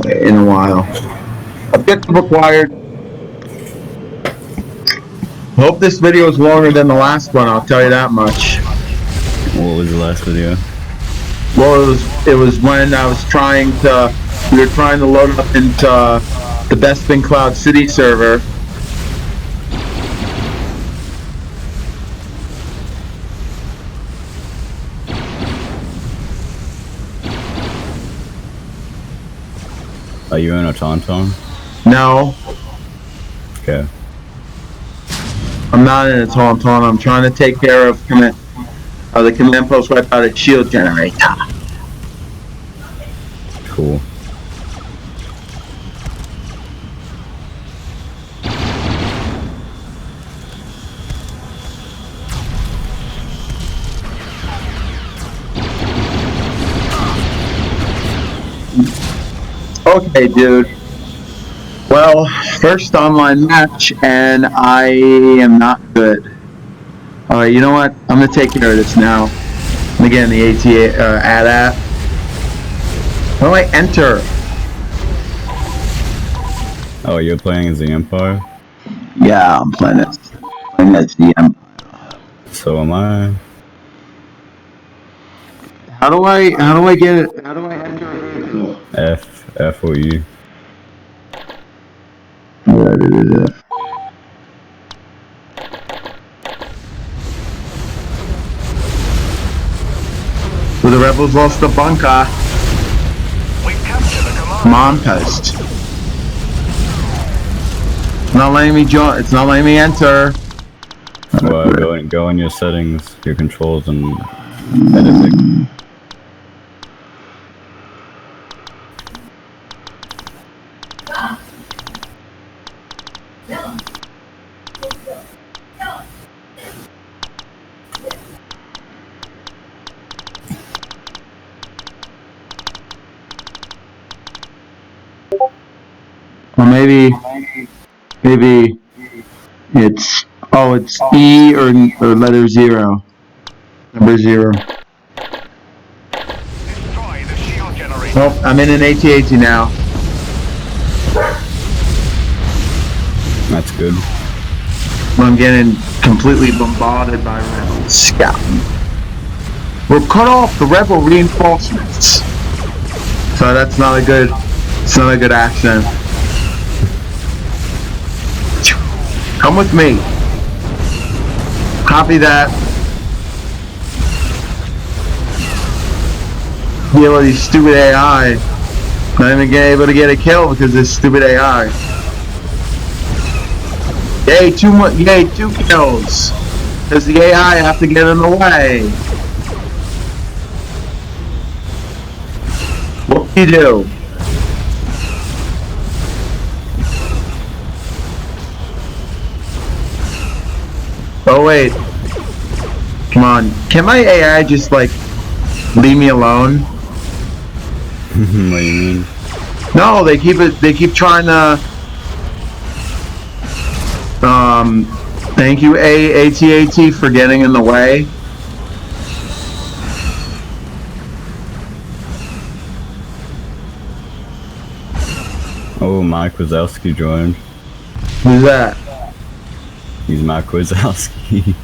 in a while. Objective required. Hope this video is longer than the last one, I'll tell you that much. What was the last video? Well, it was when I was we were trying to load up into the Bespin Cloud City server. Are you in a tauntaun? No, Okay. I'm not in a tauntaun. I'm trying to take care of the command post wipe out its shield generator. Cool. Okay, dude. Well, first online match, and I am not good. Alright, you know what? I'm gonna take care of this now. I'm getting the ATA AT-AT. How do I enter? Oh, you're playing as the Empire? Yeah, I'm playing as the Empire. So am I. How do I get it? How do I enter a vehicle? F or U. So the rebels lost the bunker. We captured the command. Command post. It's not letting me join. It's not letting me enter. Well, go in your settings, your controls, and editing. Or maybe it's E or letter 0. Number 0. Destroy the shield generator. Well, I'm in an AT-AT now. That's good. I'm getting completely bombarded by rebels scouting. We're cut off the rebel reinforcements. So that's not a good. It's not a good accent. Come with me. Copy that. Deal with these stupid AI. Not even able to get a kill because of this stupid AI. Yay, 2 kills. Because the AI have to get in the way. What do you do? Oh wait. Come on. Can my AI just like leave me alone? What do you mean? No, they keep trying to thank you AT-AT for getting in the way. Oh, Mike Wazowski joined. Who's that? He's Mike Wazowski.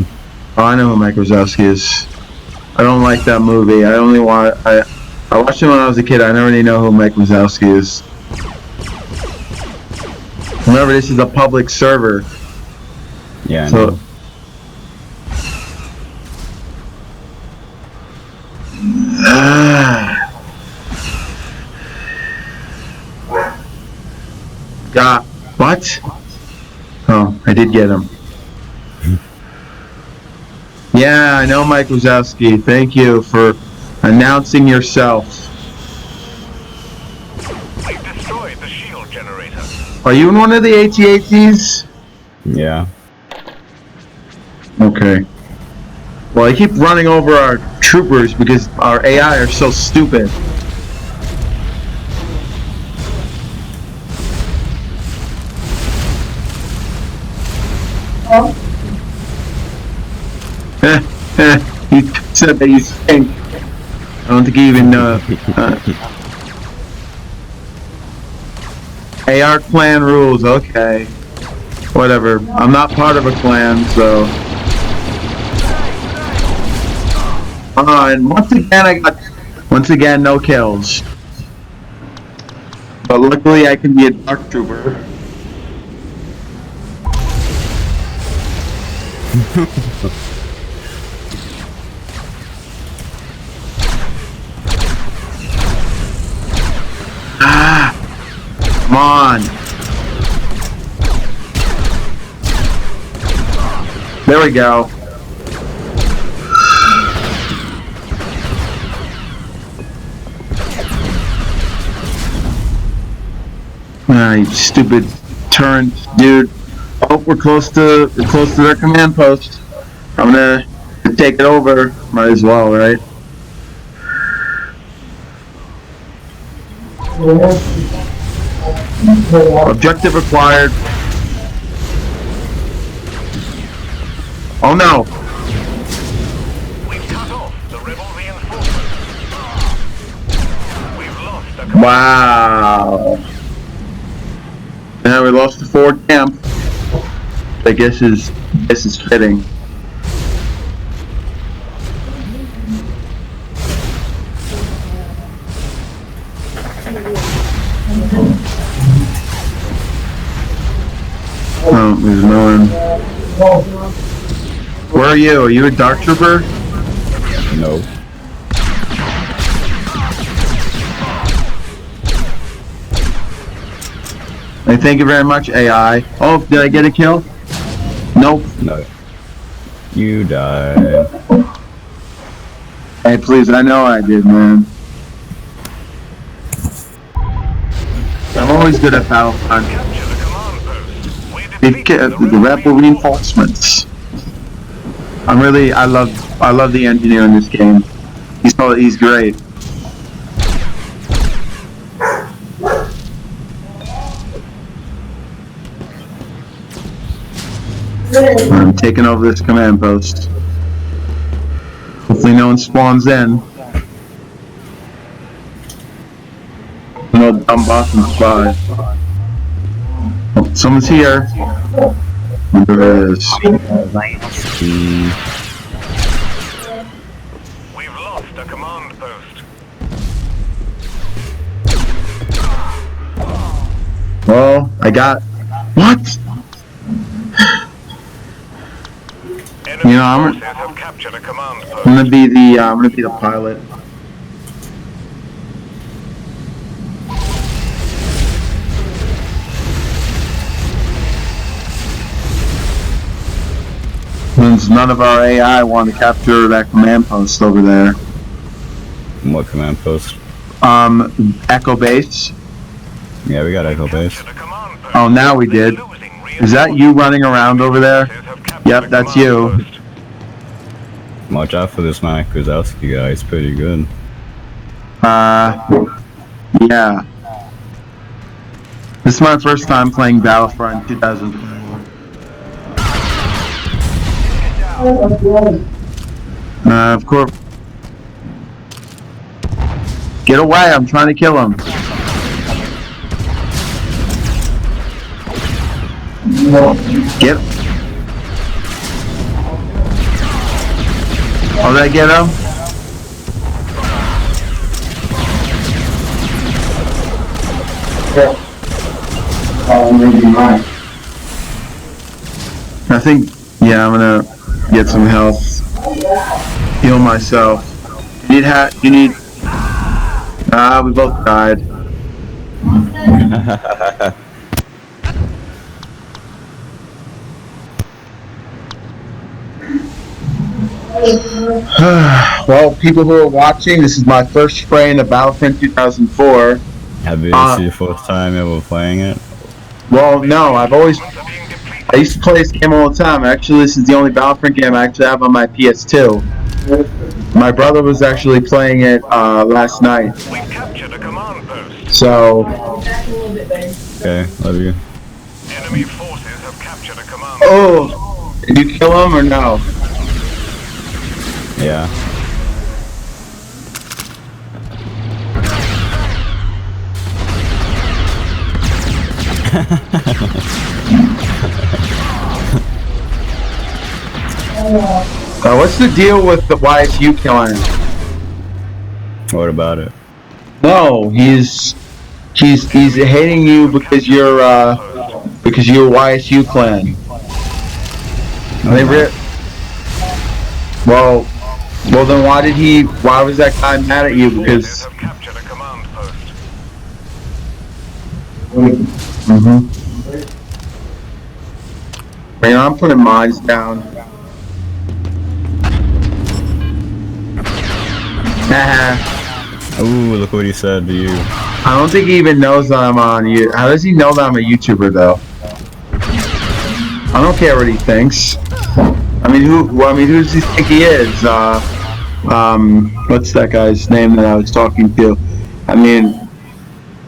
Oh, I know who Mike Wazowski is. I don't like that movie. I watched it when I was a kid. I never really know who Mike Wazowski is. Remember, this is a public server. Yeah, I So know. Got what? Oh, I did get him. Yeah, I know Mike Wazowski. Thank you for announcing yourself. We've destroyed the shield generator. Are you in one of the AT-ATs? Yeah. Okay. Well, I keep running over our troopers because our AI are so stupid. He said that you stink. I don't think he even AR clan rules, okay. Whatever. I'm not part of a clan, so. And once again, no kills. But luckily I can be a dark trooper. Come on. There we go. You stupid turret, dude. Oh, we're close to their command post. I'm gonna take it over. Might as well, right? Objective acquired. Oh no! We've cut off the rebel reinforcements. We've lost the command. Wow. Now we lost the forward camp. I guess is fitting. Oh, there's no one. Where are you? Are you a dark trooper? No. Hey, thank you very much, AI. Oh, did I get a kill? Nope. No. You died. Hey, please, I know I did, man. I'm always good at Battlefront. Capture the command post. We They've defeated kept the rebel reinforcements. I love the engineer in this game. He's great. I'm taking over this command post. Hopefully no one spawns in. No dumb boss and spy. Oh, someone's here. There is. We've lost a command post. Well, I got... What? Enemy You know, forces have captured a command post. I'm gonna be the pilot. Since none of our AI want to capture that command post over there. What command post? Echo base. Yeah, we got Echo Base. Capture the command post. Oh, now we did. Losing Is that you running around over there? forces have captured Yep, a that's command you. post. Watch out for this Mike Wazowski guy, he's pretty good. Yeah. This is my first time playing Battlefront 2004. Of course. Get away, I'm trying to kill him. Get. Oh, did I get him? Maybe mine. I think, yeah, I'm gonna get some health. Heal myself. You need we both died. Well, people who are watching, this is my first spray into Battlefront 2004. Have you this your first time ever playing it? Well, no, I used to play this game all the time. Actually, this is the only Battlefront game I actually have on my PS2. My brother was actually playing it last night. We captured a command post. So, Okay, love you. Enemy forces have captured a command oh, did you kill him or no? Yeah. What's the deal with the YSU killing? What about it? No, he's hating you because you're YSU clan. Well, then why was that guy mad at you? Because Have captured a command post. Man, I'm putting mines down. Ooh, look what he said to you. I don't think he even knows that I'm on you. How does he know that I'm a YouTuber though? I don't care what he thinks. I mean, who does he think he is? What's that guy's name that I was talking to? I mean,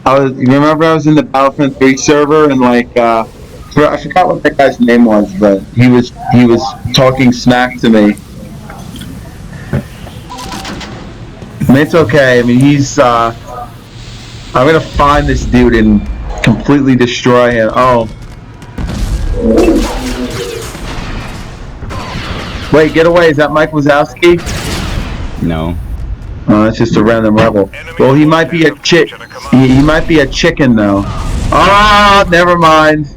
remember I was in the Battlefront 3 server and like, I forgot what that guy's name was, but he was talking smack to me. I mean, it's okay. I mean, I'm gonna find this dude and completely destroy him. Oh. Wait, get away. Is that Mike Wazowski? No. Oh, that's just a random rebel. Well, he might be a he might be a chicken, though. Ah, never mind.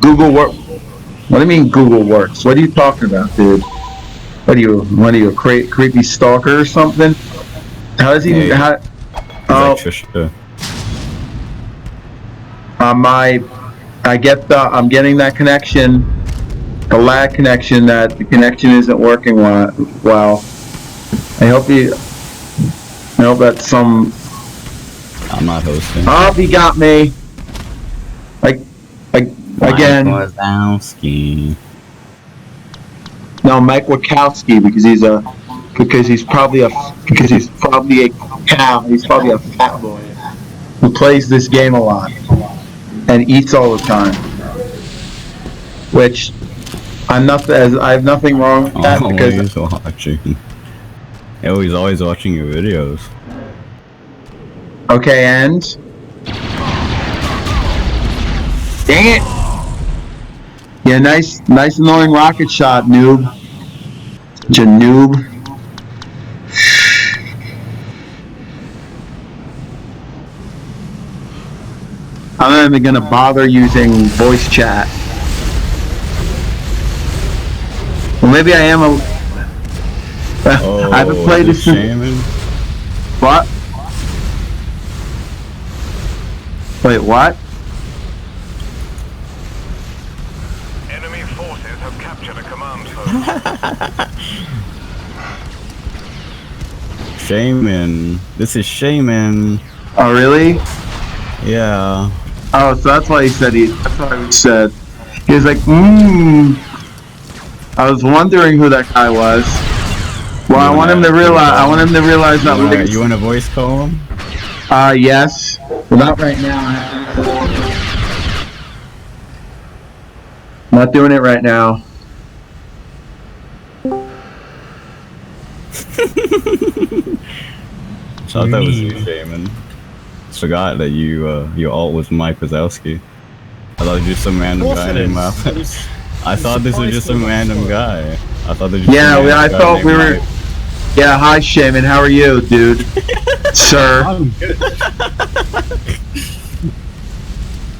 Google work. What do you mean Google works? What are you talking about, dude? What are you a creepy stalker or something? How does he? Hey, how? Oh, I'm getting that connection, the lag connection. That the connection isn't working well. I hope that's some. I'm not hosting. Oh, he got me. Like again. Wazowski. No, Mike Wachowski, because he's probably a cow. He's probably a fat boy who plays this game a lot and eats all the time. Which I have nothing wrong with that because Always watching. Oh, he's always watching your videos. Okay, and dang it! Yeah, nice annoying rocket shot, noob. Such a noob. I'm not even gonna bother using voice chat. Well, maybe I am a. Oh, I haven't played this. Shayman? What? Wait, what? Enemy forces have captured a command post. Shayman. This is Shayman. Oh, really? Yeah. Oh, so that's why he said that's why he said. He was like, I was wondering who that guy was. Well, I want him to realize that You want to voice call him? Yes. Well, not right now. Not doing it right now. So I thought that was you, Shayman. Forgot that your alt was Mike Wazowski. I thought it was just some random guy named I thought this was just some random guy. I thought this was I thought we were. Mike. Yeah, hi Shayman, how are you, dude? Sir. I'm good.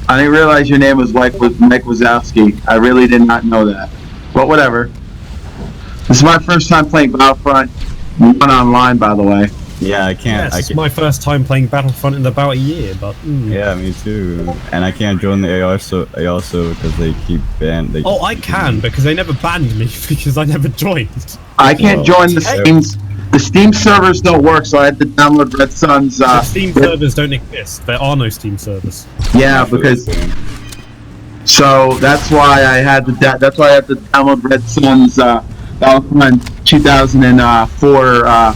I didn't realize your name was Mike Wazowski. I really did not know that. But whatever. This is my first time playing Battlefront 1 online, by the way. Yeah, I can't. Yes, it's my first time playing Battlefront in about a year, but. Yeah, me too. And I can't join the AR also because they keep banned. Oh, I can because they never banned me because I never joined. I can't join the Steam. The Steam servers don't work, so I had to download Red Sun's. The Steam servers don't exist. There are no Steam servers. Yeah, because. So that's why I had to. That's why I had to download Red Sun's Battlefront 2004.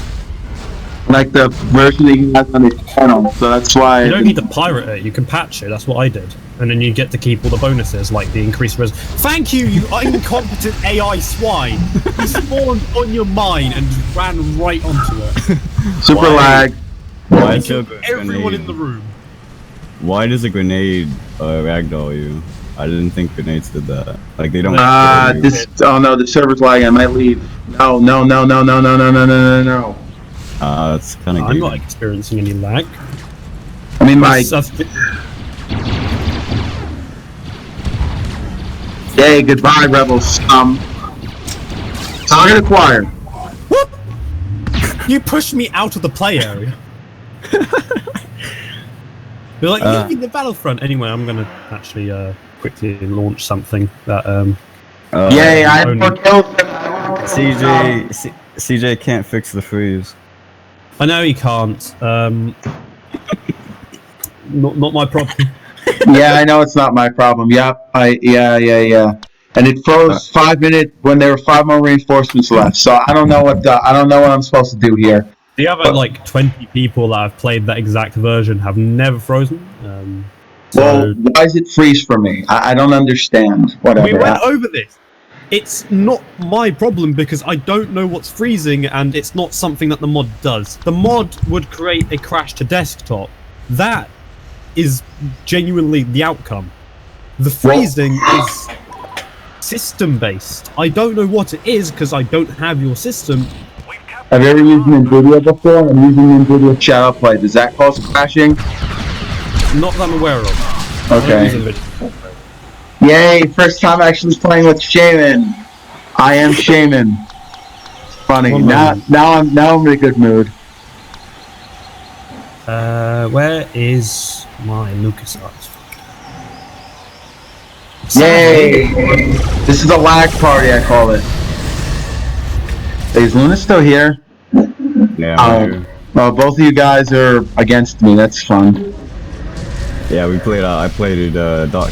Like the version that he has on his channel, so that's why. You don't need to pirate it. You can patch it. That's what I did, and then you get to keep all the bonuses, like the increased res. Thank you, you incompetent AI swine! You spawned on your mine and ran right onto it. Super lag. Why is your Everyone in the room. why does a grenade ragdoll you? I didn't think grenades did that. Like they don't. Oh no, the server's lagging. I might leave. No. That's kind of. I'm not experiencing any lag. I mean, my. Yay, goodbye, rebels. Target acquired. What? You pushed me out of the play area. You're like, leave me the battlefront. Anyway, I'm gonna actually quickly launch something that Yay, I have more kills. CJ can't fix the freeze. I know he can't. Not my problem. Yeah, I know it's not my problem. Yep, yeah. And it froze 5 minutes when there were 5 more reinforcements left. So I don't know what I'm supposed to do here. The other like 20 people that have played that exact version have never frozen. Well, why does it freeze for me? I don't understand. Whatever. We went over this. It's not my problem because I don't know what's freezing, and it's not something that the mod does. The mod would create a crash to desktop. That is genuinely the outcome. The freezing is system-based. I don't know what it is because I don't have your system. Have you ever used an NVIDIA before? I'm using NVIDIA Shadowplay. Does that cause crashing? Not that I'm aware of. Okay. Yay! First time actually playing with Shayman. I am Shayman. Funny. Now I'm in a good mood. Where is my LucasArts? Yay! This is a lag party, I call it. Is Luna still here? Yeah. I'm here. Well, both of you guys are against me. That's fun. Yeah, we played. I played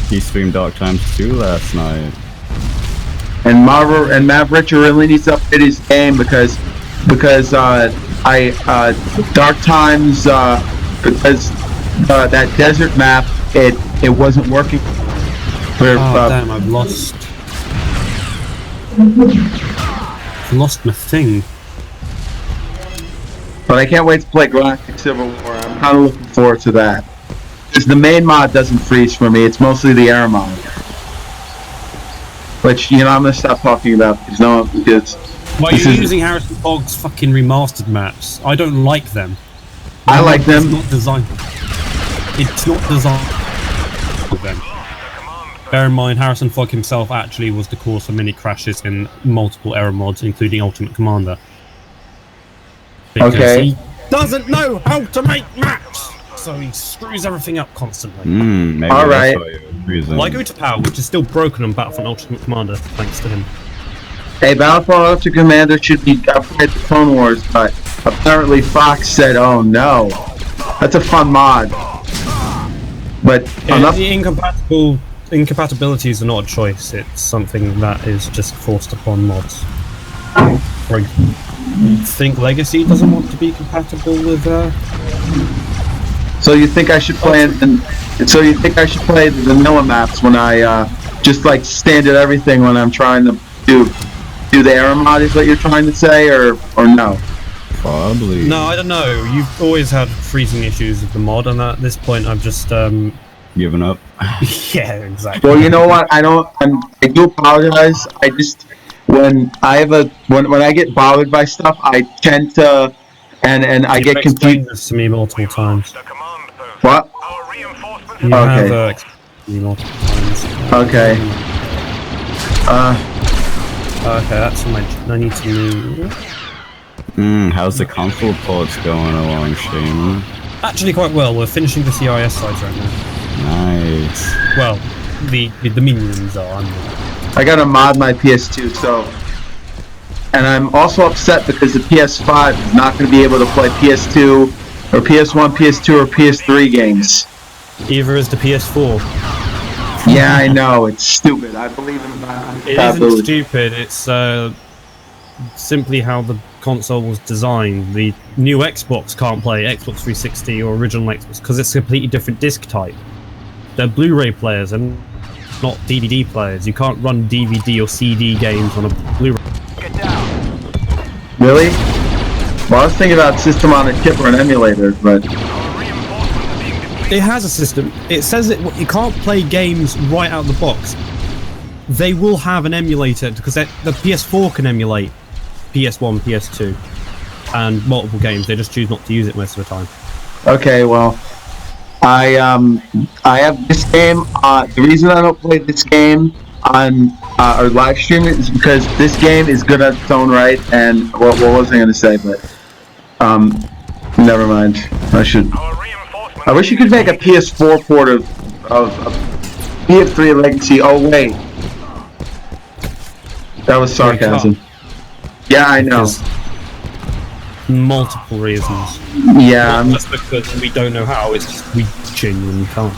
he streamed Dark Times 2 last night. And Mav Richard really needs to update his game because Dark Times because that desert map it wasn't working. Damn! I've lost my thing. But I can't wait to play Galactic Civil War. I'm kind of looking forward to that. Because the main mod doesn't freeze for me. It's mostly the air mod. Which, I'm going to stop talking about because Well, you're using Harrison Fogg's fucking remastered maps. I don't like them. I like them. It's not designed for them. Bear in mind, Harrison Fogg himself actually was the cause for many crashes in multiple error mods, including Ultimate Commander. Because he doesn't know how to make maps, so he screws everything up constantly. Maybe all right. Like Utapau, which is still broken on Battlefront Ultimate Commander, thanks to him. Hey, Battlefront Ultimate Commander should be upgraded to Clone Wars, but apparently Fox said, "Oh no, that's a fun mod." But The incompatibilities are not a choice. It's something that is just forced upon mods. Like, think Legacy doesn't want to be compatible with. So you think I should play So you think I should play the vanilla maps when I just like standard everything when I'm trying to do the error mod? Is what you're trying to say, or no? Probably. No, I don't know. You've always had freezing issues with the mod, and at this point, I've just given up. Yeah, exactly. Well, you know what? I do apologize. I just when I get bothered by stuff, I tend to and I get confused. This to me multiple times. What? You have explained me multiple times. Okay. Okay, that's my. I need to move. How's the console ports going along, Shane? Actually, quite well. We're finishing the CIS sides right now. Nice. Well, the minions are. I gotta mod my PS2, and I'm also upset because the PS5 is not going to be able to play PS2 or PS1, PS2, or PS3 games. Either is the PS4. Yeah, I know, it's stupid. I believe in that. It isn't stupid. It's simply how the console was designed. The new Xbox can't play Xbox 360 or original Xbox because it's a completely different disc type. They're Blu-ray players and not DVD players. You can't run DVD or CD games on a Blu-ray. Really? Well, I was thinking about system on a chip or an emulator, but It has a system. It says it. You can't play games right out of the box. They will have an emulator because the PS4 can emulate PS1, PS2, and multiple games. They just choose not to use it most of the time. Okay, well, I have this game. The reason I don't play this game on or live stream it is because this game is good on its own right. And what was I going to say? But never mind. I wish you could make a PS4 port of PS3 Legacy. Oh wait, that was sarcasm. Yeah, I know. Multiple reasons. Yeah, not just because we don't know how. It's just we genuinely can't.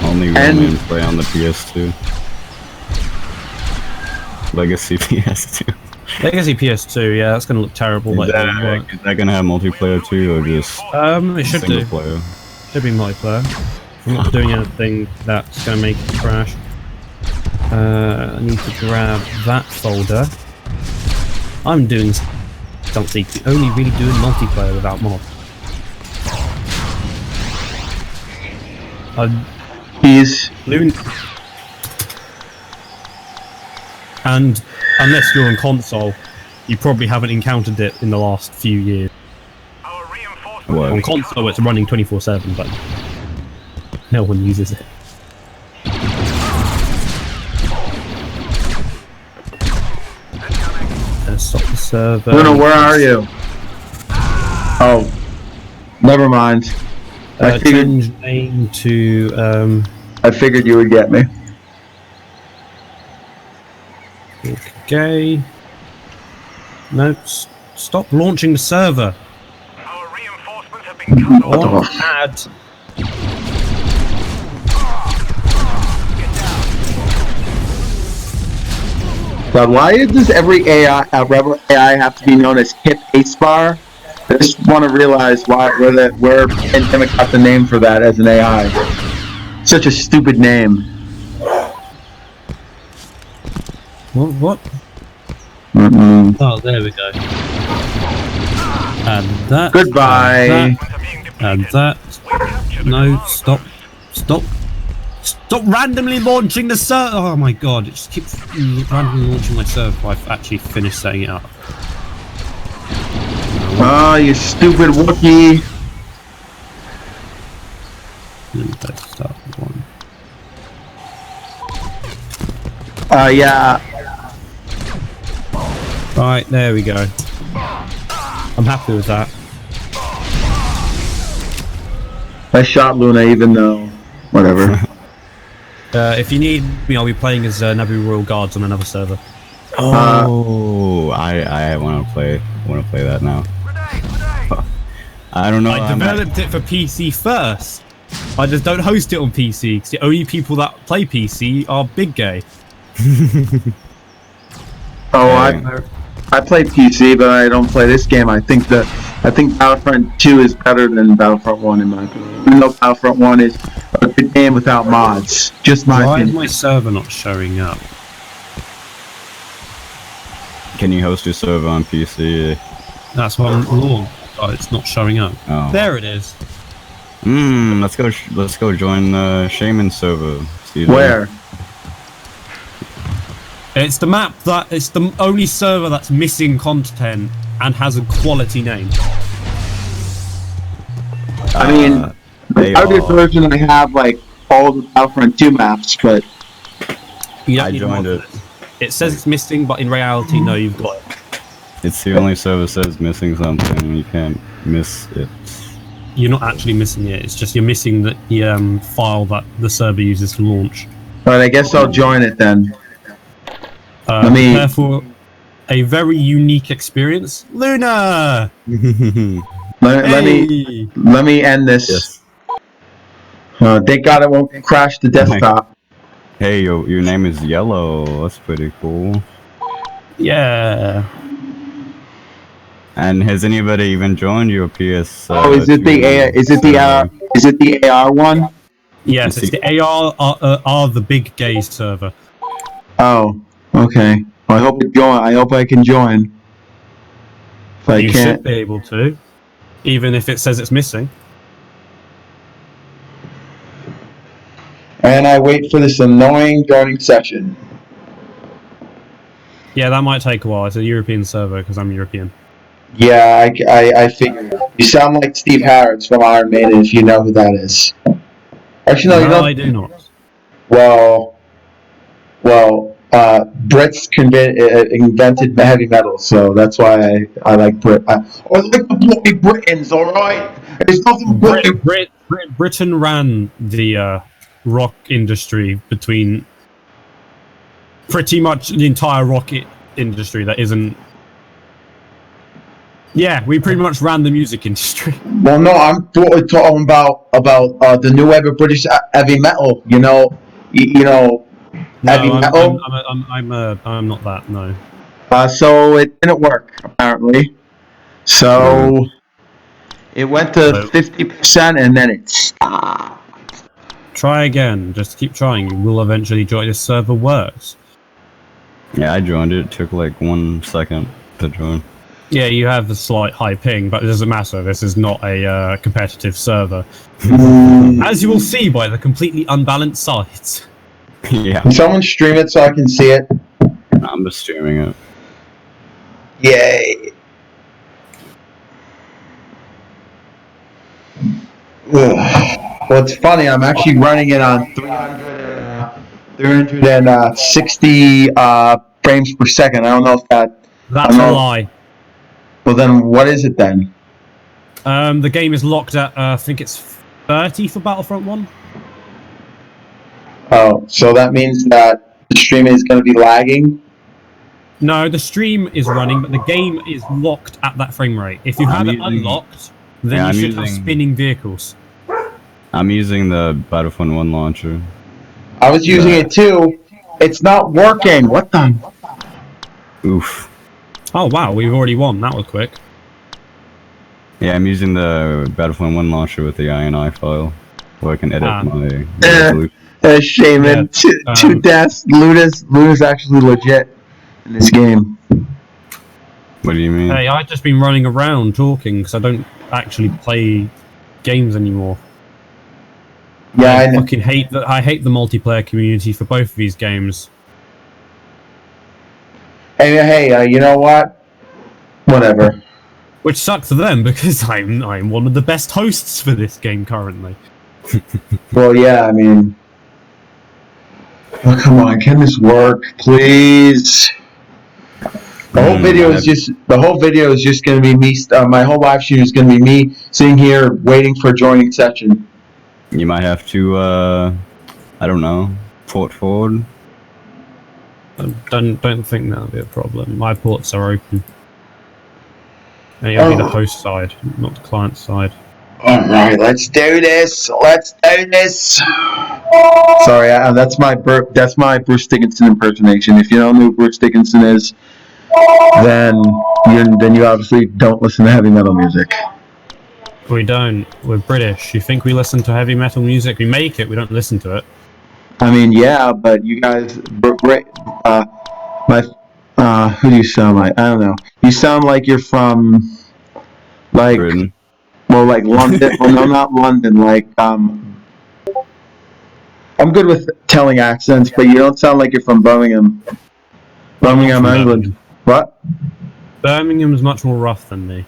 Only women play on the PS2. Legacy PS2. Legacy PS2, yeah, that's gonna look terrible. Is that gonna have multiplayer too, or just it should single do. player? Should be multiplayer. I'm not doing anything that's gonna make it crash. I need to grab that folder. I'm doing something. Only really doing multiplayer without mod. He's and unless you're on console, you probably haven't encountered it in the last few years. What? On console, it's running 24/7, but no one uses it. Stop the server. Bruno, where are you? Oh, never mind. I figured Change name to I figured you would get me. Okay. No, stop launching the server. Our reinforcements have been cut off. the Add. God, why does every Rebel AI have to be known as Hip Ace Bar? I just want to realize where Pandemic got the name for that as an AI. Such a stupid name. What? Mm-mm. Oh, there we go. And that. Goodbye. And that. No, stop. Stop. Stop randomly launching the server! Oh my god, it just keeps randomly launching my server. I've actually finished setting it up. Oh, you stupid Wookiee. Let's start with one. Yeah. Right, there we go. I'm happy with that. I shot Luna even though... Whatever. If you need me, I'll be playing as Naboo Royal Guards on another server. Oh, I want to play that now. I don't know. I developed it for PC first. I just don't host it on PC because the only people that play PC are big gay. I play PC, but I don't play this game. I think Battlefront 2 is better than Battlefront 1 in my opinion. Even though Battlefront 1 is a good game without mods. Just my Why is opinion. my server not showing up? Can you host your server on PC? That's what I'm launched. Oh, it's not showing up. Oh. There it is. Let's go join the Shayman server. Where? It's the map it's the only server that's missing content and has a quality name. I mean, the other version I have like all the Battlefront 2 maps, but You don't I need a joined mod it. for this. It says it's missing, but in reality, no, you've got it. It's the only server says missing something. You can't miss it. You're not actually missing it. It's just you're missing the file that the server uses to launch. I guess I'll join it then. Prepare for a very unique experience. Luna! Let me end this. Yes. Thank God it won't crash the desktop. Hey, your name is Yellow. That's pretty cool. Yeah. And has anybody even joined your PS? Is it the AR one? Yes, it's the AR are the big gay server. Oh, okay. Well, I hope I can join. If I You can't, should be able to. even if it says it's missing. And I wait for this annoying joining session. Yeah, that might take a while. It's a European server because I'm European. Yeah, I figured. You sound like Steve Harris from Iron Maiden, if you know who that is. Actually, no, you don't. I do not. Well, Brits invented heavy metal, so that's why I like Brit. I like the bloody Britons, alright? There's nothing bloody... Britain ran the rock industry between pretty much the entire industry that isn't. Yeah, we pretty much ran the music industry. Well, no, I'm talking about the new wave of British heavy metal. You know, heavy metal. I'm not that. No. So it didn't work apparently. So it went to 50%, and then it stopped. Try again. Just keep trying. You will eventually join. This server works. Yeah, I joined it. It took like 1 second to join. Yeah, you have a slight high ping, but it doesn't matter. This is not a competitive server. As you will see by the completely unbalanced sides. Yeah. Can someone stream it so I can see it? I'm just streaming it. Yay. Well, it's funny. I'm actually running it on 360 frames per second. I don't know if that... That's a lie. Well, then what is it then? The game is locked at, I think it's 30 for Battlefront 1. Oh, so that means that the stream is going to be lagging? No, the stream is running, but the game is locked at that frame rate. If you have it unlocked, then you should have spinning vehicles. I'm using the Battlefront 1 launcher. I was using it too. It's not working. What the... Oof. Oh, wow, we've already won. That was quick. Yeah, I'm using the Battlefront 1 launcher with the INI file, where I can edit my resolution. Shayman, Yeah. two deaths. Luna's actually legit in this game. What do you mean? Hey, I've just been running around talking because I don't actually play games anymore. Yeah, I fucking hate the multiplayer community for both of these games. Hey, you know what? Whatever. Which sucks for them because I'm one of the best hosts for this game currently. Well, yeah, I mean... Oh, come on, can this work, please? The whole video is just going to be me. My whole live stream is going to be me sitting here waiting for a joining session. You might have to, I don't know, port forward. Don't think that'll be a problem. My ports are open. And you'll be the host side, not the client side. Alright, let's do this. Sorry, that's my Bruce Dickinson impersonation. If you don't know who Bruce Dickinson is, then you obviously don't listen to heavy metal music. We don't. We're British. You think we listen to heavy metal music? We make it, we don't listen to it. I mean, yeah, but you guys, who do you sound like? I don't know. You sound like you're from, like, Britain. well, like London. Well, no, not London. Like, I'm good with telling accents, but you don't sound like you're from Birmingham. Birmingham, England. What? Birmingham's much more rough than me.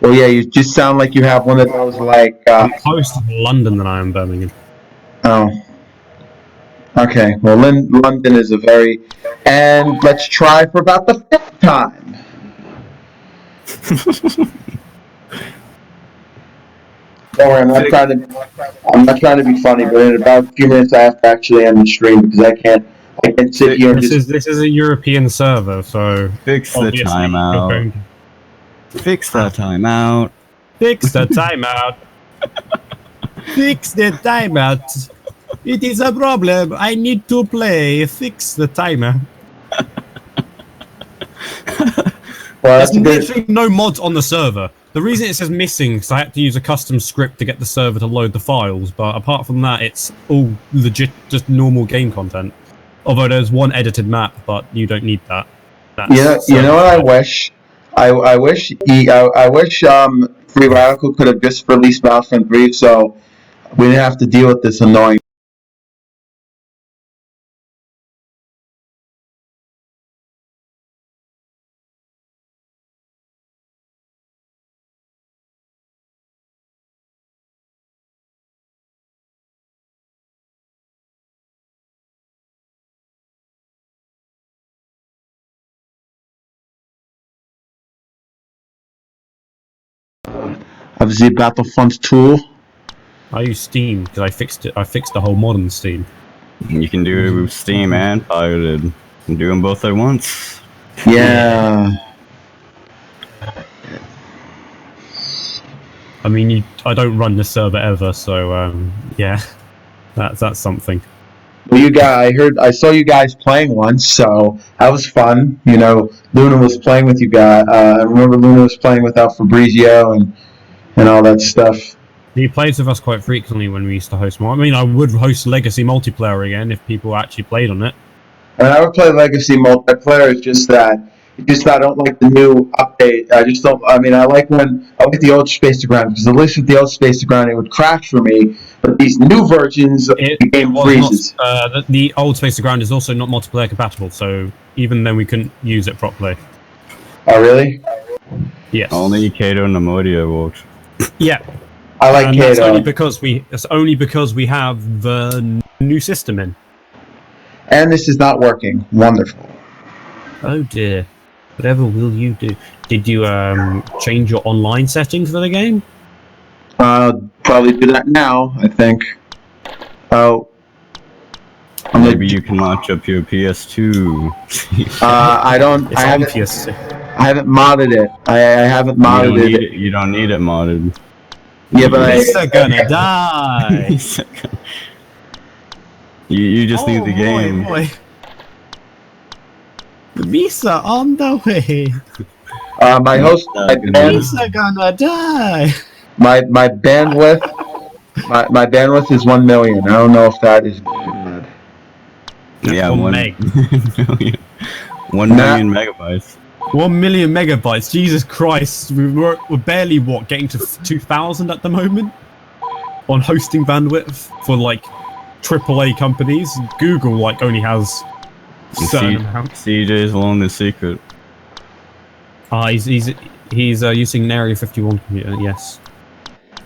Well, yeah, you just sound like you have one of those, like, I'm closer to London than I am Birmingham. Oh. Okay, well, London is a very... And let's try for about the 5th time. Don't worry, I'm not trying to be funny, but in about a few minutes I have to actually end the stream because I can't sit here and This is a European server, so... Fix the timeout. Fix the timeout. Fix the timeout. Fix the timeout. It is a problem. I need to play. Fix the timer. Well, There's literally no mods on the server. The reason it says missing is I had to use a custom script to get the server to load the files, but apart from that, it's all legit, just normal game content. Although there's one edited map, but you don't need that. You know what I wish? I wish Free Radical could have just released Battlefront 3, so we didn't have to deal with this annoying. Obviously, Battlefront 2. I use Steam because I fixed it. I fixed the whole modern Steam. You can do it with Steam and pirated. You can do them both at once. Yeah. I mean, I don't run the server ever, so yeah, that's something. Well, I saw you guys playing once, so that was fun. You know, Luna was playing with you guys. I remember Luna was playing without Fabrizio and all that stuff. He plays with us quite frequently when we used to host more. I mean, I would host Legacy multiplayer again if people actually played on it. And I would play Legacy multiplayer. It's just that I don't like the new update. I just don't. I mean, I like the old Space to Ground, because at least with the old Space to Ground, it would crash for me. But these new versions, the game freezes. The old Space to Ground is also not multiplayer compatible, so even then we couldn't use it properly. Oh, really? Yes. Only Kato and Amodia worked. Yeah. I like Kato. That's only because we have the new system in. And this is not working. Wonderful. Oh dear. Whatever will you do? Did you change your online settings for the game? Probably do that now, I think. Oh. Maybe you can launch up your PS2. I don't. It's I on haven't. PS2. I haven't modded it. I haven't modded it. You don't need it modded. Yeah, but He's gonna die. You just need the game. Boy. Visa on the way. My host, Visa gonna die. my bandwidth, my bandwidth is 1 million. I don't know if that is good. Yeah, 1 1 meg. million. 1 million megabytes. 1 million megabytes. Jesus Christ, we're barely getting to 2,000 at the moment on hosting bandwidth for like AAA companies. Google like only has certain amount. CJ's alone the secret. He's using an Area 51 computer. Yes.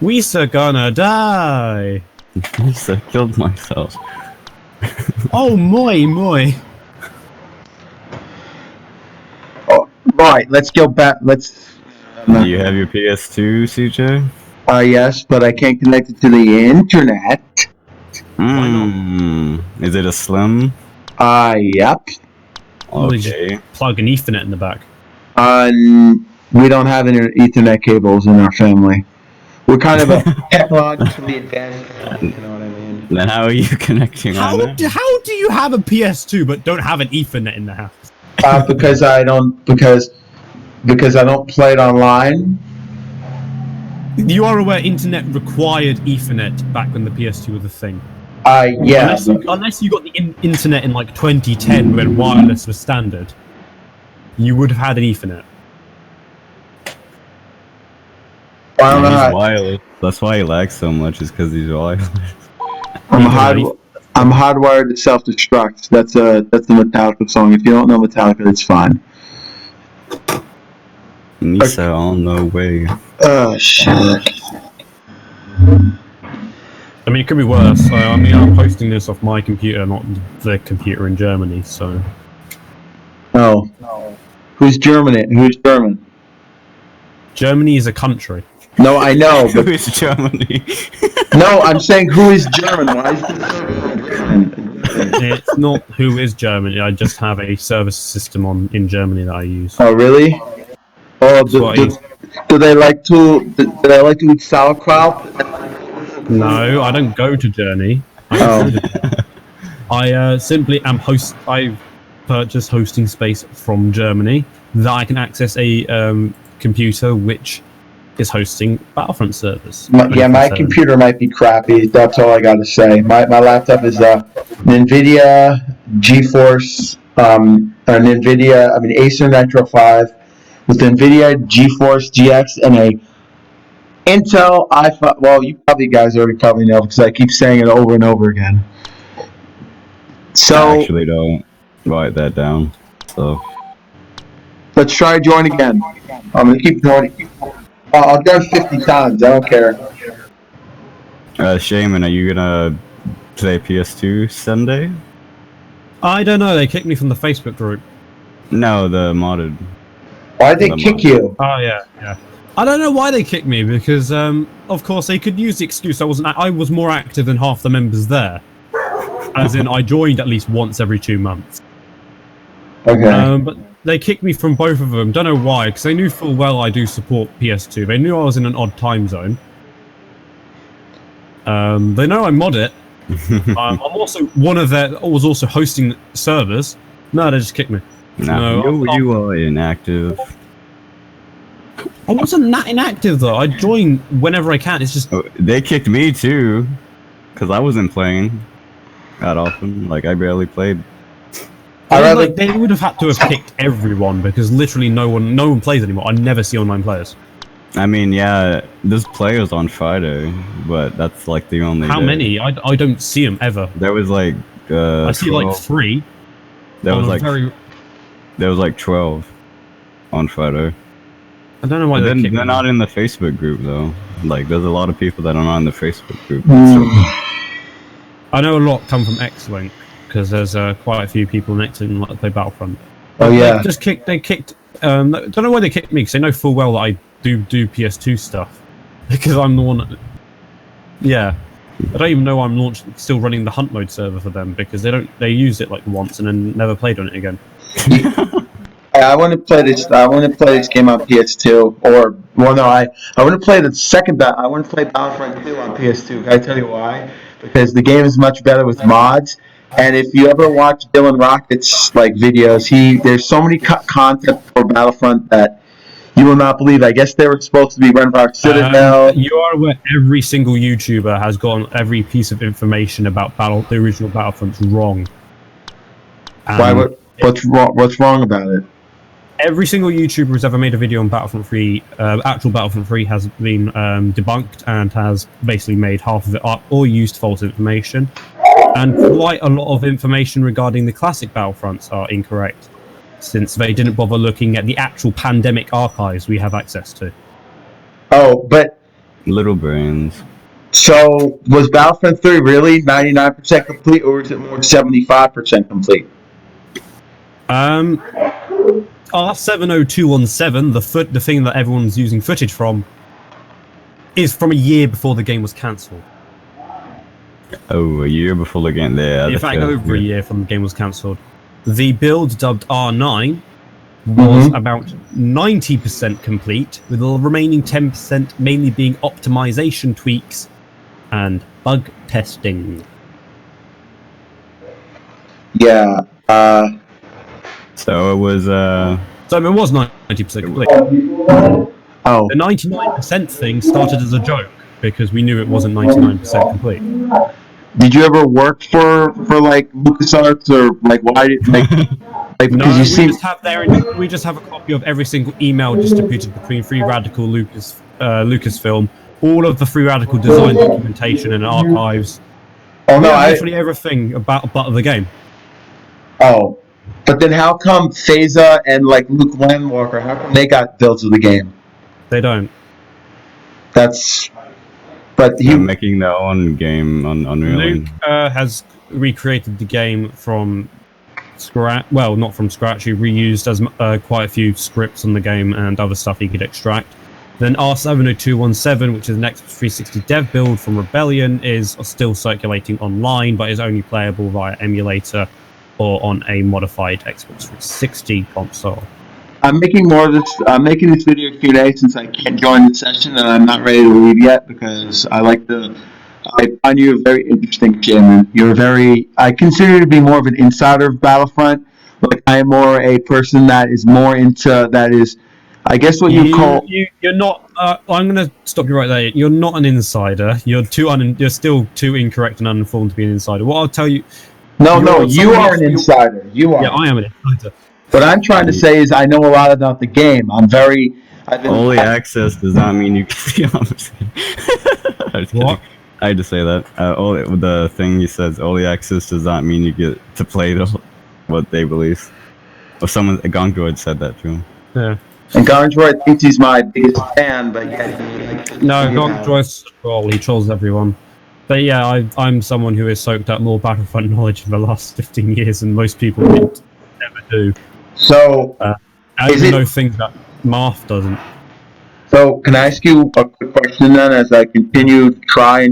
We're gonna die. I killed myself. Oh moi. Oh, right, let's go back. Let's. Do you have your PS2, CJ? Yes, but I can't connect it to the internet. Is it a slim? Yep. Okay. Plug an Ethernet in the back. We don't have any Ethernet cables in our family. We're kind of a technologically advanced. You know what I mean? Then how are you connecting on it? How do you have a PS2 but don't have an Ethernet in the house? Because I don't play it online. You are aware internet required Ethernet back when the PS2 was a thing. Yeah. Unless you got the internet in like 2010 when wireless was standard, you would have had an Ethernet. I don't know He's how. wireless. That's why he lags so much, is because he's wireless. I'm hardwired to self-destruct. That's a Metallica song. If you don't know Metallica, it's fine. Nisa on the way. Oh shit. I mean, it could be worse. I mean, I'm posting this off my computer, not the computer in Germany, so... Oh. Who's German? Who's German? Germany is a country. No, I know, Who but... is Germany? No, I'm saying who is German? Why is this German? It's not who is German. I just have a service system in Germany that I use. Oh, really? Oh, do they like to eat sauerkraut? No, I don't go to Germany. I simply am I purchase hosting space from Germany that I can access a computer which is hosting Battlefront servers. My computer might be crappy. That's all I got to say. My laptop is an NVIDIA GeForce, Acer Nitro 5 with NVIDIA GeForce GX and a Intel, well, you probably guys already probably know because I keep saying it over and over again. I So actually don't write that down. So let's try join again. I'm gonna keep joining. I'll join 50 times. I don't care. Shayman, are you gonna play PS2 Sunday? I don't know. They kicked me from the Facebook group. No, the modded. Why'd they kick you? Oh yeah. I don't know why they kicked me because, of course, they could use the excuse I was more active than half the members there. As in, I joined at least once every 2 months. Okay. But they kicked me from both of them. Don't know why, because they knew full well I do support PS2. They knew I was in an odd time zone. They know I mod it. I'm also one of their. I was also hosting servers. No, they just kicked me. No, you are inactive. I wasn't that inactive though. I join whenever I can. It's just They kicked me too, because I wasn't playing that often. Like I barely played. they would have had to have kicked everyone because literally no one plays anymore. I never see online players. I mean, yeah, there's players on Friday, but that's like the only. How day. many? I don't see them ever. There was like. I see 12. like 3. There was like 12 on Friday. I don't know why they're they kicked me. not in the Facebook group though. Like, there's a lot of people that are not in the Facebook group. I know a lot come from X-Link because there's quite a few people in X-Link that play Battlefront. Oh yeah. They kicked. Don't know why they kicked me because they know full well that I do PS2 stuff because I'm the one. Yeah, I don't even know I'm still running the hunt mode server for them because they used it like once and then never played on it again. I want to play this. I want to play this game on PS2. Or well, no, I want to play the second. I want to play Battlefront 2 on PS2. Can I tell you why? Because the game is much better with mods. And if you ever watch Dylan Rocket's like videos, there's so many content for Battlefront that you will not believe. I guess they were supposed to be run by Citadel. You are aware every single YouTuber has gotten every piece of information about the original Battlefront wrong. Why? What's wrong about it? Every single YouTuber who's ever made a video on Battlefront 3, actual Battlefront 3 has been debunked and has basically made half of it up or used false information. And quite a lot of information regarding the classic Battlefronts are incorrect, since they didn't bother looking at the actual pandemic archives we have access to. Oh, but... Little brains. So, was Battlefront 3 really 99% complete, or is it more 75% complete? R70217, the thing that everyone's using footage from, is from a year before the game was cancelled. Oh, a year before the game there. In fact, over a year from the game was cancelled. The build, dubbed R9, was about 90% complete, with the remaining 10% mainly being optimization tweaks and bug testing. Yeah. So it was. So it was 90% complete. Oh. The 99% thing started as a joke because we knew it wasn't 99% complete. Did you ever work for like LucasArts or like why did like No, because you see we just have a copy of every single email distributed between Free Radical, Lucasfilm, all of the Free Radical design documentation and archives. Oh no, literally everything about the game. Oh, but then how come Phasa and like Luke Landwalker? How come they got builds of the game? They don't. But They're making their own game on Unreal. Luke has recreated the game from scratch. Well, not from scratch. He reused quite a few scripts on the game and other stuff he could extract. Then R70217, which is an Xbox 360 dev build from Rebellion, is still circulating online, but is only playable via emulator or on a modified Xbox 360 console. I'm making more of this. I'm making this video a few days since I can't join the session and I'm not ready to leave yet because I find you a very interesting shayman. I consider you to be more of an insider of Battlefront. Like I am more a person that is more into I guess what you're not. I'm going to stop you right there. You're not an insider. You're still too incorrect and uninformed to be an insider. What I'll tell you. No, you are an insider. You are. Yeah, I am an insider. What I'm trying to say is I know a lot about the game. I've been Early access does not mean you can be on the I was kidding. What? I had to say that. The thing he says, early access does not mean you get to play what they release. Or someone, a Gongdroid said that to him. Yeah. And Garndroid thinks he's my biggest fan, but yet No, Gongdroid's troll. He trolls everyone. But yeah, I'm someone who has soaked up more Battlefront knowledge in the last 15 years than most people would ever do. So, I even know things that Marth doesn't. So, can I ask you a quick question then as I continue to try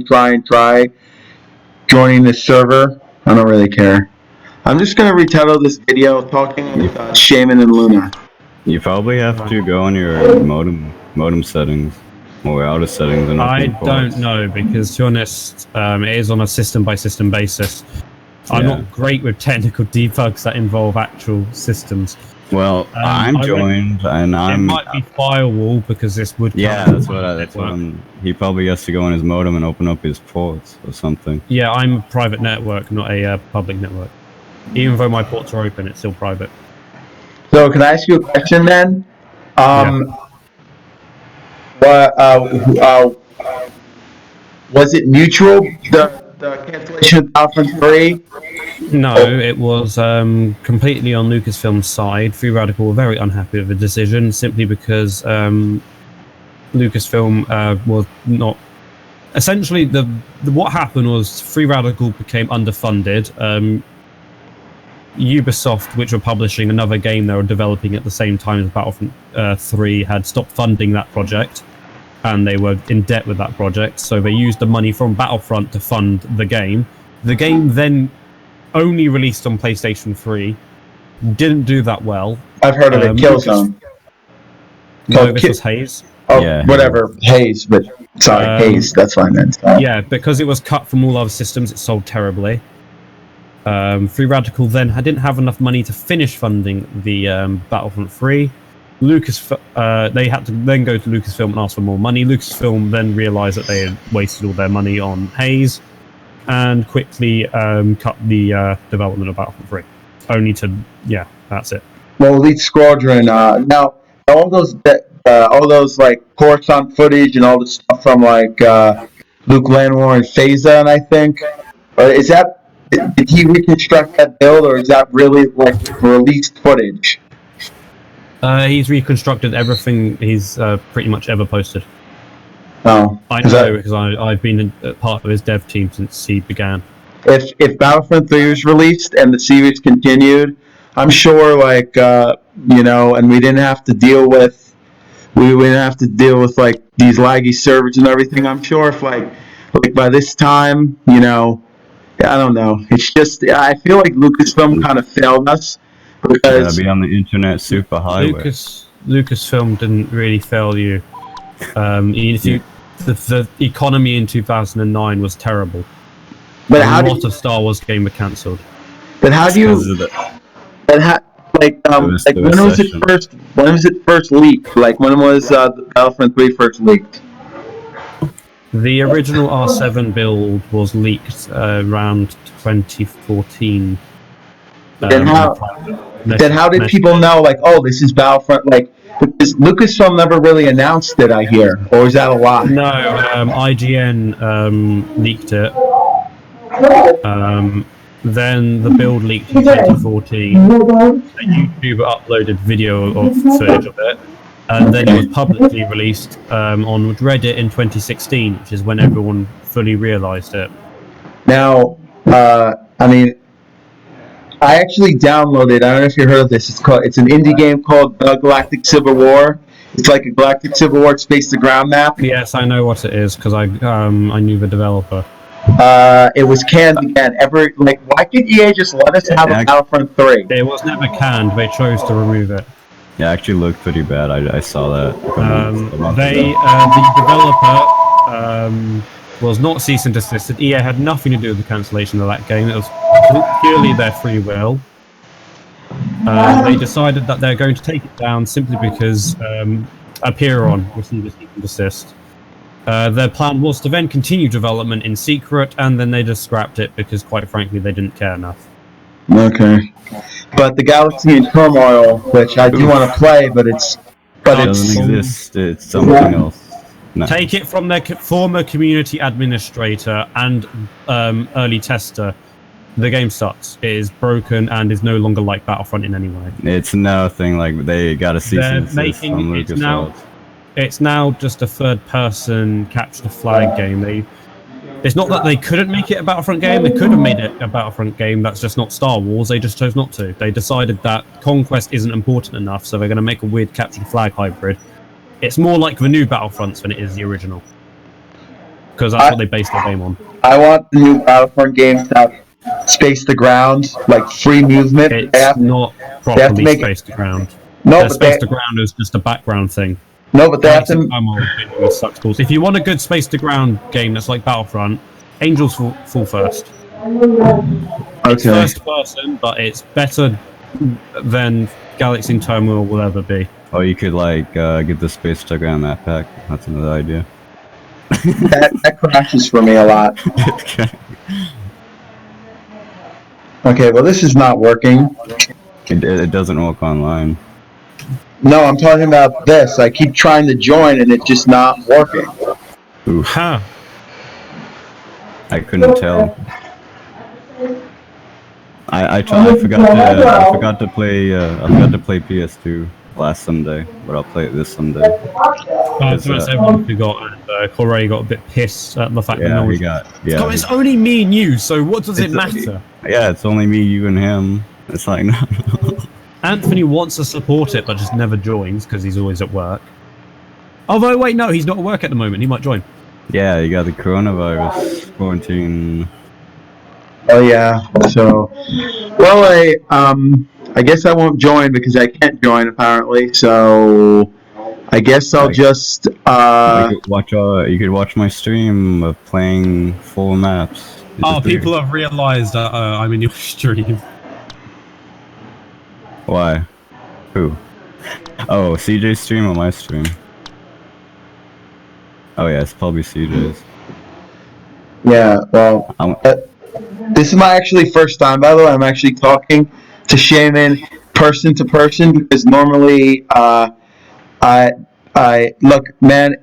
joining this server? I don't really care. I'm just going to retitle this video talking with Shayman and Luna. You probably have to go on your modem settings or outer settings. And I don't know because, to be honest, it is on a system-by-system basis. I'm not great with technical debugs that involve actual systems. Well, I'm joined, and I'm... It might be firewall, because this would... Yeah, that's what he probably has to go on his modem and open up his ports or something. Yeah, I'm a private network, not a public network. Even though my ports are open, it's still private. So, can I ask you a question then? Was it mutual, the cancellation of Battlefront 3? No, it was completely on Lucasfilm's side. Free Radical were very unhappy with the decision, simply because Lucasfilm was not... Essentially, what happened was Free Radical became underfunded. Ubisoft, which were publishing another game they were developing at the same time as Battlefront 3, had stopped funding that project, and they were in debt with that project, so they used the money from Battlefront to fund the game. The game then only released on PlayStation 3, didn't do that well. I've heard of it, Killzone. No, this was Haze. Oh, yeah, whatever, Haze, but sorry, Haze, that's what I meant. Yeah, because it was cut from all other systems, it sold terribly. Free Radical then didn't have enough money to finish funding the Battlefront 3. They had to then go to Lucasfilm and ask for more money. Lucasfilm then realised that they had wasted all their money on Haze, and quickly cut the development of Battlefront 3. Only to, that's it. Well, Elite Squadron, now, all those like Coruscant footage and all the stuff from like Luke Landor and Phasa, and I think, is that, did he reconstruct that build, or is that really like released footage? He's reconstructed everything he's pretty much ever posted. Oh, I know because I've been part of his dev team since he began. If Battlefront 3 was released and the series continued, I'm sure, like and we wouldn't have to deal with like these laggy servers and everything. I'm sure if like by this time, I don't know. It's just I feel like Lucasfilm kind of failed us because be on the internet super highway. Lucasfilm didn't really fail you. The economy in 2009 was terrible. But a lot of Star Wars games were cancelled. But how do you? When was it first leaked? Like when was Battlefront 3 first leaked? The original R7 build was leaked around 2014. Then how did people know, like, oh, this is Battlefront? Like, because Lucasfilm never really announced it, I hear. Or is that a lie? No, IGN leaked it. Then the build leaked in 2014. YouTube uploaded video of footage of it. And then it was publicly released on Reddit in 2016, which is when everyone fully realised it. Now, I actually downloaded. I don't know if you heard of this. It's an indie game called Galactic Civil War. It's like a Galactic Civil War space to ground map. Yes, I know what it is because I knew the developer. It was canned again. Why could EA just let us have a Battlefront 3? It was never canned. They chose to remove it. It actually looked pretty bad. I saw that. The developer was not cease and desisted. EA had nothing to do with the cancellation of that game. It was purely their free will. They decided that they're going to take it down simply because Apeiron received a cease and desist. Their plan was to then continue development in secret, and then they just scrapped it because, quite frankly, they didn't care enough. Okay. but the Galaxy in Turmoil, which I do want to play, but It doesn't exist. It's something else. No. Take it from their former community administrator and early tester. The game sucks. It is broken and is no longer like Battlefront in any way. It's nothing like they got a cease and desist from LucasArts. It's now just a third-person capture the flag game. It's not that they couldn't make it a Battlefront game. They could have made it a Battlefront game. That's just not Star Wars. They just chose not to. They decided that conquest isn't important enough, so they're going to make a weird capture the flag hybrid. It's more like the new Battlefronts than it is the original, because that's what they based their game on. I want the new Battlefront games to have space to ground, like free movement. It's not properly space to ground. No, but space to ground is just a background thing. No, but they have to. If you want a good space to ground game that's like Battlefront, Angels fall first. It's first person, but it's better than Galaxy in Turmoil will ever be. Or you could like get the space to ground map pack. That's another idea. that crashes for me a lot. Okay, well this is not working. It doesn't work online. No, I'm talking about this. I keep trying to join and it's just not working. Oof. Huh. I couldn't tell. I forgot to play PS2 last Sunday, but I'll play it this Sunday. Everyone forgot, and Corey got a bit pissed at the fact that no one. It's only me and you, so what does it matter? Yeah, it's only me, you, and him. It's like no. Anthony wants to support it, but just never joins because he's always at work. Although, wait, no, he's not at work at the moment. He might join. Yeah, you got the coronavirus quarantine. Oh yeah. So, well, I guess I won't join because I can't join apparently. So, I guess I'll just. You could watch my stream of playing full maps. People have realised that I'm in your stream. Why? Who? Oh, CJ's stream or my stream? Oh yeah, it's probably CJ's. Yeah, well, this is my actually first time, by the way. I'm actually talking to Shayman person to person because normally, I look, man.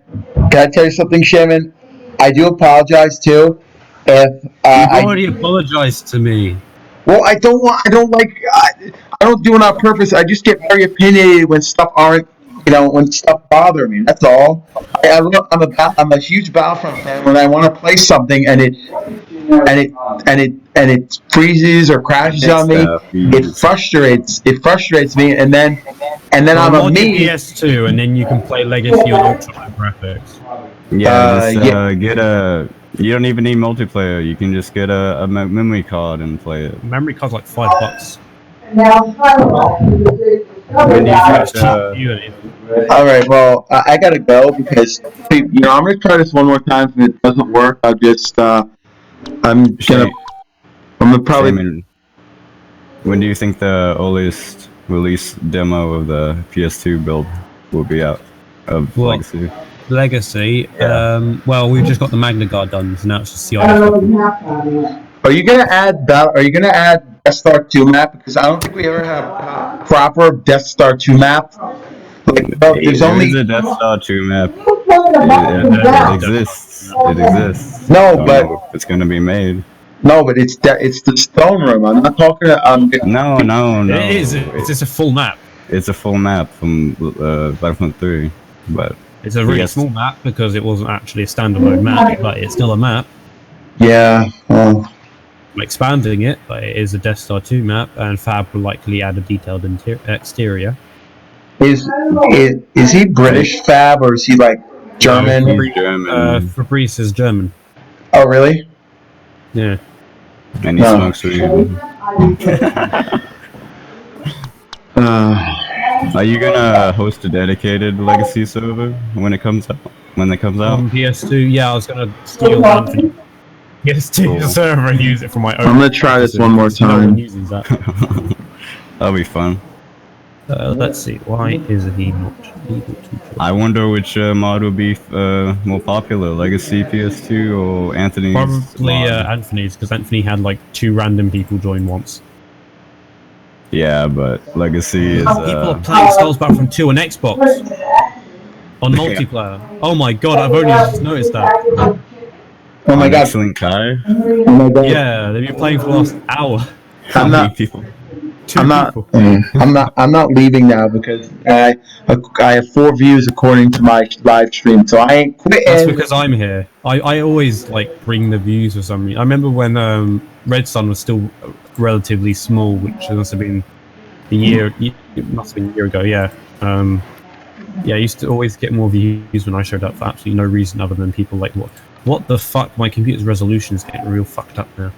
Can I tell you something, Shayman? I do apologize too. If you've already apologized to me. Well, I don't do it on purpose. I just get very opinionated when stuff when stuff bother me. That's all. I'm a huge Battlefront fan. When I want to play something and it freezes or crashes on me, it frustrates me. And then I'm a me. PS2, and then you can play Legacy on ultra high graphics. Get you don't even need multiplayer. You can just get a memory card and play it. Memory card's like $5. All right. Well, I gotta go because I'm gonna try this one more time. If it doesn't work, I'll just I'm gonna probably. When do you think the earliest release demo of the PS2 build will be out of Legacy? Legacy. Yeah. Well, we've just got the Magna Guard done, so now it's just CI. Are you gonna add Death Star 2 map? Because I don't think we ever have proper Death Star 2 map. There's only a Death Star 2 map. It exists. It exists. No, but it's gonna be made. No, but it's the stone room. I'm not talking. No. It is. It's just a full map. It's a full map from Battlefront 3, but. It's a really small map because it wasn't actually a standalone map, but it's still a map. Yeah. I'm expanding it, but it is a Death Star 2 map, and Fab will likely add a detailed exterior. Is he British, Fab, or is he like German? German. Fabrice is German. Oh, really? Yeah. And he smokes weed. Are you gonna host a dedicated Legacy server when it comes out? On PS2, yeah, I was gonna steal Anthony PS2 server and use it for my own. I'm gonna try this one more time. No one uses that. That'll be fun. Let's see. Why is he not able to? I wonder which mod will be more popular, Legacy PS2 or Anthony's? Probably Anthony's, because Anthony had like 2 random people join once. Yeah, but Legacy is. People are playing Star Wars Battlefront 2 on Xbox. On multiplayer. Oh my god, I've only just noticed that. Oh my god. Excellent Kai. Oh my god. Yeah, they've been playing for the last hour. How I'm many not- people? Two I'm not. people. I'm not leaving now because I have 4 views according to my live stream, so I ain't quitting. That's because I'm here. I always like bring the views for some reason. I remember when Red Sun was still relatively small, which must have been a year. It must have been a year ago. Yeah. Yeah, I used to always get more views when I showed up for absolutely no reason other than people like, what the fuck? My computer's resolution is getting real fucked up now.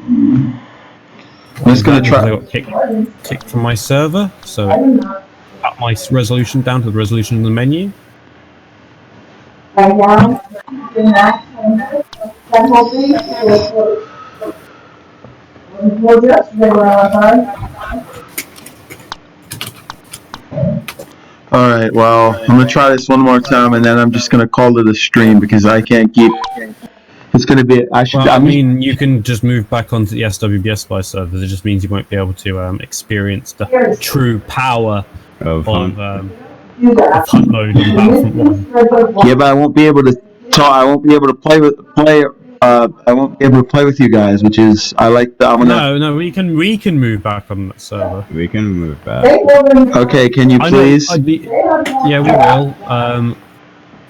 I'm just gonna try. I got kicked from my server, so up my resolution down to the resolution in the menu. Alright, well, I'm gonna try this one more time and then I'm just gonna call it a stream because I can't keep. It's gonna be. Well, I mean, you can just move back onto the SWBS Spy servers. It just means you won't be able to experience the true power Of of hunt mode in Battlefront 1. Yeah, but I won't be able to talk. I won't be able to play. I won't be able to play with you guys, which is I like the. I'm gonna. No, we can move back on that server. We can move back. Okay, can you please? Yeah, we will.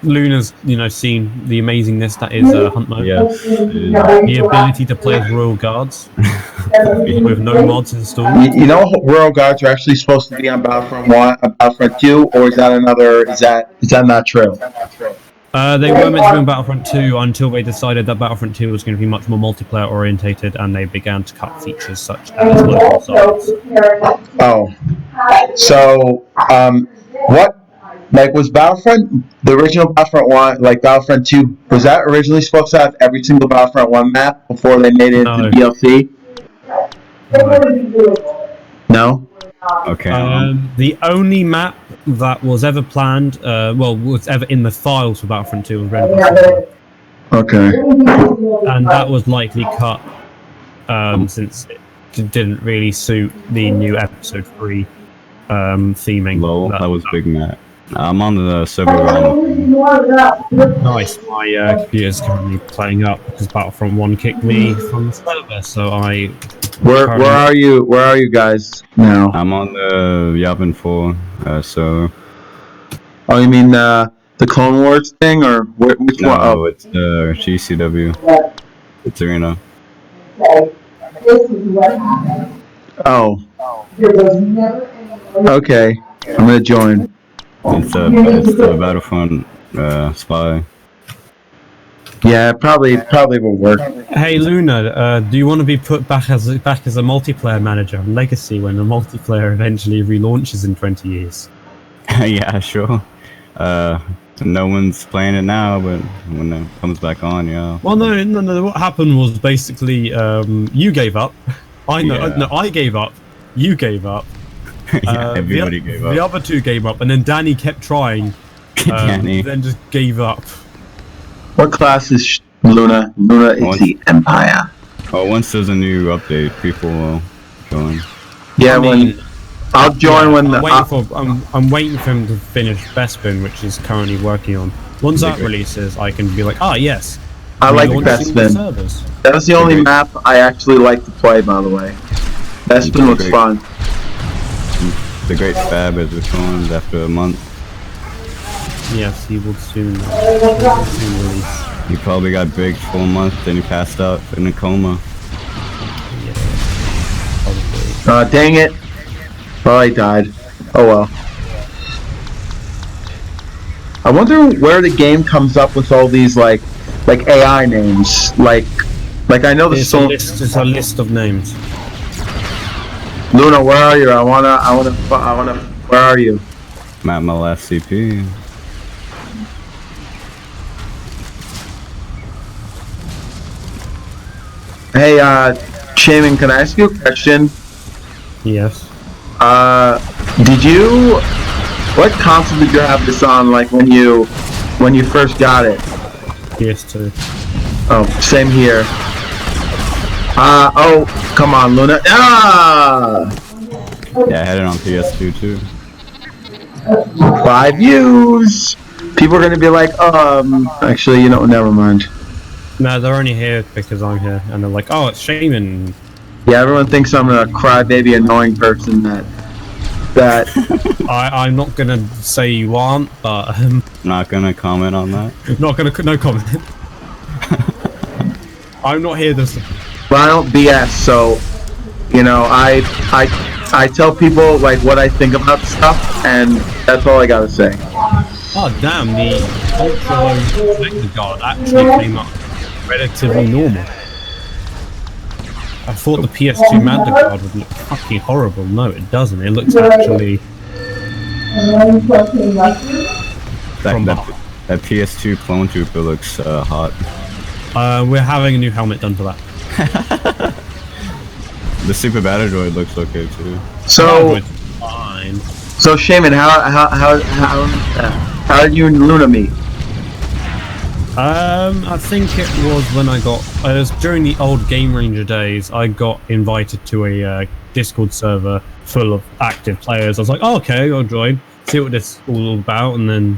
Luna's, seen the amazingness that is hunt mode. Yes. The ability to play as Royal Guards with no mods installed. You know, Royal Guards are actually supposed to be on Battlefront 1, Battlefront 2, or is that another? Is that not true? They were meant to be on Battlefront 2 until they decided that Battlefront 2 was going to be much more multiplayer orientated, and they began to cut features such as local sites. Oh, so what? Like, was Battlefront, the original Battlefront 1, like Battlefront 2, was that originally supposed to have every single Battlefront 1 map before they made it into DLC? No? Okay. The only map that was ever planned, was ever in the files for Battlefront 2 was Red Alert. Okay. And that was likely cut since it didn't really suit the new Episode 3 theming. Lol, that was Big Mac. I'm on the server. Nice. My computer's currently playing up because Battlefront 1 kicked me from the server, so I... Where are you? Where are you guys now? I'm on the Yavin 4, so... Oh, you mean the Clone Wars thing, or which one? No, Oh, it's the GCW. It's Arena. oh. Okay, I'm gonna join. It's the Battlefront Spy. Yeah, probably will work. Hey Luna, do you want to be put back as a multiplayer manager on Legacy when the multiplayer eventually relaunches in 20 years? Yeah, sure. No one's playing it now, but when it comes back on, yeah. Well, no. What happened was basically you gave up. I gave up. You gave up. Yeah, everybody gave up. The other two gave up, and then Danny kept trying. Danny. Then just gave up. What class is Luna? Luna is the Empire. Oh, once there's a new update, people will join. Yeah, I'll join when the. I'm waiting for him to finish Bespin, which he's currently working on. Once that releases, I can be like, yes. I like Bespin. That was the only map I actually like to play, by the way. Bespin looks fun. The Great Fab has returned after a month. Yes, he will soon release. He probably got big for a month, then he passed out in a coma. Yeah, probably. Dang it. Oh, I died. Oh well. I wonder where the game comes up with all these like AI names. Like I know the song. It's a list of names. Luna, where are you? I wanna. Where are you? I'm at my last CP. Hey, Shayman, can I ask you a question? Yes. What console did you have this on? Like when you first got it? PS2. Oh, same here. Oh, come on, Luna. Ah! Yeah, I had it on PS2 too. 5 views. People are gonna be like, actually, you know, never mind. No, they're only here because I'm here, and they're like, oh, it's Shayman. Yeah, everyone thinks I'm a crybaby, annoying person that. I'm not gonna say you aren't, but Not gonna comment on that. not gonna no comment. I'm not here this. But I don't BS, so you know, I tell people like what I think about stuff, and that's all I gotta say. Oh damn, the ultra low reflector guard actually came up relatively normal. I thought the PS2 Manta guard would look fucking horrible. No, it doesn't. It looks actually That PS2 clone trooper looks hot. we're having a new helmet done for that. The Super Battle Droid looks okay too. So, Fine. so Shayman, how did you and Luna meet? I think it was when it was during the old Game Ranger days. I got invited to a Discord server full of active players. I was like, oh, okay, I'll join, see what this is all about. And then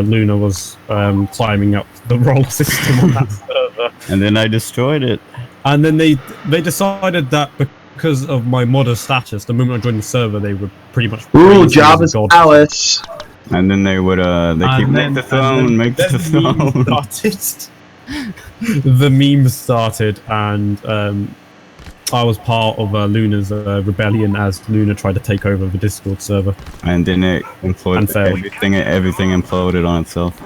Luna was climbing up the role system on that server. And then I destroyed it. And then they decided that because of my modder status, the moment I joined the server, they were pretty much Ooh, Jabba's Palace. And then they would make the throne. The memes started, and I was part of Luna's rebellion as Luna tried to take over the Discord server. And then it imploded. Everything imploded on itself.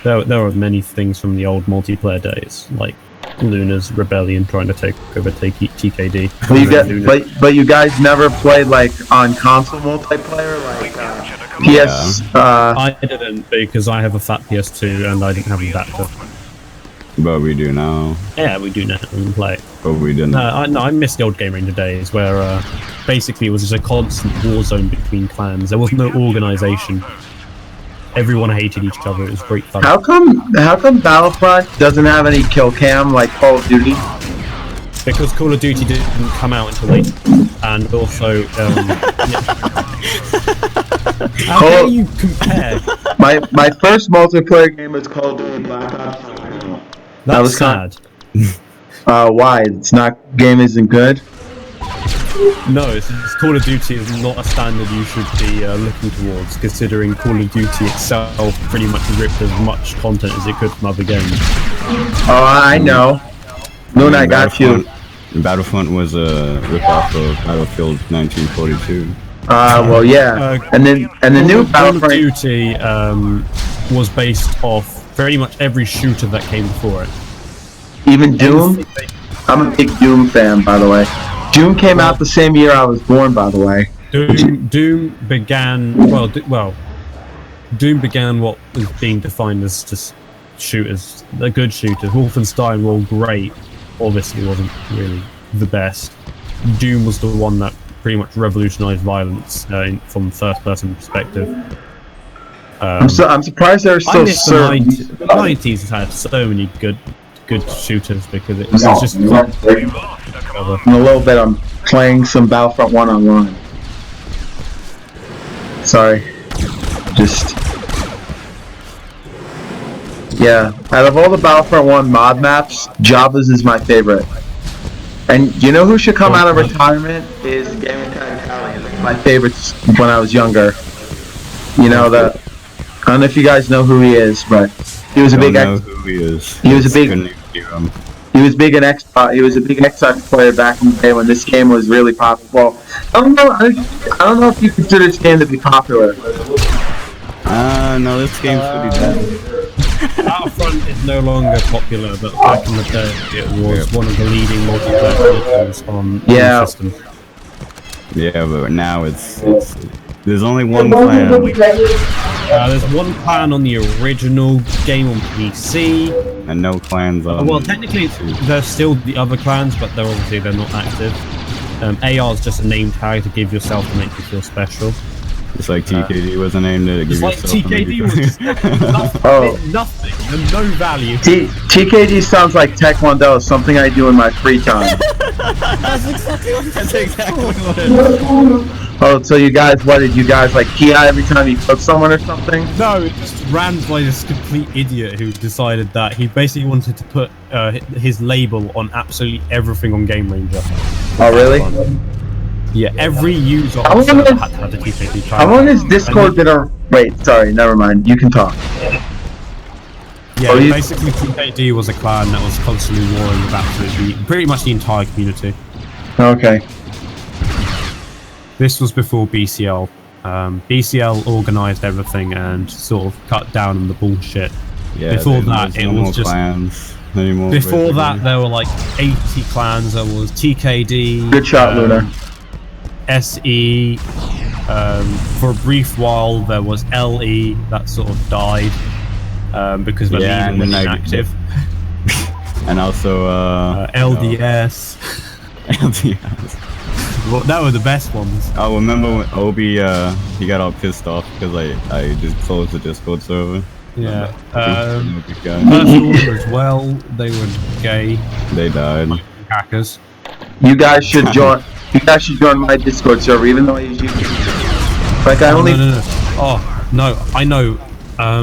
There were many things from the old multiplayer days, like Luna's rebellion trying to take over TKD. But you guys never played like on console multiplayer, like PS. I didn't because I have a fat PS2 and I didn't have an adapter. But we do now. Yeah, we do now. We can play. But we didn't. I missed the old Game Ranger days where basically it was just a constant war zone between clans. There was no organization. Everyone hated each other. It was great fun. How come Battlefront doesn't have any kill cam like Call of Duty? Because Call of Duty didn't come out until late, and also how dare you compare? My first multiplayer game was Call of Duty Black Ops. That was sad. Why? Game isn't good? No, Call of Duty is not a standard you should be looking towards, considering Call of Duty itself pretty much ripped as much content as it could from other games. Oh, I know. Luna, I got you. Battlefront was a ripoff of Battlefield 1942. Well, yeah. And the new Battlefront. Call of Duty was based off pretty much every shooter that came before it. Even Doom? I'm a big Doom fan, by the way. Doom came out the same year I was born, by the way. Doom began what is being defined as just shooters. They're good shooters. Wolfenstein, while great, obviously wasn't really the best. Doom was the one that pretty much revolutionized violence from first-person perspective. I'm surprised there are still certain. The 90s had so many good shooters because it was just. In a little bit, I'm playing some Battlefront 1 online. Sorry. Yeah, out of all the Battlefront 1 mod maps, Jabba's is my favorite. And you know who should come out of retirement is Gaming Italian. My favorites when I was younger. You know, I don't know if you guys know who he is, but he was a big Xbox. He was a big Xbox player back in the day when this game was really popular. Well, I don't know if you consider this game to be popular. No, this game's pretty bad. Battlefront is no longer popular, but back in the day, it was one of the leading multiplayer titles on the system. Yeah, but now there's only one clan. There's one clan on the original game on PC, and no clans on. Well, technically, there's still the other clans, but they're not active. AR is just a name tag to give yourself to make you feel special. It's like TKD was the name that it It's gave like yourself. TKD was just nothing, Oh. nothing, and no value. TKD sounds like Taekwondo, something I do in my free time. That's exactly what it is. Oh, so you guys, what did you guys like Kia every time you cook someone or something? No, it just ran by this complete idiot who decided that he basically wanted to put his label on absolutely everything on Game Ranger. Oh, really? Yeah, every user How on long server is- had to have the TKD How long has Discord been a... Wait, sorry, never mind. You can talk. Yeah, Oh, you- basically TKD was a clan that was constantly warring with absolutely pretty much the entire community. Okay. This was before BCL. BCL organised everything and sort of cut down on the bullshit. Yeah, Before there's that, it no was more just... clans anymore. Before basically. that, there were like 80 clans. There was TKD. Good shot, Luna. SE. For a brief while, there was LE that sort of died because the Yeah, leader and was then inactive. And also LDS. LDS. Well, that were the best ones. I remember when Obi he got all pissed off because I just closed the Discord server. Yeah. Good guy. Personal as well. They were gay They died. hackers. You guys should join. You guys should join my Discord server, even though I use YouTube. Like I only. No. Oh no, I know.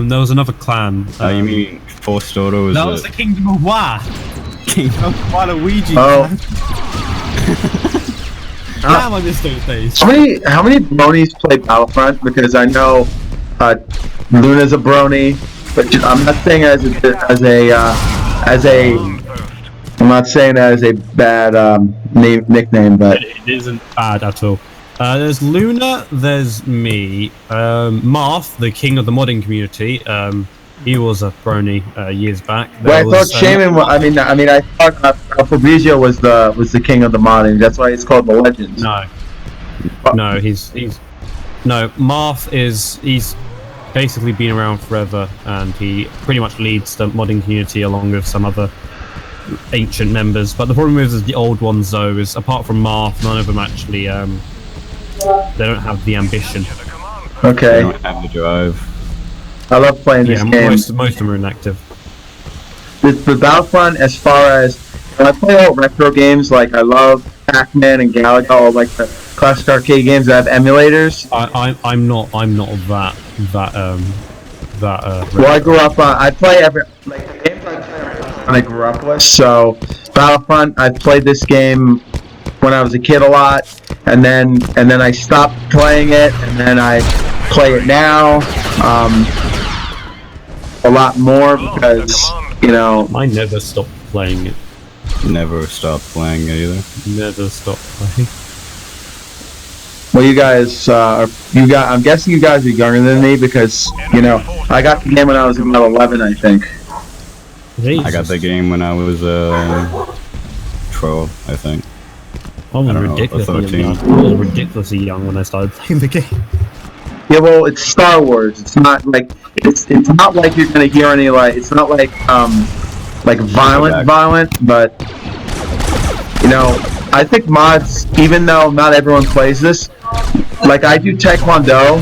There was another clan. You mean Forced Order was that was the Kingdom of Wa. Kingdom of Waluigi. Oh. Damn, I missed those days. How many bronies play Battlefront? Because I know Luna's a brony, but I'm not saying as a I'm not saying that as a bad nickname, but It isn't bad at all. There's Luna, there's me, Marth, the king of the modding community. He was a brony years back. I thought Shayman. I thought Fabrizio was the king of the modding. That's why it's called the Legends. No, he's Marth he's basically been around forever, and he pretty much leads the modding community along with some other ancient members. But the problem is the old ones though is apart from Marth, none of them actually they don't have the ambition. Okay. They don't have the drive. I love playing this game. Most of them are inactive. The Battlefront, as far as when I play all retro games, like I love Pac-Man and Galaga, all like the classic arcade games that have emulators. I'm not that. Well, I grew up on. I play every like the games I play when I grew up with. So Battlefront, I played this game when I was a kid a lot, and then I stopped playing it, and then I play it now a lot more because I never stopped playing it. Never stopped playing it either. Never stopped playing. Well, you guys, I'm guessing you guys are younger than me because I got the game when I was about 11, I think. Jesus. I got the game when I was 12, I think. I was I don't know, ridiculously young. 13. I was ridiculously young when I started playing the game. Yeah, well, it's Star Wars. It's not like it's not like you're gonna hear any it's not like violent, but I think mods, even though not everyone plays this, like I do Taekwondo,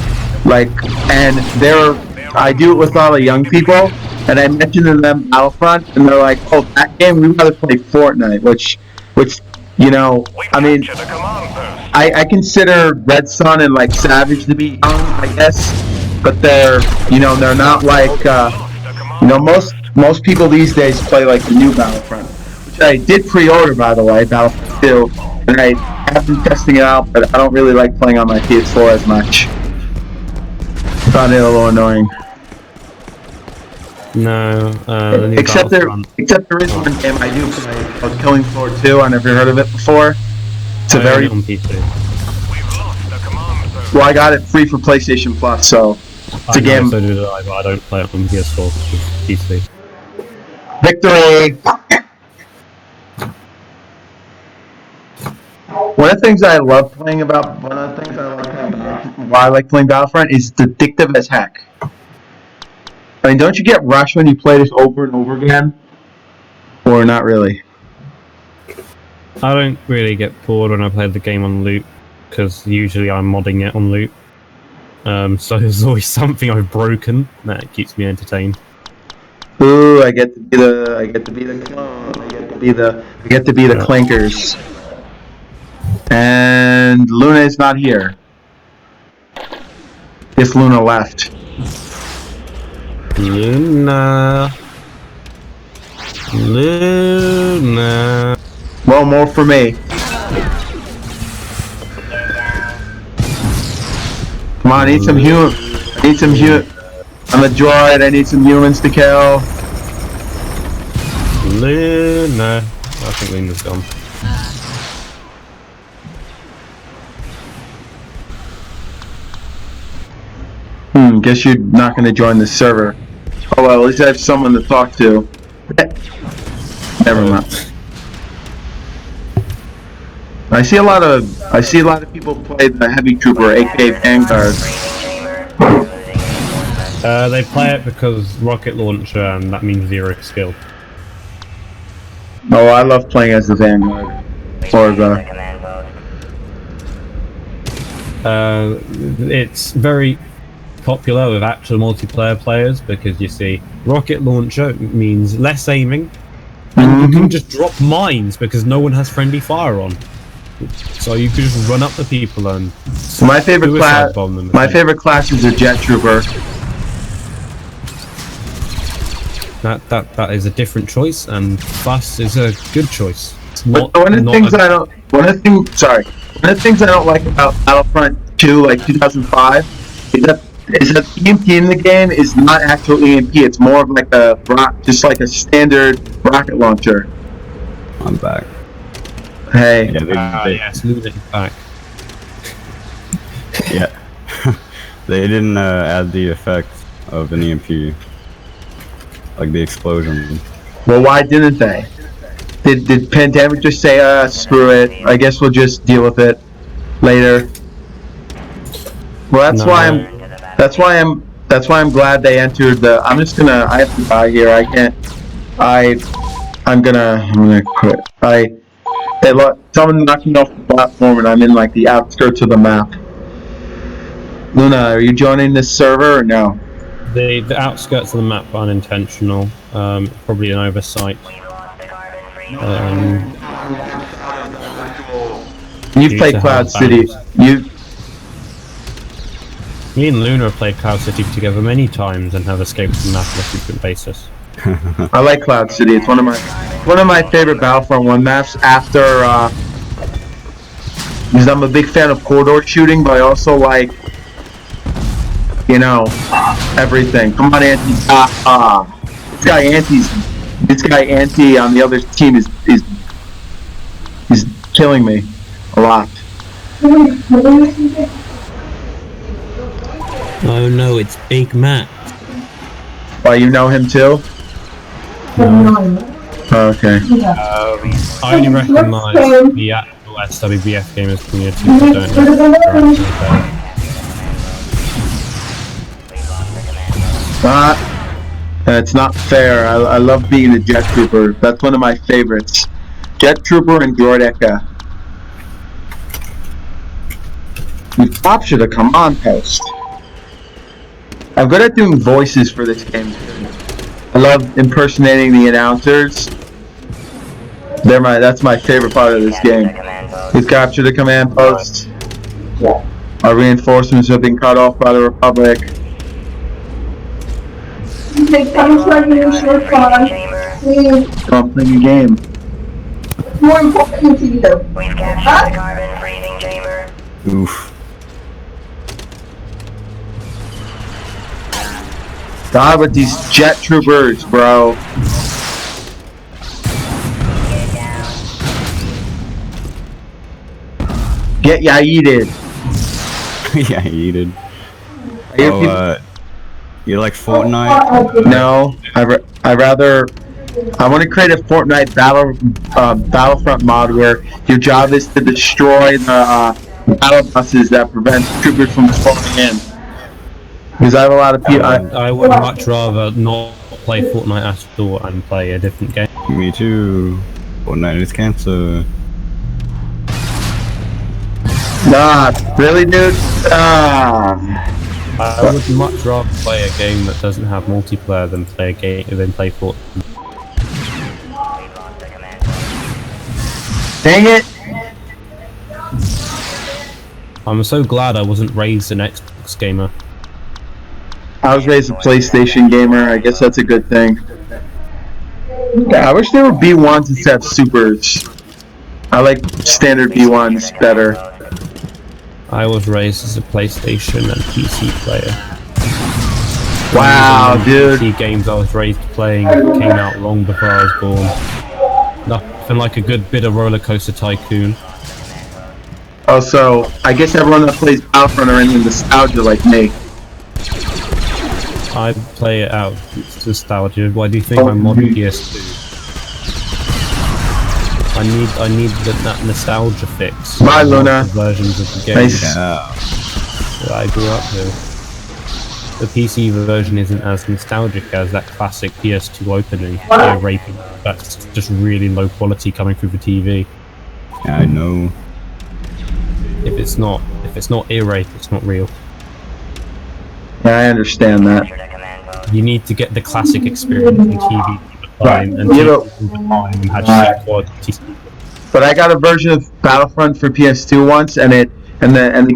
and I do it with a lot of young people, and I mention to them Battlefront, and they're like, oh, that game, we'd rather play Fortnite, which I mean, I consider Red Sun and like Savage to be young, I guess, but they're not like most people these days play like the new Battlefront, which I did pre-order, by the way, Battlefront 2, and I have been testing it out, but I don't really like playing on my PS4 as much. I found it a little annoying. No, Except there is one game I do play called Killing Floor 2. I never heard of it before. It's a very on PC. well. I got it free for PlayStation Plus, so it's a game. So did I, but I don't play it on PS4. It's PC. Victory! One of the things I love playing about why I like playing Battlefront is it's addictive as heck. I mean, don't you get rushed when you play this over and over again? Or not really? I don't really get bored when I play the game on loop, because usually I'm modding it on loop. So there's always something I've broken that keeps me entertained. Ooh, I get to be the clone. I get to be the clankers. And Luna is not here. If Luna left. Luna. Well, more for me. Come on, I need some I'm a droid, I need some humans to kill. Luna. I think Luna's gone. Guess you're not gonna join the server. Oh well, at least I have someone to talk to. Never mind. I see a lot of people play the Heavy Trooper, aka Vanguard. They play it because rocket launcher, and that means 0 skill. Oh, I love playing as the Vanguard. Or the... It's very popular with actual multiplayer players because you see, rocket launcher means less aiming, and you can just drop mines because no one has friendly fire on. So you can just run up to people and my favorite class is a Jet Trooper. That is a different choice, and Fuss is a good choice. One of the things I don't like about Battlefront 2, like 2005, is that EMP in the game is not actual EMP. It's more of like just like a standard rocket launcher. I'm back. Hey. Yes, Luna is back. Yeah. They didn't add the effect of an EMP. Like the explosion. Well, why didn't they? Did Pandemic just say, screw it, I guess we'll just deal with it later? Well, that's why I'm glad they entered the. I have to die here. I can't. I'm gonna quit. Someone knocked me off the platform, and I'm in like the outskirts of the map. Luna, are you joining this server or no? The outskirts of the map are unintentional. Probably an oversight. You've played Cloud City. Me and Luna have played Cloud City together many times and have escaped the map on a frequent basis. I like Cloud City. It's one of my favorite Battlefront 1 maps. After because I'm a big fan of corridor shooting, but I also like, you know, everything. Come on, Anti. This guy Anti on the other team is killing me a lot. Oh no, it's Big Matt. Why, you know him too? No. Oh, okay. I only recognise the actual SWBF gamers community, so I don't know. It's not fair. I love being a Jet Trooper. That's one of my favorites. Jet Trooper and Droideka. We captured a command post. I'm good at doing voices for this game. I love impersonating the announcers. That's my favorite part of this game. We've captured a command post. Our reinforcements have been cut off by the Republic. I'm playing a game. More important to you. We've captured the carbon freezing chamber. Oof. God, with these Jet Troopers, bro. Get yeeted. Yeah, yeeted. You like Fortnite? No, I want to create a Fortnite Battlefront mod where your job is to destroy the battle buses that prevent troopers from spawning in. Because I have a lot of people. I would much rather not play Fortnite at all and play a different game. Me too. Fortnite is cancer. Nah, really, dude? I would much rather play a game that doesn't have multiplayer than play Fortnite. Dang it! I'm so glad I wasn't raised an Xbox gamer. I was raised a PlayStation gamer. I guess that's a good thing. Yeah, I wish there were B1s instead of supers. I like standard B1s better. I was raised as a PlayStation and PC player. Wow, dude. PC games I was raised playing came out long before I was born. Nothing like a good bit of Roller Coaster Tycoon. Oh, so I guess everyone that plays Battlefront are into nostalgia like me. I play it out of nostalgia. Why do you think I'm modding PS2? I need that nostalgia fix. Bye, Luna. Versions of the game Nice. that I grew up with. The PC version isn't as nostalgic as that classic PS2 opening. Raping. That's just really low quality coming through the TV. Yeah, I know. If it's not ear rape, it's not real. Yeah, I understand that. You need to get the classic experience on TV at the time, and Yeah, TV at the time had shit quality. But I got a version of Battlefront for PS2 once, and the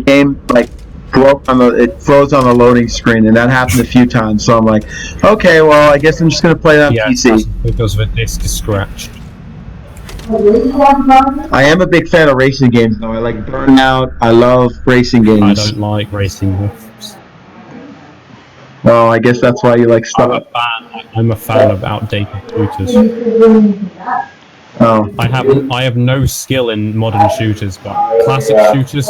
game like broke on it froze on the loading screen, and that happened a few times. So I'm like, okay, well, I guess I'm just gonna play it on PC. Because the disc is scratched. I am a big fan of racing games, though. I like Burnout. I love racing I games. don't like racing games. Well, I guess that's why you like stuff. I'm a fan of outdated shooters. Oh, I have no skill in modern shooters, but classic shooters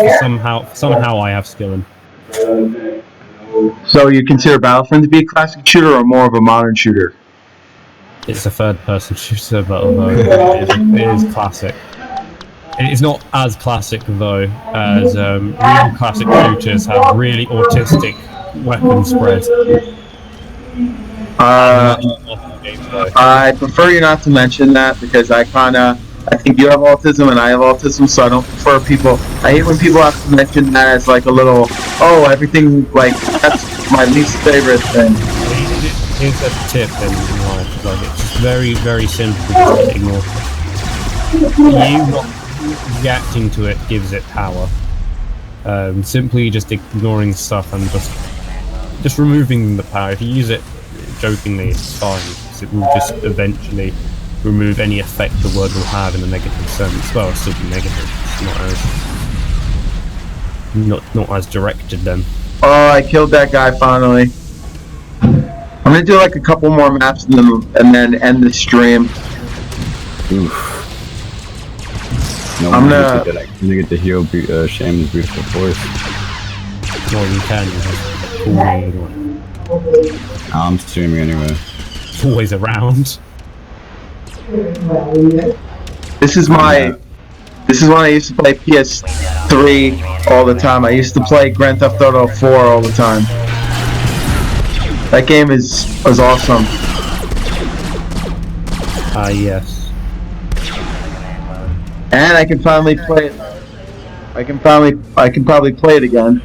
somehow I have skill in. so you consider Battlefront to be a classic shooter or more of a modern shooter? It's a third-person shooter, but although it is classic. It is not as classic though as real classic shooters have really autistic weapon spread. I prefer you not to mention that because I think you have autism and I have autism, so I don't prefer people. I hate when people have to mention that as like a little, oh, everything, like, that's my least favorite thing. Here's a tip in life, like it's just very, very simple to just ignore. You not reacting to it gives it power. Simply just ignoring stuff and just removing the power. If you use it jokingly, it's fine. It will just eventually remove any effect the word will have in a negative sense. Well, it's still be negative. It's not as directed then. Oh, I killed that guy finally. I'm gonna do like a couple more maps and then end the stream. Oof. No, I'm gonna get to heal Shayman's beautiful voice. Well, you can. I'm streaming anyway. It's always around. This is when I used to play PS3 all the time. I used to play Grand Theft Auto 4 all the time. That game was awesome. Yes. And I can finally play it. I can probably play it again.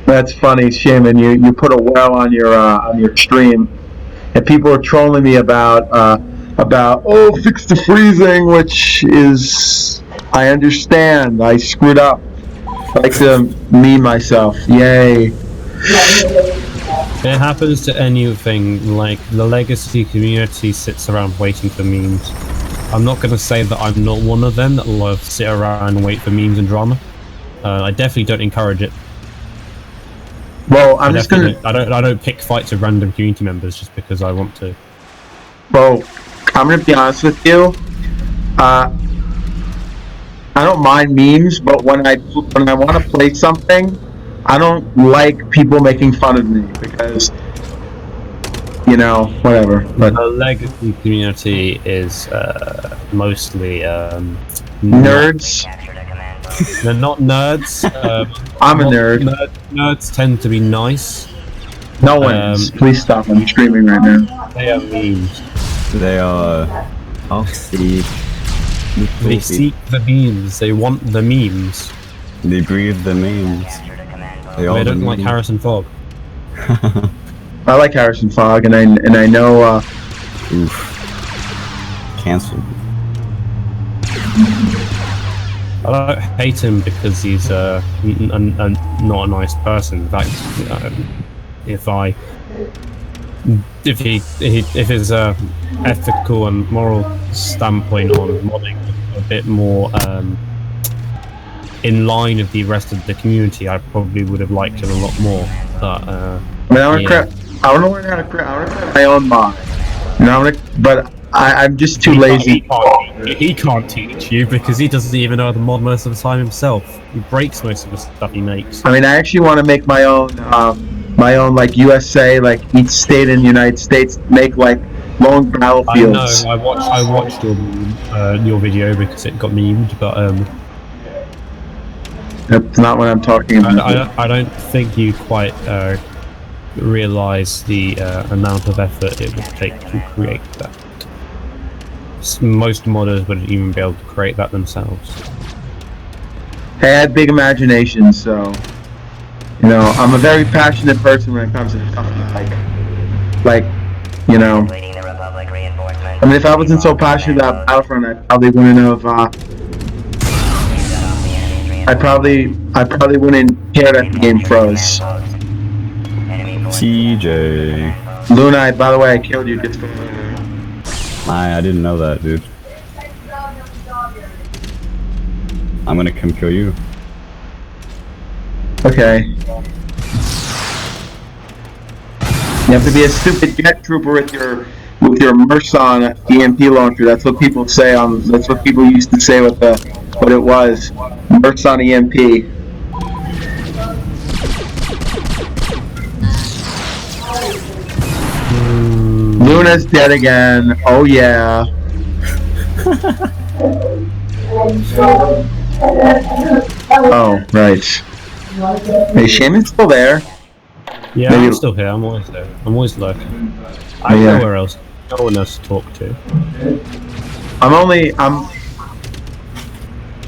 That's funny, Shayman. You put a well on your stream, and people are trolling me about fix the freezing, which is, I understand. I screwed up. I like to meme myself. Yay. It happens to anything. Like the legacy community sits around waiting for memes. I'm not going to say that I'm not one of them that love to sit around and wait for memes and drama. I definitely don't encourage it. Well, I don't pick fights with random community members just because I want to. Well, I'm gonna be honest with you. I don't mind memes, but when I want to play something, I don't like people making fun of me because, whatever. But the legacy community is mostly nerds. They're not nerds. I'm a nerd. Nerds tend to be nice. No one's. Please stop. I'm streaming right now. They are memes. They are toxic. They seek the memes. They want the memes. They breathe the memes. They all They don't been like mean. Harrison Ford. I like Harrison Fogg, and I know. Oof. Cancelled. I don't hate him because he's not a nice person. In fact, if his ethical and moral standpoint on modding a bit more in line with the rest of the community, I probably would have liked him a lot more. But I mean, I want to learn how to create. I want to create my own mod. You know, but I'm just too lazy. He can't teach you because he doesn't even know how to mod most of the time himself. He breaks most of the stuff he makes. I mean, I actually want to make my own like USA, like each state in the United States make like lone battlefields. I know. I watched your video because it got memed, but That's not what I'm talking about. I don't think you quite realize the amount of effort it would take to create that. Most modders wouldn't even be able to create that themselves. Hey, I have big imagination, so you know, I'm a very passionate person when it comes to stuff like you know. I mean, if I wasn't so passionate about Battlefront, I probably wouldn't have. I probably wouldn't care that the game froze. TJ. Luna, by the way, I killed you just for I didn't know that, dude. I'm gonna come kill you. Okay. You have to be a stupid jet trooper with your Merson EMP launcher. That's what people say that's what people used to say what it was. Merson EMP. Luna's dead again. Oh yeah. Oh, right. Hey, Shayman's still there. Yeah, Maybe- I'm still here. I'm always there. I'm always lurking. I have Yeah. nowhere else. No one else to talk to. I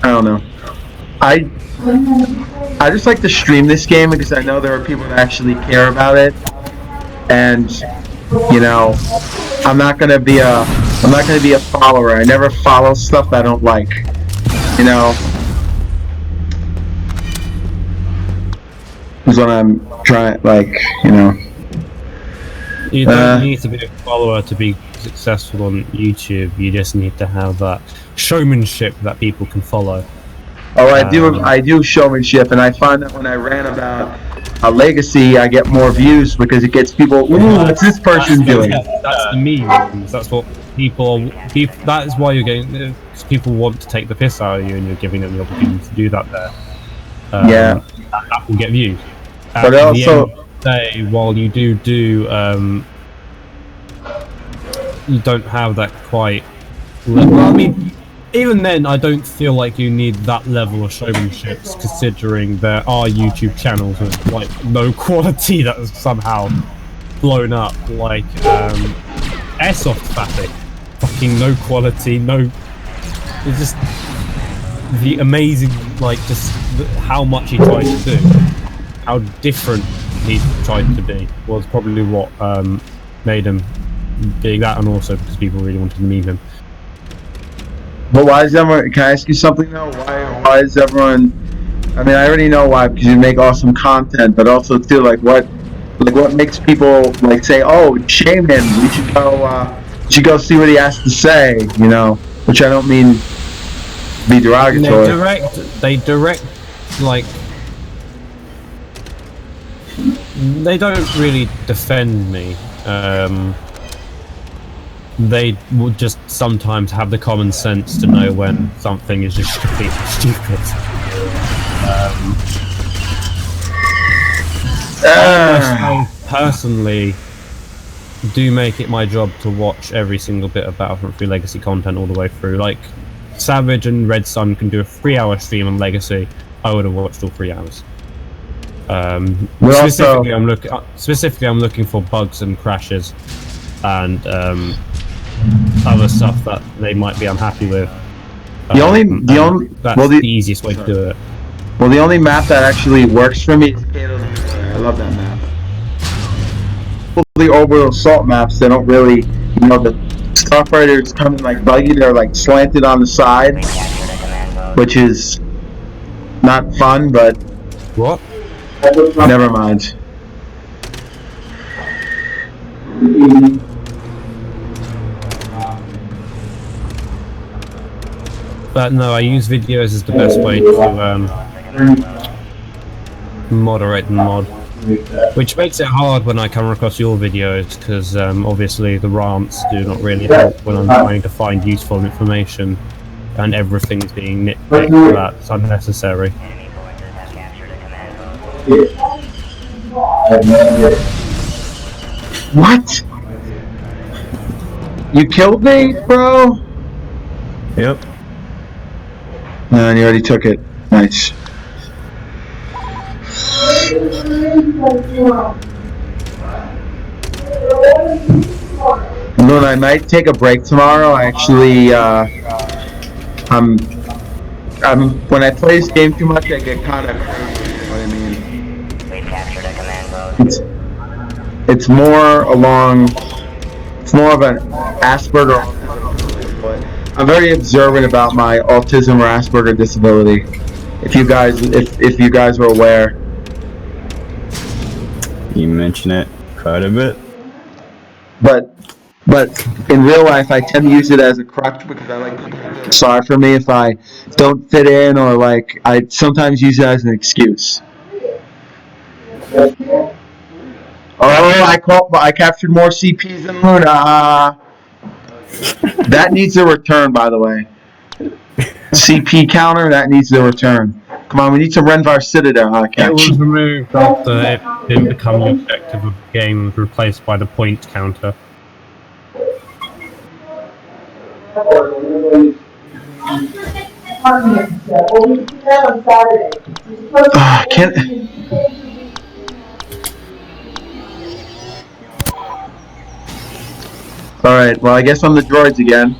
don't know. I just like to stream this game because I know there are people that actually care about it, and you know, I'm not gonna be a follower. I never follow stuff I don't like. You know, is what I'm trying. Like, you know. You don't need to be a follower to be successful on YouTube. You just need to have that showmanship that people can follow. Oh, I do showmanship, and I find that when I rant about a legacy, I get more views because it gets people. Ooh, what's this person doing? That's the memes. That's what people. That is why you're getting. Because people want to take the piss out of you, and you're giving them the opportunity to do that there. Yeah. That will get views. But At also, the end of the day, while you do, you don't have that quite. Well, I mean, even then, I don't feel like you need that level of showmanship, considering there are YouTube channels with like no quality that has somehow blown up, like Airsoft Fatigue, fucking no quality, no. It's just the amazing, like, just how much he tried to do, how different he tried to be was probably what made him big. That, and also because people really wanted to meme him. but why is everyone? Can I ask you something though? Why is everyone? I mean, I already know why, because you make awesome content, but also too, what makes people like say, "Oh, Shayman, we should go see what he has to say," you know? Which I don't mean to be derogatory. They direct, like, they don't really defend me. They would just sometimes have the common sense to know when something is just completely stupid. I personally do make it my job to watch every single bit of Battlefront 3 Legacy content all the way through. Like, Savage and Red Sun can do a 3-hour stream on Legacy. I would have watched all 3 hours. Specifically, I'm looking for bugs and crashes, and other stuff that they might be unhappy with. That's the easiest way to do it. Well, the only map that actually works for me is Halo. I love that map. The orbital assault maps, they don't really, the starfighters come in like buggy, they're like slanted on the side, which is not fun, but What? never mind. But no, I use videos as the best way to moderate the mod. Which makes it hard when I come across your videos, because obviously the rants do not really help when I'm trying to find useful information, and everything's being nitpicked. That's unnecessary. What? You killed me, bro? Yep. No, and you already took it. Nice. Luna, I might take a break tomorrow. I actually, I'm when I play this game too much, I get kind of crazy, you know what I mean? It's more along, it's more of an Asperger autism, but I'm very observant about my autism or Asperger disability. If you guys were aware. You mention it quite a bit. But in real life, I tend to use it as a crutch because I like people to feel sorry for me if I don't fit in, or like I sometimes use it as an excuse. Oh, I captured more CPs than Luna. That needs a return, by the way. CP counter, that needs a return. Come on, we need some Renvar Citadel. It was removed after it didn't become the objective of the game, replaced by the point counter. Can't. Alright, well I guess I'm the droids again.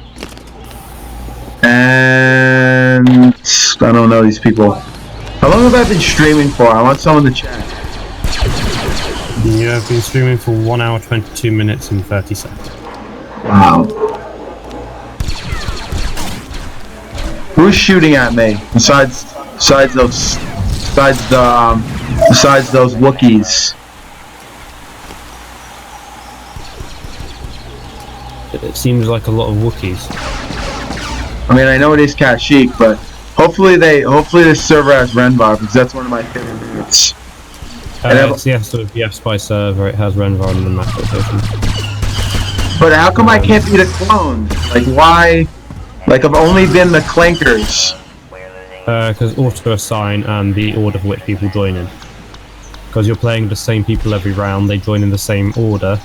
And I don't know these people. How long have I been streaming for? I want someone to chat. You have been streaming for 1 hour, 22 minutes and 30 seconds. Wow. Who's shooting at me? Besides those Wookiees. It seems like a lot of Wookiees. I mean, I know it is Kashyyyk, but hopefully this server has Renvar, because that's one of my favorite units. It's the SWF Spy server, it has Renvar in the map location. But how come I can't be the clone? Like, why? Like, I've only been the clankers. Because auto-assign and the order for which people join in. Because you're playing the same people every round, they join in the same order,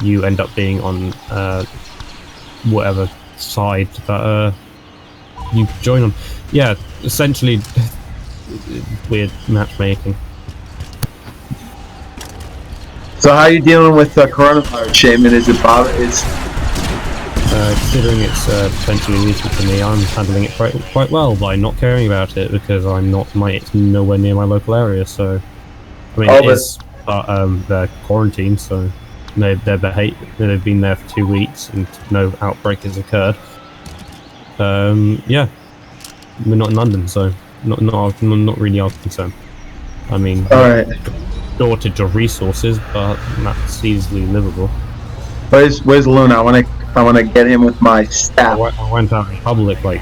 you end up being on whatever side that you join on. Yeah, essentially weird matchmaking. So how are you dealing with coronavirus, Shayman? Is it considering it's potentially lethal for me, I'm handling it quite well by not caring about it, because it's nowhere near my local area. So I mean, it is, but they're quarantined, so they've been there for 2 weeks and no outbreak has occurred. Yeah, we're not in London, so not really our concern. I mean, alright. Shortage of resources, but that's easily livable. Where's Luna? I wanna get him with my staff. I went out in public like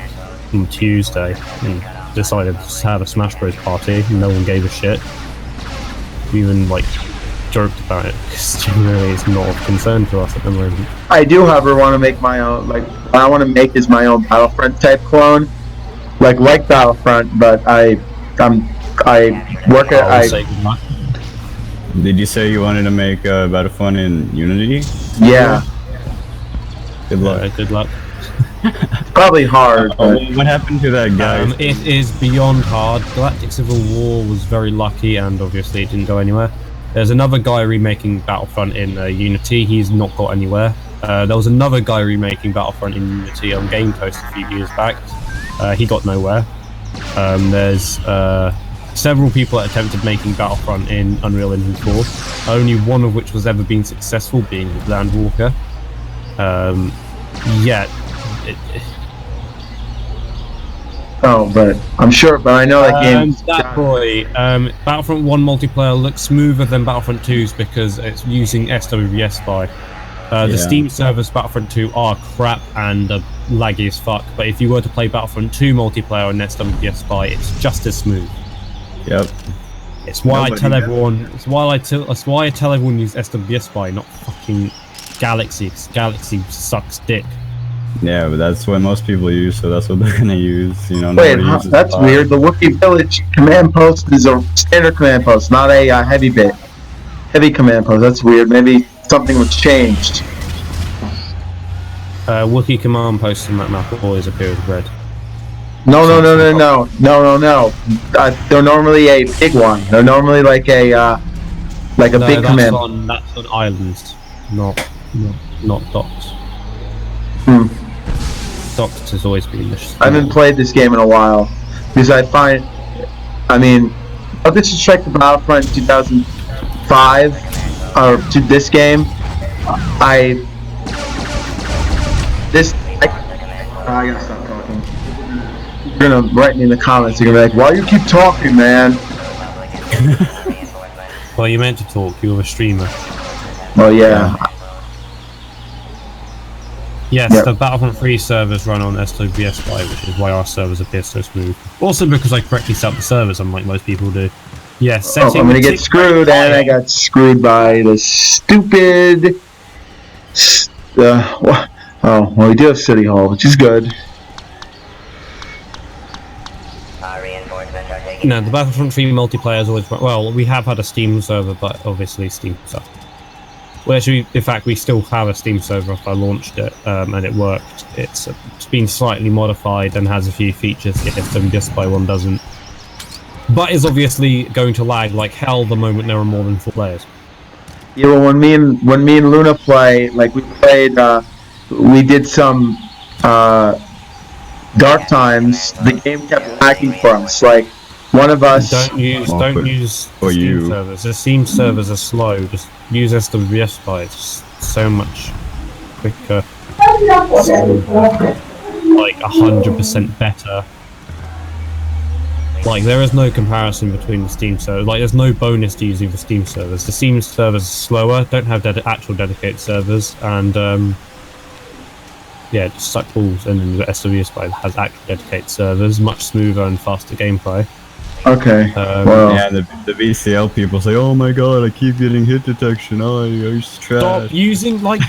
on Tuesday and decided to have a Smash Bros party. No one gave a shit. We even like joked about it, because generally it's not of concern to us at the moment. I do, however, want to make my own. Like, what I want to make is my own Battlefront type clone, like Battlefront, but I work at. Did you say you wanted to make Battlefront in Unity? Yeah. Good luck. Good luck. It's probably hard. What happened to that guy? It is beyond hard. Galactic Civil War was very lucky, and obviously it didn't go anywhere. There's another guy remaking Battlefront in Unity. He's not got anywhere. There was another guy remaking Battlefront in Unity on Game Coast a few years back. He got nowhere. There's several people attempted making Battlefront in Unreal Engine 4, only one of which was ever been successful, being Landwalker. Yeah. Oh, but I'm sure, but I know that game. Battlefront 1 multiplayer looks smoother than Battlefront 2's because it's using SWBS Spy. The Steam servers Battlefront 2 are crap and laggy as fuck, but if you were to play Battlefront 2 multiplayer on SWBS Spy, it's just as smooth. Yep. It's why I tell everyone. It's why I tell everyone use SWBS Spy, not fucking Galaxy. 'Cause Galaxy sucks dick. Yeah, but that's what most people use, so that's what they're gonna use. You know. Wait, that's weird. The Wookiee Village command post is a standard command post, not a heavy command post. That's weird. Maybe something was changed. Wookiee command posts on that map always appear with red. No. They're normally a big one. They're normally like a big command. That's on islands, not docks. Docks has always been this. I haven't played this game in a while because no disrespect to Battlefront 2005 or to this game. I gotta stop talking. You're gonna write me in the comments. You're gonna be like, "Why you keep talking, man?" Well, you meant to talk. You're a streamer. Well, yeah. Yes, Yep. the Battlefront 3 servers run on SWBS Spy, which is why our servers appear so smooth. Also because I correctly set up the servers, unlike most people do. Yes, I'm gonna get screwed, and I got screwed by the stupid. Well, we do have City Hall, which is good. No, the Battlefront 3 multiplayer is always... Well, we have had a Steam server, but obviously Steam stuff. Well, actually, in fact, we still have a Steam server if I launched it, and it worked. It's been slightly modified and has a few features the SWBS Spy one doesn't. But is obviously going to lag like hell the moment there are more than 4 players. Yeah, well, when me and Luna play, like we played, we did some Dark Times. The game kept lagging for us. Like one of us. Don't use Steam servers. The Steam servers are slow. Just use SWBS Spy. It's so much quicker. Like 100% better. Like there is no comparison between the Steam servers. Like there's no bonus to using the Steam servers. The Steam servers are slower, don't have actual dedicated servers, and yeah, just suck balls. And then the SWBS Spy has actual dedicated servers, much smoother and faster gameplay. Okay. Well. Yeah, the VCL people say, "Oh my god, I keep getting hit detection. Oh, you're trash." Stop using like.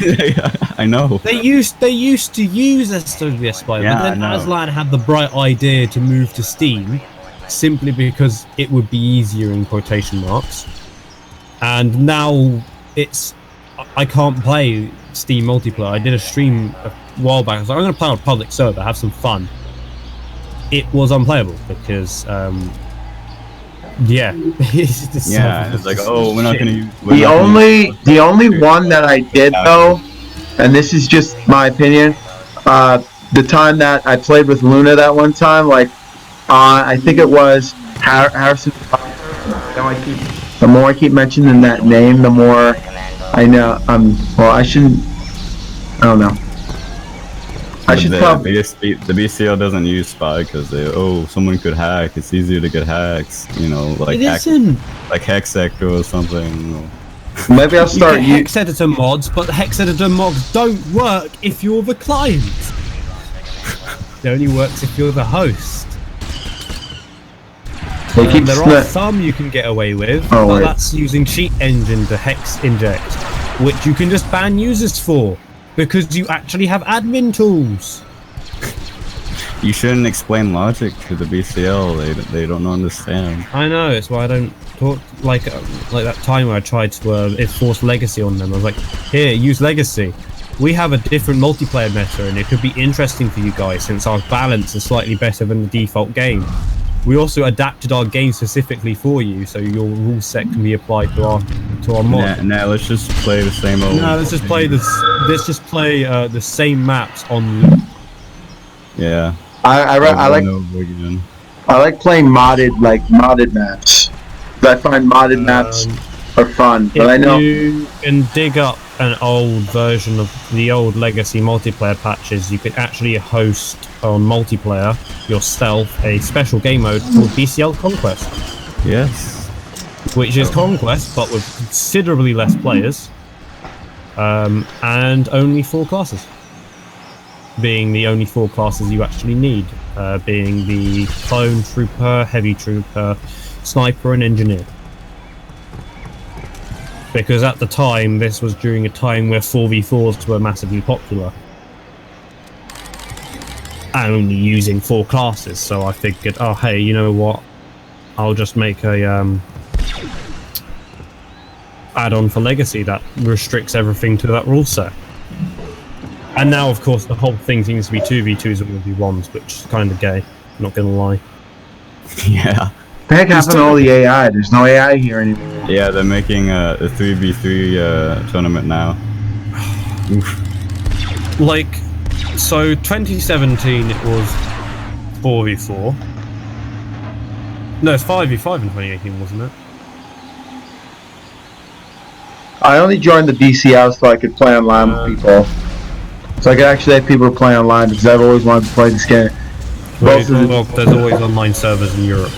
I know. They used to use SWBS Spy, yeah, but then Aslan had the bright idea to move to Steam, simply because it would be easier in quotation marks. And now I can't play Steam multiplayer. I did a stream a while back. I was like, I'm going to play on a public server, have some fun. It was unplayable because, yeah. It's like, oh, we're not going to use... The only one that I did, though, and this is just my opinion, the time that I played with Luna that one time, like, I think it was Harrison. The more I keep mentioning that name, the more I know. Well, I shouldn't. I don't know. I should probably. The BCL doesn't use Spy because someone could hack. It's easier to get hacks. You know, like like Hex Sector or something. Maybe I'll start using Hex Editor mods, but the Hex Editor mods don't work if you're the client. It only works if you're the host. There are some you can get away with, but that's using cheat engine to hex inject, which you can just ban users for, because you actually have admin tools. You shouldn't explain logic to the BCL, they don't understand. I know, it's why I don't talk, like that time where I tried to enforce Legacy on them. I was like, here, use Legacy. We have a different multiplayer meta and it could be interesting for you guys since our balance is slightly better than the default game. We also adapted our game specifically for you, so your rule set can be applied to our mod. Nah, let's just play the same old. No, let's just play the same maps on loop. Yeah. I like. I like playing modded maps. I find modded maps are fun, but I know you can dig up an old version of the old legacy multiplayer patches. You could actually host on multiplayer yourself a special game mode called BCL Conquest, Yes. which is Conquest but with considerably less players, and only 4 classes. Being the only 4 classes you actually need, being the clone trooper, heavy trooper, sniper, and engineer. Because at the time, this was during a time where 4v4s were massively popular. And only using 4 classes, so I figured, oh hey, you know what? I'll just make a add-on for Legacy that restricts everything to that rule set. And now, of course, the whole thing seems to be 2v2s and 1v1s, which is kind of gay, not gonna lie. Yeah. the heck happened to all the AI? There's no AI here anymore. Yeah, they're making a 3v3 tournament now. Like, so 2017 it was 4v4. No, it's 5v5 in 2018, wasn't it? I only joined the BCL so I could play online with people. So I could actually have people play online because I've always wanted to play this game. Well, there's always online servers in Europe.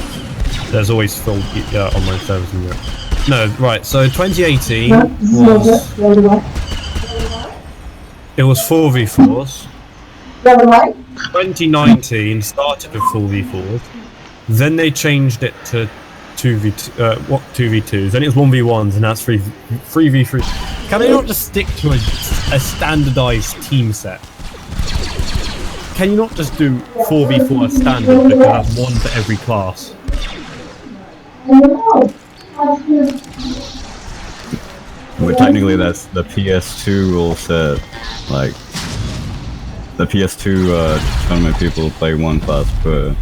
There's always full online servers in Europe. No, right, so 2018 was... It was 4v4s. 2019 started with 4v4s. Then they changed it to 2v2s. Then it was 1v1s, and now it's 3v3. Can they not just stick to a standardized team set? Can you not just do 4v4 as standard because that's 1 for every class? But technically, that's the PS2 rule set. Like, the PS2 tournament people play 1 class per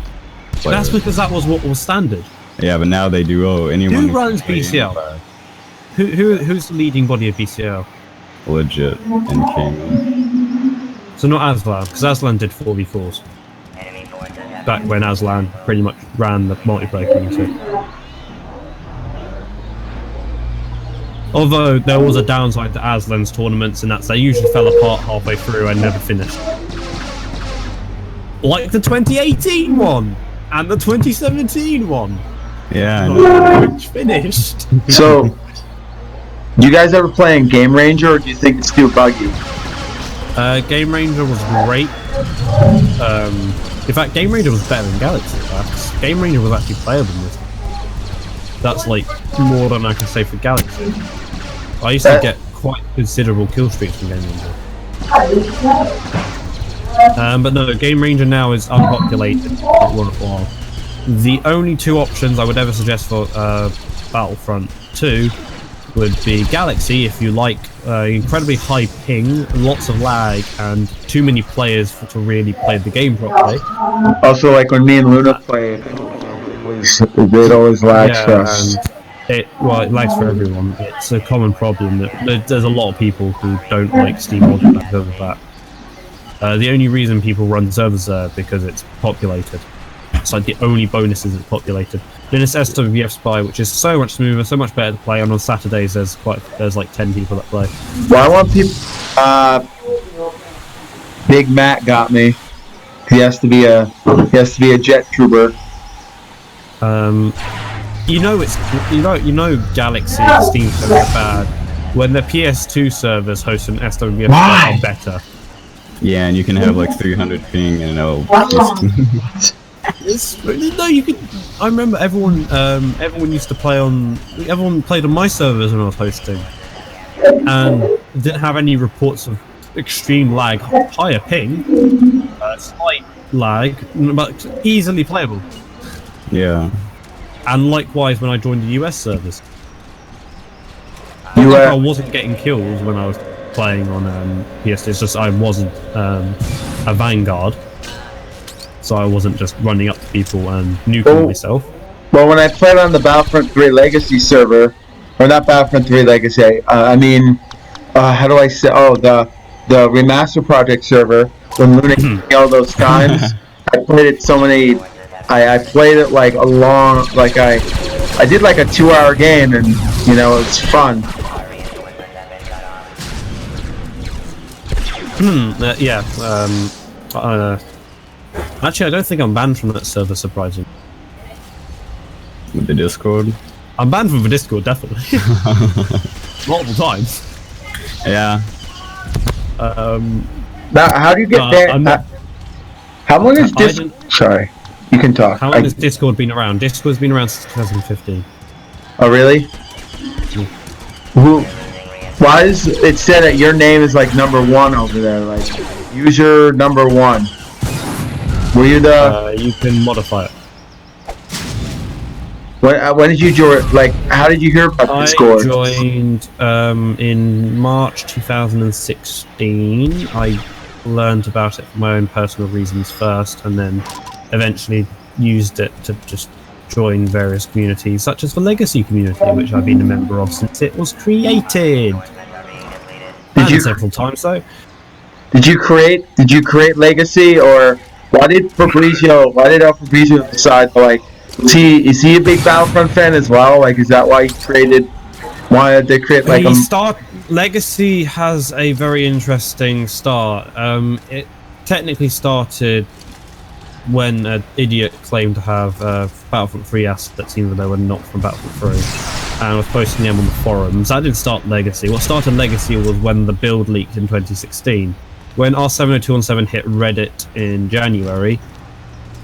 player. That's because that was what was standard. Yeah, but now they do, anyone Who runs BCL? Who's the leading body of BCL? legit and came. So not Aslan, because Aslan did 4v4s. Back when Aslan pretty much ran the multiplayer community. Although there was a downside to Aslan's tournaments, and that's they usually fell apart halfway through and never finished. Like the 2018 one! And the 2017 one! Yeah, I know. Which finished. So, you guys ever playing Game Ranger, or do you think it's too buggy? Game Ranger was great. In fact, Game Ranger was better than Galaxy. Game Ranger was actually playable in this. That's like more than I can say for Galaxy. I used to get quite considerable kill streaks from Game Ranger. But no, Game Ranger now is unpopulated. Worthwhile. The only 2 options I would ever suggest for Battlefront 2 would be Galaxy if you like incredibly high ping, lots of lag, and too many players to really play the game properly. Also, like when me and Luna played, it always lags for us. It lags for everyone. It's a common problem that there's a lot of people who don't like Steam modding because of that. The only reason people run servers there because it's populated. It's like the only bonus is it's populated. Then it's SWF Spy, which is so much smoother, so much better to play. And on Saturdays, there's like 10 people that play. Well, I want people. Big Matt got me. He has to be a jet trooper. You know Galaxy and Steam servers are bad when the PS2 servers host an SWF Spy are better. Yeah, and you can have like 300 ping and No, you could. I remember everyone used to play on. Everyone played on my servers when I was hosting, and didn't have any reports of extreme lag, higher ping, slight lag, but easily playable. yeah. And likewise, when I joined the US servers, I wasn't getting kills when I was playing on PS2. It's just I wasn't a Vanguard. So I wasn't just running up to people and nuking myself. Well, when I played on the Battlefront 3 Legacy server, or not Battlefront 3 Legacy, how do I say? Oh, the Remaster Project server. When Luna gave me all those times, I played it so many I played it like a long, like I did like a 2-hour game, and you know, it's fun. Yeah. Actually, I don't think I'm banned from that server, surprisingly. With the Discord. I'm banned from the Discord, definitely. Multiple times. Yeah. Now, how do you get there? How long is Discord? Sorry, you can talk. How long has Discord been around? Discord's been around since 2015. Oh, really? Who? Why is it said that your name is like #1 over there? Like user #1. Were you the? You can modify it. When did you join? Like, how did you hear about Discord? I joined in March 2016. I learned about it for my own personal reasons first, and then eventually used it to just join various communities, such as the Legacy community, which I've been a member of since it was created. Several times though. Did you create Legacy, or why did Fabrizio decide to like? Is he a big Battlefront fan as well? Like, is that why he wanted to create like Legacy has a very interesting start. It technically started when an idiot claimed to have Battlefront 3 assets, even though they were not from Battlefront 3, and was posting them on the forums. That didn't start Legacy. What started Legacy was when the build leaked in 2016. When R70217 hit Reddit in January,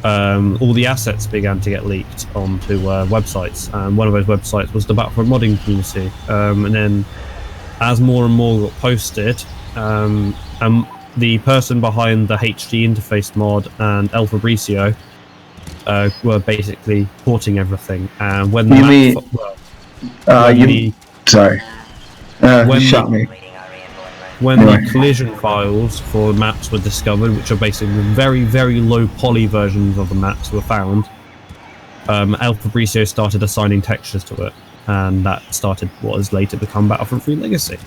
all the assets began to get leaked onto websites, and one of those websites was the Battlefront modding community. And then, as more and more got posted, and the person behind the HD interface mod and El Fabricio were basically porting everything. And when shot me. When the collision files for maps were discovered, which are basically very, very low poly versions of the maps were found, El Fabricio started assigning textures to it, and that started what has later become Battlefront 3 Legacy.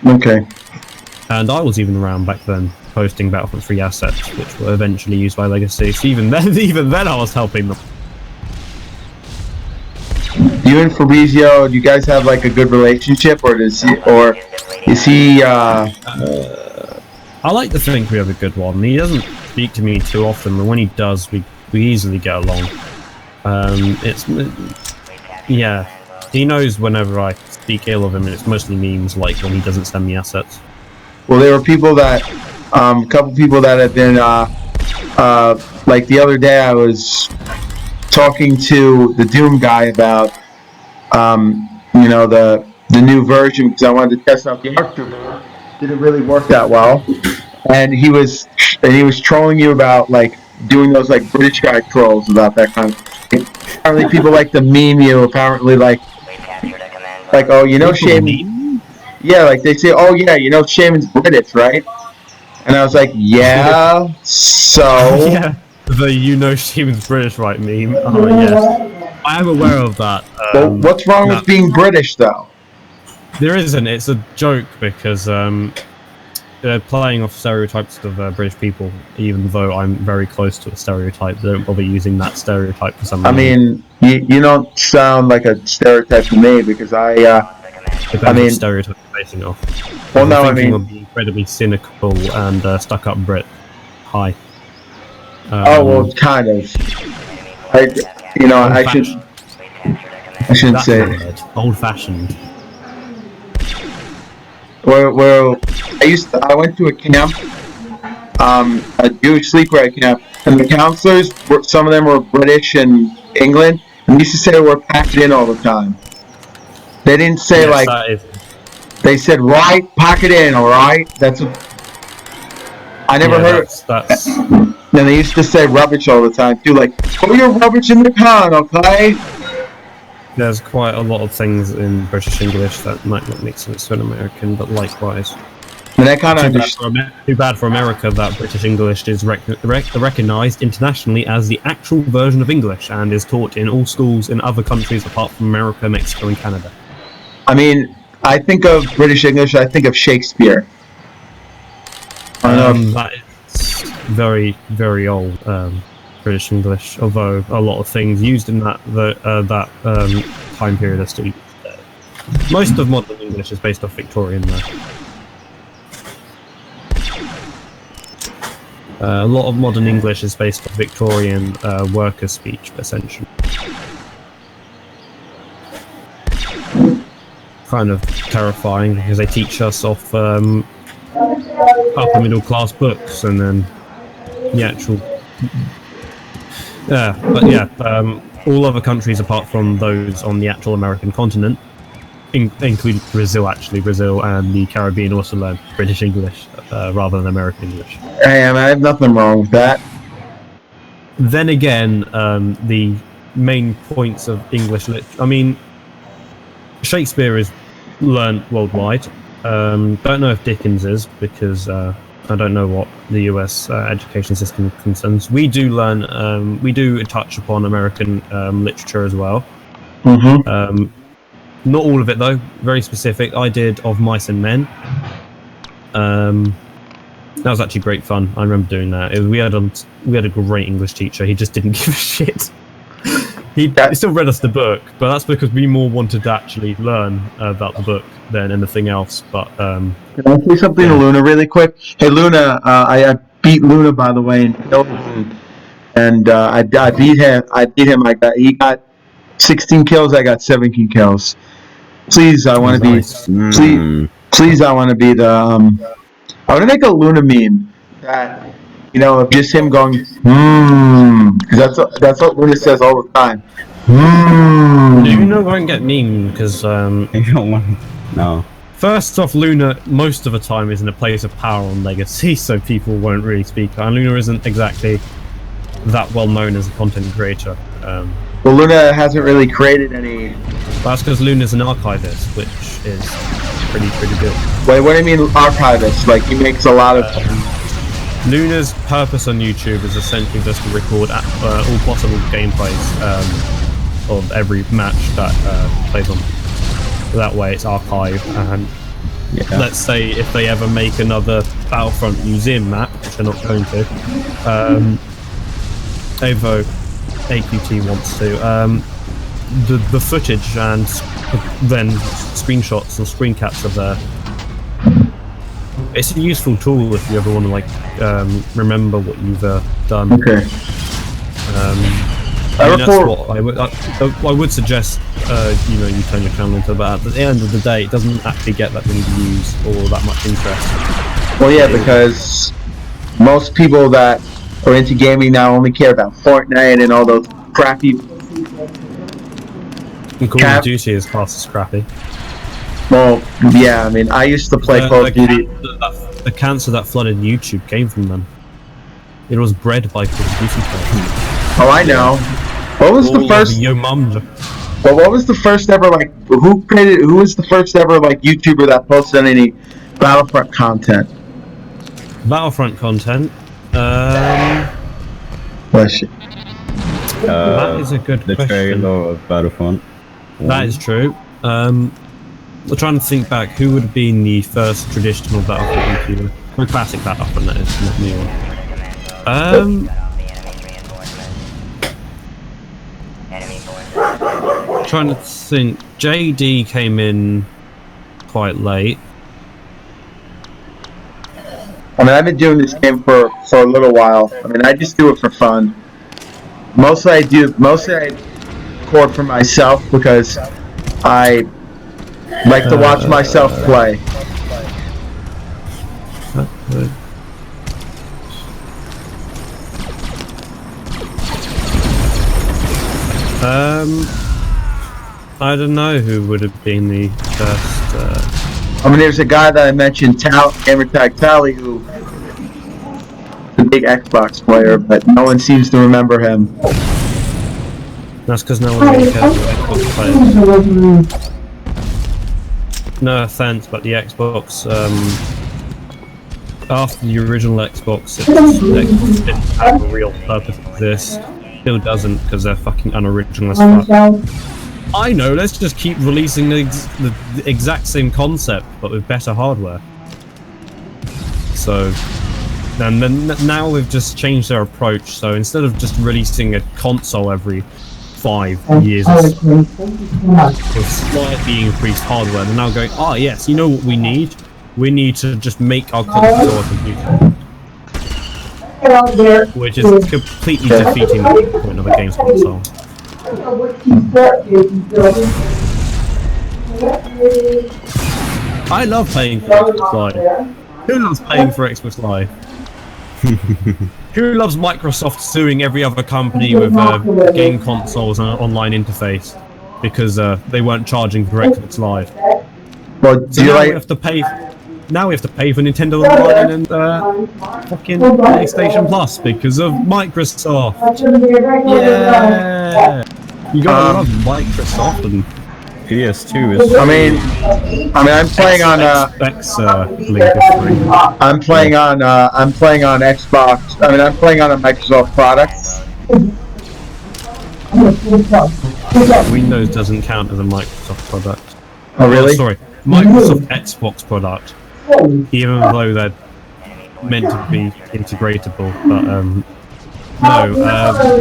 Okay. And I was even around back then, posting Battlefront 3 assets, which were eventually used by Legacy. So even then I was helping them. You and Fabrizio, do you guys have like a good relationship, or is he? I like to think we have a good one. He doesn't speak to me too often, but when he does, we easily get along. Yeah, he knows whenever I speak ill of him, and it's mostly memes, like when he doesn't send me assets. Well, there were people that, a couple people that have been, like the other day I was talking to the Doom guy about, you know, the new version, because I wanted to test out the art. Didn't really work that well, and he was trolling you about like doing those like British guy trolls about that kind of thing. Apparently people like to meme you. Apparently like oh, you know, Shayman. Yeah, like they say, oh yeah, you know, Shayman's British, right? And I was like, yeah, so yeah, the you know Shayman's British, right meme. Oh yes, I am aware of that. Well, what's wrong with being British though? There isn't. It's a joke because they're playing off stereotypes of British people, even though I'm very close to a stereotype. They don't bother using that stereotype for some reason. I mean, you don't sound like a stereotype to me, because I mean, stereotype basing off. Well, no, I mean, would be incredibly cynical and stuck-up Brit. Hi. Oh well, kind of. I shouldn't say it. Old-fashioned. Well, I went to a camp, a Jewish sleepwear camp, and the counselors, some of them were British and England, and they used to say we're packed in all the time. They didn't say they said, right, pack it in, alright? That's what I never heard. That's Then they used to say rubbish all the time too, like, put your rubbish in the can, okay? There's quite a lot of things in British English that might not make sense to an American, but likewise. And I kind of too bad for America that British English is recognised internationally as the actual version of English and is taught in all schools in other countries apart from America, Mexico, and Canada. I mean, I think of British English, I think of Shakespeare. That is very, very old. British English, although a lot of things used in that time period are still used today. Most of modern English is based off Victorian, though. A lot of modern English is based on Victorian worker speech, essentially. Kind of terrifying because they teach us off upper middle class books, and then the actual all other countries apart from those on the actual American continent, including Brazil, Brazil and the Caribbean, also learn British English rather than American English. Hey, I have nothing wrong with that. Then again, the main points of English I mean, Shakespeare is learned worldwide. Don't know if Dickens is, because I don't know what the US education system concerns. We do learn, we do touch upon American literature as well. Mm-hmm. Not all of it though, very specific. I did Of Mice and Men. That was actually great fun. I remember doing that. We had a great English teacher. He just didn't give a shit. He still read us the book, but that's because we more wanted to actually learn about the book than anything else. But can I say something to Luna really quick? Hey Luna, I beat Luna, by the way, and I beat him. He got 16 kills. I got 17 kills. Please, I want to nice. Please, I want to be the. I want to make a Luna meme that, of just him going, because that's what Luna says all the time. Luna won't get memed because You don't want. No. first off, Luna most of the time is in a place of power on Legacy, so people won't really speak. And Luna isn't exactly that well known as a content creator. Well, Luna hasn't really created any. That's because Luna's an archivist, which is pretty good. Wait, what do you mean archivist? Like, he makes a lot of. Luna's purpose on YouTube is essentially just to record all possible gameplays of every match that plays on. That way it's archived, and let's say if they ever make another Battlefront Museum map, which they're not going to, Evo AQT wants to, the footage and then screenshots and screen caps of there. It's a useful tool if you ever want to remember what you've done. Okay. I would suggest you turn your channel into, but at the end of the day, it doesn't actually get that many views or that much interest. Well, yeah, because most people that are into gaming now only care about Fortnite and all those crappy. Call of Duty is classed as crappy. Well, yeah, I mean, I used to play Call of Duty. The cancer that flooded YouTube came from them. It was bred by Call of Duty players. Oh, I know. What was the first? Yo mum. Well, what was the first ever Who was the first ever YouTuber that posted any Battlefront content? Battlefront content. Bless you. That is a good the question. trailer of Battlefront. That is true. I'm trying to think back. Who would have been the first traditional Battlefront YouTuber? Or classic Battlefront, that is, not new one. Trying to think. JD came in quite late. I mean, I've been doing this game for a little while. I mean, I just do it for fun. Mostly I record for myself because I like to watch myself play. I don't know who would have been the first. I mean, there's a guy that I mentioned, Gamertag Tally, who's a big Xbox player, but no one seems to remember him. That's because no one really cares about Xbox players. No offense, but the Xbox, after the original Xbox, it didn't have a real purpose to exist. Still doesn't, because they're fucking unoriginal as fuck. I know, let's just keep releasing the exact same concept, but with better hardware. So, And then now we've just changed their approach. So instead of just releasing a console every 5 years with slightly increased hardware, they're now going, oh yes, you know what we need? We need to just make our console a computer. Which is completely defeating the point of a games console. I love playing for Xbox Live. Who loves playing for Xbox Live? Who loves Microsoft suing every other company with game consoles and an online interface because they weren't charging for Xbox Live? Well, So now we have to pay. Now we have to pay for Nintendo Online and fucking PlayStation Plus because of Microsoft. Yeah, you gotta love Microsoft and PS2 is. I'm playing on. I'm playing on Xbox. I'm playing on a Microsoft product. Windows doesn't count as a Microsoft product. Oh really? Oh, sorry, Microsoft Xbox product. Even though they're meant to be integratable, but no,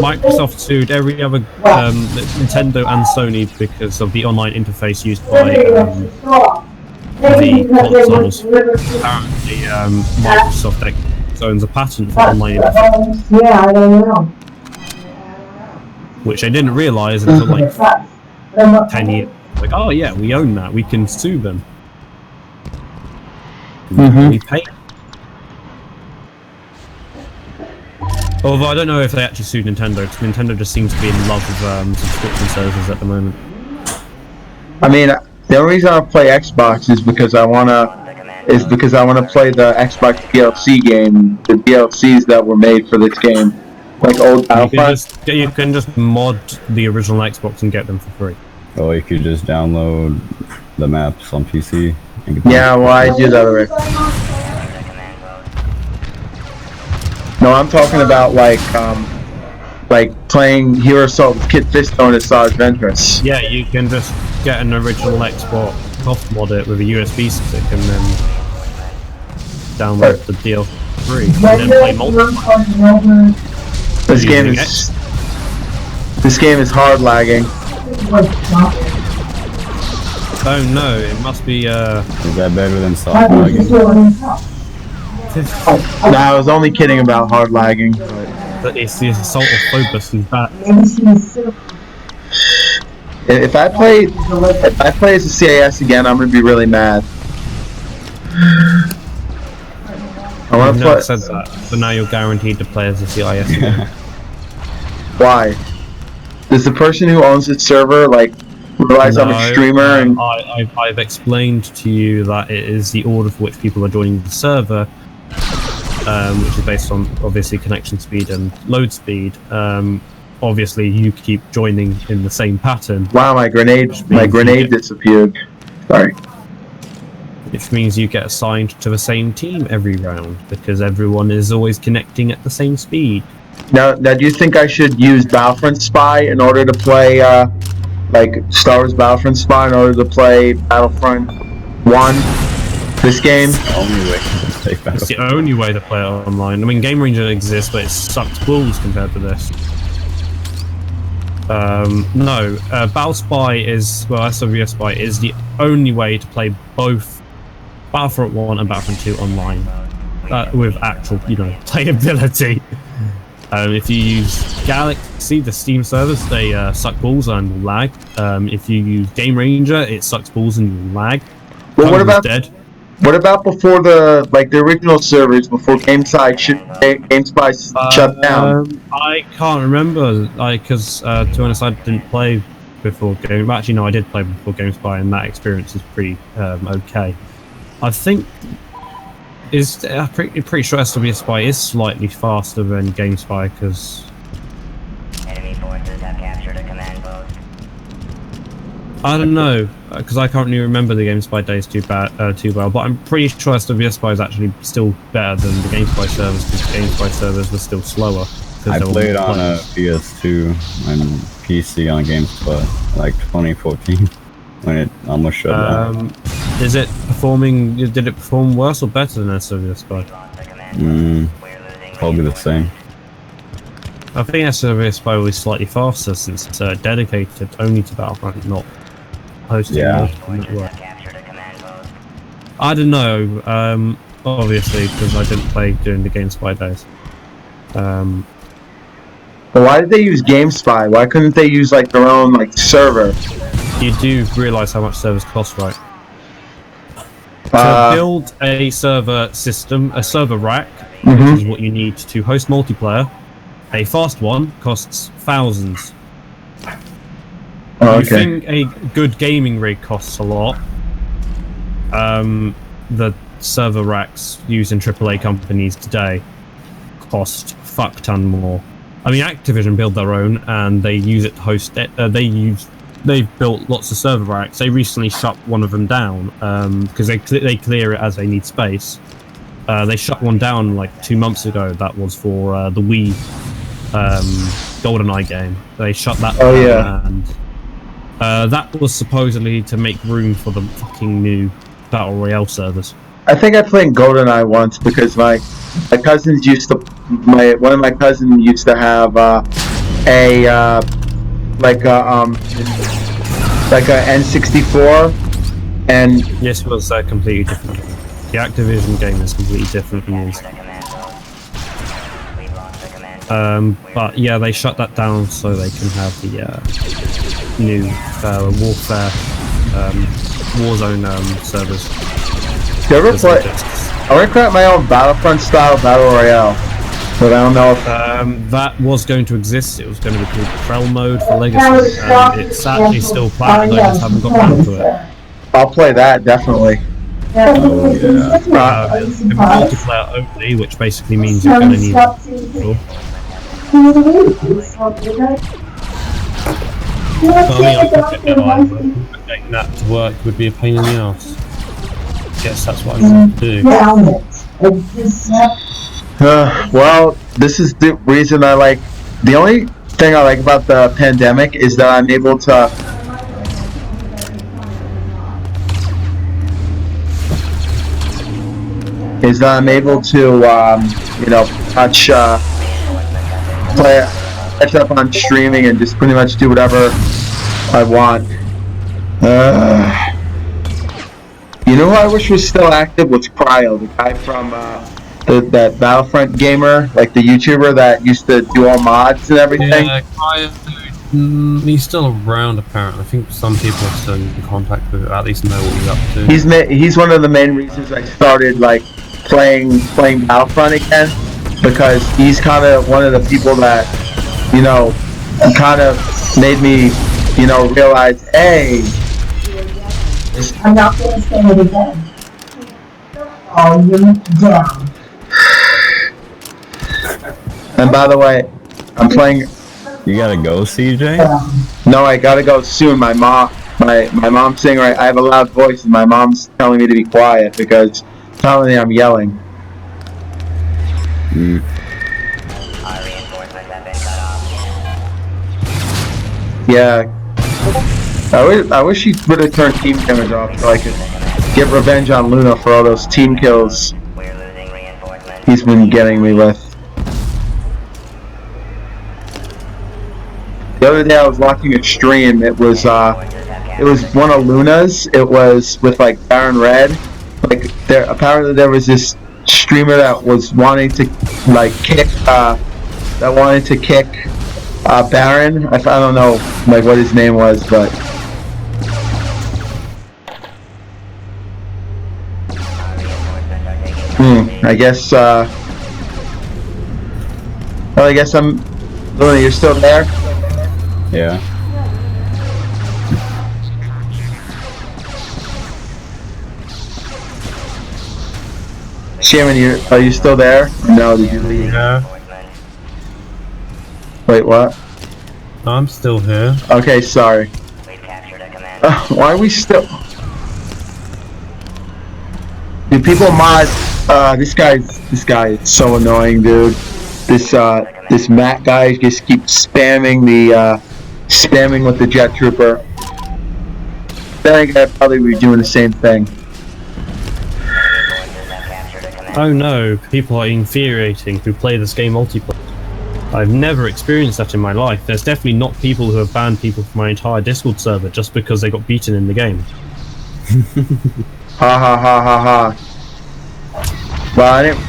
Microsoft sued every other Nintendo and Sony because of the online interface used by the consoles. Apparently, Microsoft owns a patent for online interface. Yeah, I don't know. Which they didn't realise until like 10 years. Like, oh yeah, we own that. We can sue them. We pay. Although I don't know if they actually sued Nintendo, because Nintendo just seems to be in love with subscription services at the moment. The only reason I play Xbox is because I wanna play the Xbox DLC game, the DLCs that were made for this game, like old Battlefront. You can just mod the original Xbox and get them for free. Or you could just download the maps on PC. Yeah, well, I do that already. No, I'm talking about like playing Hero Assault with Kit Fisto and Asajj Ventress. Yeah, you can just get an original Xbox, soft mod it with a USB stick, and then download the deal for free, and then play multiplayer. This game is hard lagging. Oh no, it must be Is that better than soft lagging? Nah, I was only kidding about hard lagging. But it's the assault of Phobos and that. If I play as a CIS again, I'm gonna be really mad. I want to play. Said that, but now you're guaranteed to play as a CIS again. Why? Does the person who owns the server realize I'm a streamer? And I've explained to you that it is the order for which people are joining the server, which is based on obviously connection speed and load speed. Obviously, you keep joining in the same pattern. Wow, my grenade disappeared. Sorry. Which means you get assigned to the same team every round because everyone is always connecting at the same speed. Now, do you think I should use Battlefront Spy in order to play, Star Wars Battlefront Spy in order to play Battlefront 1? This game? It's the only way to play it online. I mean, Game Ranger exists, but it sucks balls compared to this. No, Battle Spy is, SWS Spy is the only way to play both Battlefront 1 and Battlefront 2 online. With actual, playability. If you use Galaxy, the Steam service, they suck balls and will lag. If you use Game Ranger, it sucks balls and you will lag. Well, what about before the original servers, before GameSpy shut down? I can't remember, because to be honest, I didn't play before Game. Actually, no, I did play before GameSpy, and that experience is pretty okay. I think pretty sure SWS Spy is slightly faster than GameSpy because enemy forces have captured a command post. I don't know, because I can't really remember the GameSpy days too well, but I'm pretty sure SWS Spy is actually still better than the GameSpy servers because GameSpy servers were still slower. I played on a PS2 and PC on GameSpy 2014 when it almost shut down. Did it perform worse or better than SWS Spy? probably the same. I think SRV is probably slightly faster since it's dedicated only to Battlefront, not hosting multiple networks. I don't know, obviously, because I didn't play during the GameSpy days. But why did they use GameSpy? Why couldn't they use like their own like server? You do realise how much servers cost, right? To build a server system, a server rack, which is what you need to host multiplayer, a fast one costs thousands. Oh, You think a good gaming rig costs a lot? The server racks used in AAA companies today cost fuck ton more. I mean, Activision build their own, and they use it to host it. They've built lots of server racks. They recently shut one of them down because they clear it as they need space. They shut one down like 2 months ago. That was for the Wii GoldenEye game. They shut that down. Oh yeah. And that was supposedly to make room for the fucking new Battle Royale servers. I think I played GoldenEye once because my cousins used to one of my cousins used to have a N64, and Yes, it was completely different. The Activision game is completely different from these. But yeah, they shut that down so they can have the new Warfare Warzone servers. do you ever play? I want to create my own Battlefront style battle royale, but I don't know if that was going to exist. It was going to be called Krell Mode for Legacy. It's actually still planned. I just haven't got around to it. I'll play that definitely. It's multiplayer only, which basically means you're going to need a getting that to work would be a pain in the ass. Guess that's what I'm going to do. Well, this is the reason I like. The only thing I like about the pandemic is that I'm able to. Catch up on streaming and just pretty much do whatever I want. You know who I wish was still active was Cryo, the guy from that Battlefront gamer, like the YouTuber that used to do all mods and everything. Yeah, Cryo, he's still around apparently. I think some people are still in contact with him, at least know what he's up to. He's one of the main reasons I started like playing Battlefront again, because he's kind of one of the people that, you know, kind of made me, you know, realize, hey, I'm not going to say it again. Oh, you're down. And by the way, I'm playing. You gotta go, CJ? No, I gotta go soon. My mom's saying, right, I have a loud voice, and my mom's telling me to be quiet because apparently I'm yelling. Our reinforcements have been cut off. Yeah. I wish he would have turned team cameras off so I could get revenge on Luna for all those team kills We're losing reinforcements. he's been getting me with. The other day I was watching a stream. It was one of Luna's. It was with like Baron Red. Like apparently there was this streamer that was wanting to like kick Baron. I don't know like what his name was, but I guess well, I guess I'm Luna, you're still there? Yeah. Shayman, are you still there? No, did you leave? Yeah, Wait, what? I'm still here. Okay, sorry. We've captured a command. Why are we still? Do people mod? This guy is so annoying, dude. This Matt guy just keeps spamming with the jet trooper. Then I probably be doing the same thing. Oh no, people are infuriating who play this game multiplayer. I've never experienced that in my life. There's definitely not people who have banned people from my entire Discord server just because they got beaten in the game. Ha ha ha ha ha. Well, I didn't.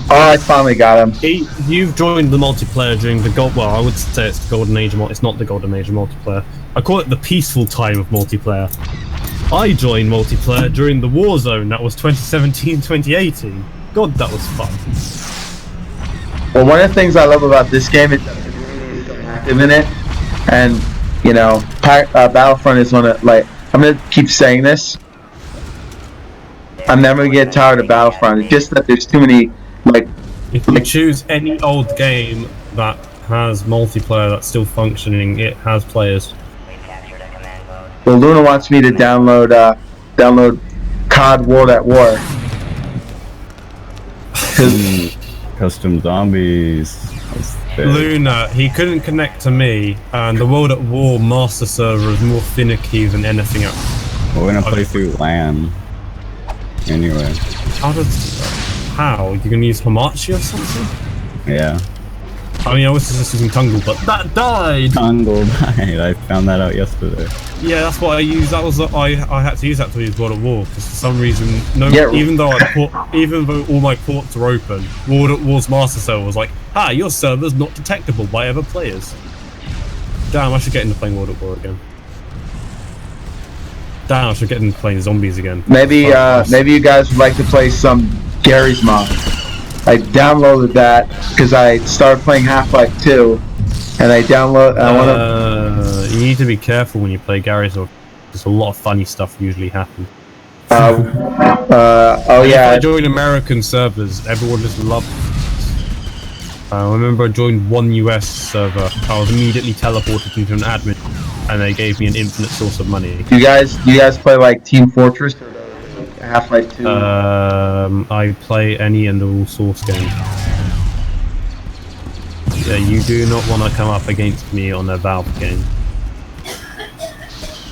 Oh, I finally got him. You've joined the multiplayer during the well, I would say it's the golden age of it's not the golden age of multiplayer. I call it the peaceful time of multiplayer. I joined multiplayer during the war zone. That was 2017-2018. God, that was fun. Well, one of the things I love about this game is that the community is so active in it, and you know, Battlefront is one of I'm gonna keep saying this. I'm never gonna get tired of Battlefront. It's just that there's too many If you choose any old game that has multiplayer that's still functioning, it has players. Well, Luna wants me to download COD World at War. Custom zombies. Luna, he couldn't connect to me, and the World at War master server is more finicky than anything else. We're gonna play through LAN. Anyway. How? You're gonna use Hamachi or something? Yeah. I mean, I was just using Tungle, but that died! Tungle died. I found that out yesterday. Yeah, that's what I used. That was I had to use that to use World at War because for some reason, even though all my ports are open, World at War's master server was like, "Ah, your server's not detectable by other players." Damn, I should get into playing World at War again. Damn, I should get into playing zombies again. Maybe you guys would like to play some Gary's mod. I downloaded that because I started playing Half-Life 2, and I download. You need to be careful when you play Gary's, or there's a lot of funny stuff usually happens. Oh yeah. If I joined American servers, everyone just loved it. I remember I joined one US server. I was immediately teleported into an admin, and they gave me an infinite source of money. Do you guys play like Team Fortress or Half-Life 2? I play any and all source games. Yeah, you do not want to come up against me on a Valve game.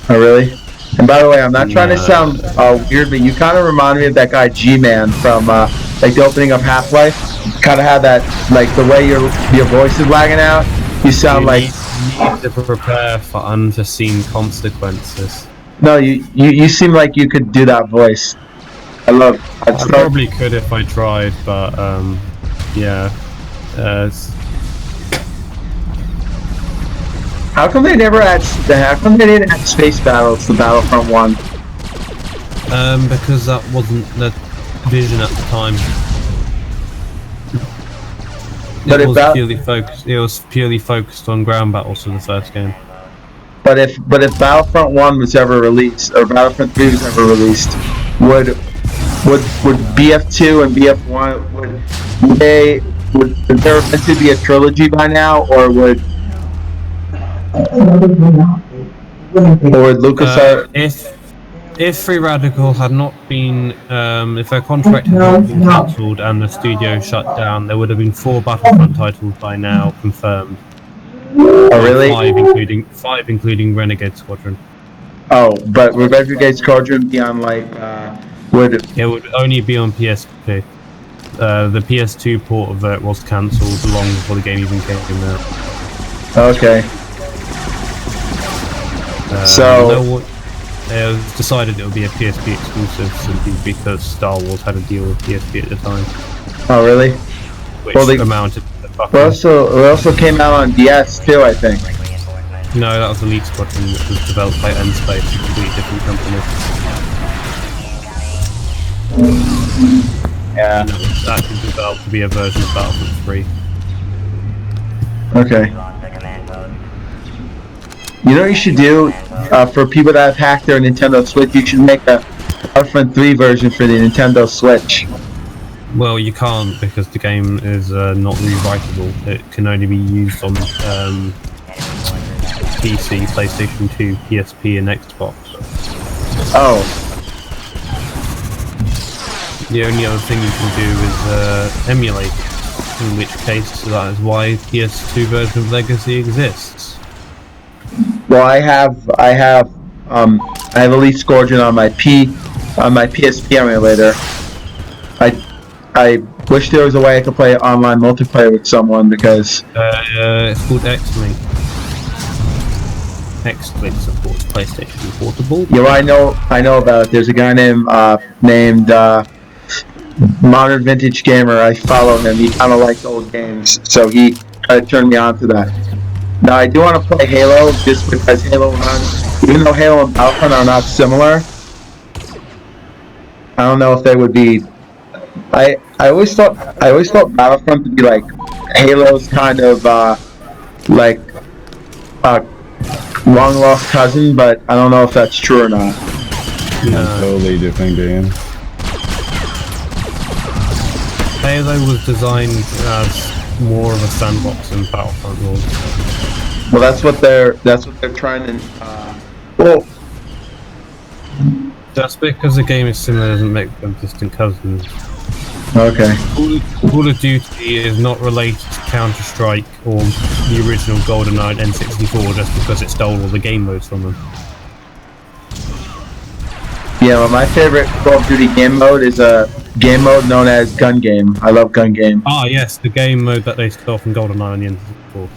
Oh really? And by the way, I'm not trying to sound weird, but you kind of remind me of that guy G-Man from like the opening of Half-Life. Kind of had that, like the way your voice is lagging out. You sound you need to prepare for unforeseen consequences. No, you seem like you could do that voice. I probably could if I tried, but yeah. How come they didn't add space battles to Battlefront 1? Because that wasn't the vision at the time. It was purely focused on ground battles for the first game. But if Battlefront 1 was ever released, or Battlefront 3 was ever released, would BF2 and BF1 would there eventually be a trilogy by now, or would Lucas if Free Radical had not been if their contract had not been cancelled and the studio shut down, there would have been 4 Battlefront titles by now confirmed. Oh really? 5 including Renegade Squadron. Oh, but would Renegade Squadron be on like It would only be on PSP. The PS2 port of it was cancelled long before the game even came out. Okay. So it was decided it would be a PSP exclusive simply because Star Wars had a deal with PSP at the time. Oh really? Which amounted to it also came out on DS too, I think. No, that was Elite Squadron, which was developed by N-Space, a completely different company. Yeah. And it was actually developed to be a version of Battlefront 3. Okay. You know what you should do for people that have hacked their Nintendo Switch? You should make a Battlefront 3 version for the Nintendo Switch. Well, you can't because the game is not rewritable. It can only be used on PC, PlayStation 2, PSP, and Xbox. Oh. The only other thing you can do is emulate, in which case that is why PS2 version of Legacy exists. Well, I have Elite Squadron on my PSP emulator. I I wish there was a way I could play online multiplayer with someone because It's called X-Link. X-Link supports PlayStation Portable. yeah, well, I know about it. There's a guy named Modern Vintage Gamer. I follow him. He kind of likes old games, so he turned me on to that. Now I do want to play Halo just because Halo runs, even though Halo and Battlefront are not similar. I don't know if they would be. I always thought Battlefront to be like Halo's kind of like long lost cousin, but I don't know if that's true or not. Totally different game. Halo was designed as more of a sandbox than Battlefront was. Well, that's what they're trying to. Well, Just because the game is similar doesn't make them distant cousins. okay. Call of Duty is not related to Counter-Strike or the original GoldenEye N64 just because it stole all the game modes from them. Yeah, well, my favorite Call of Duty game mode is a game mode known as Gun Game. I love Gun Game. Ah, yes, the game mode that they stole from GoldenEye on the N64.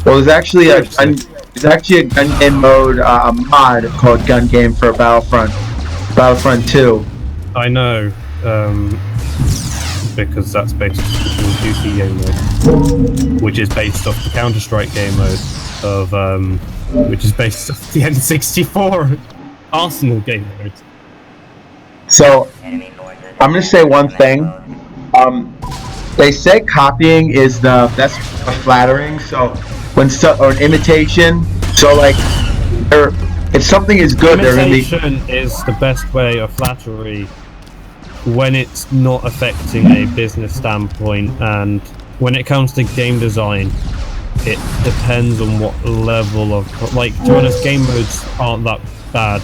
Well, there's actually a gun game mode, a mod called Gun Game for Battlefront 2. I know, because that's based off the Call of Duty game mode, which is based off the Counter-Strike game mode of, which is based off the N64 Arsenal game mode. So, I'm gonna say one thing. They say copying is the best of flattering. So, or an imitation. So, like, if something is good, Imitation is the best way of flattery when it's not affecting a business standpoint, and when it comes to game design, it depends on what level of like. To be honest, game modes aren't that bad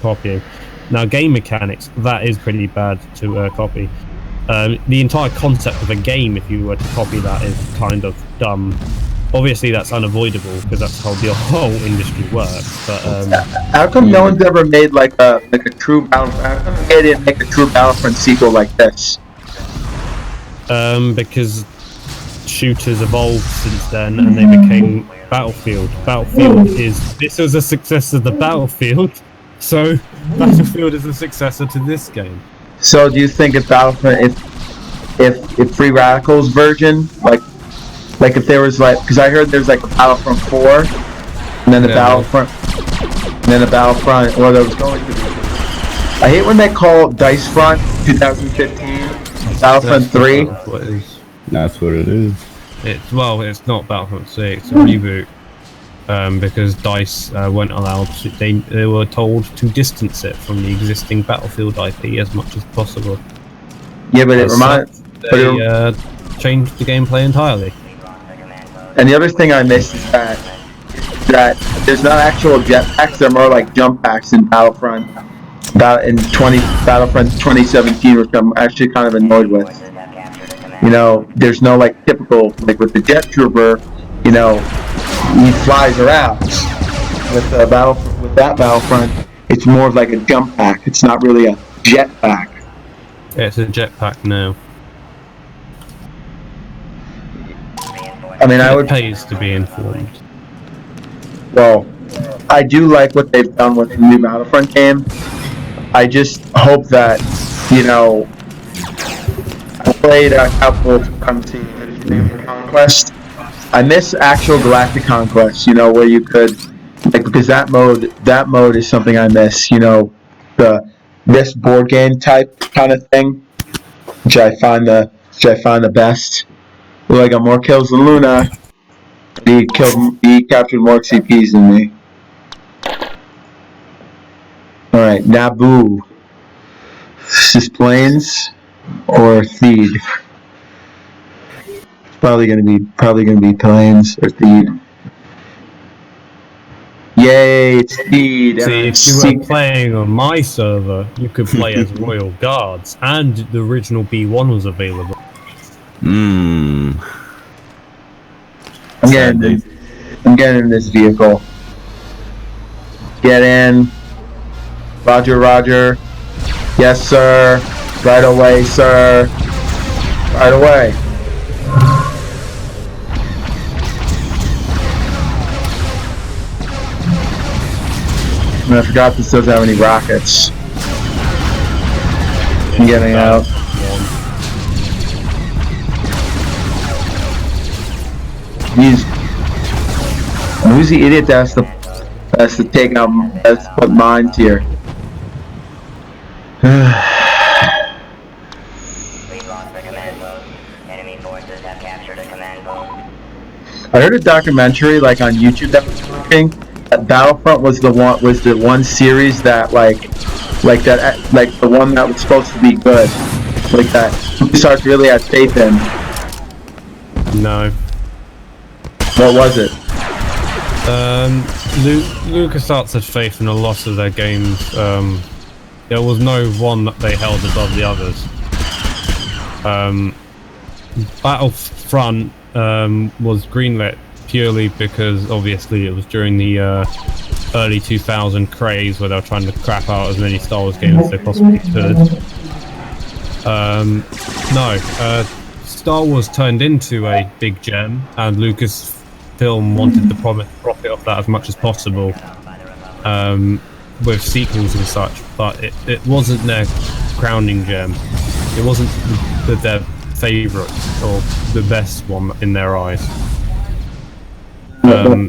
copying. Now, game mechanics, that is pretty bad to copy. The entire concept of a game, if you were to copy that, is kind of dumb. Obviously, that's unavoidable because that's how the whole industry works. But how come no one's ever made like a true Battlefront? How come they didn't make a true Battlefront sequel like this? Because shooters evolved since then, and they became Battlefield. This was a successor to Battlefield, so Battlefield is a successor to this game. So, do you think if Battlefront, if Free Radical's version, like if there was because I heard there's like a Battlefront 4, and then a Battlefront, or there was going to be. I hate when they call Dicefront 2015 Battlefront 3. That's what it is. It's not Battlefront 6, it's a reboot. Because DICE weren't allowed to, they were told to distance it from the existing Battlefield IP as much as possible. Yeah, but they changed the gameplay entirely. And the other thing I missed is that there's not actual jetpacks; they're more like jump packs in Battlefront. Battlefront 2017, which I'm actually kind of annoyed with. You know, there's no like typical with the jet trooper. You know, he flies around. With that Battlefront, it's more of like a jump pack. It's not really a jetpack. Yeah, it's a jetpack now. I mean, I would pays to be informed. Well, I do like what they've done with the new Battlefront game. I just hope that, I played a couple of Conquest. I miss actual Galactic Conquest, where you could, because that mode is something I miss, this board game type kind of thing, which I find the best. Well, I got more kills than Luna. He captured more CPs than me. Alright, Naboo. Is this planes or Theed? It's probably gonna be planes or Theed. Yay, it's Theed. See, if you were playing on my server, you could play as Royal Guards, and the original B1 was available. I'm getting in this vehicle. Get in. Roger, roger. Yes, sir. Right away, sir. Right away. And I forgot this doesn't have any rockets. I'm getting out. Who's the idiot that has to take out, has to put mines here? We've lost the command post. Enemy forces have captured a command post. I heard a documentary like on YouTube that was talking that Battlefront was the one series that like the one that was supposed to be good, like that Ubisoft really had faith in. No. What was it? LucasArts had faith in a lot of their games. There was no one that they held above the others. Battlefront was greenlit purely because obviously it was during the early 2000 craze where they were trying to crap out as many Star Wars games as they possibly could. Star Wars turned into a big gem, and Lucasfilm wanted to profit off that as much as possible with sequels and such, but it wasn't their crowning gem. It wasn't their favourite or the best one in their eyes.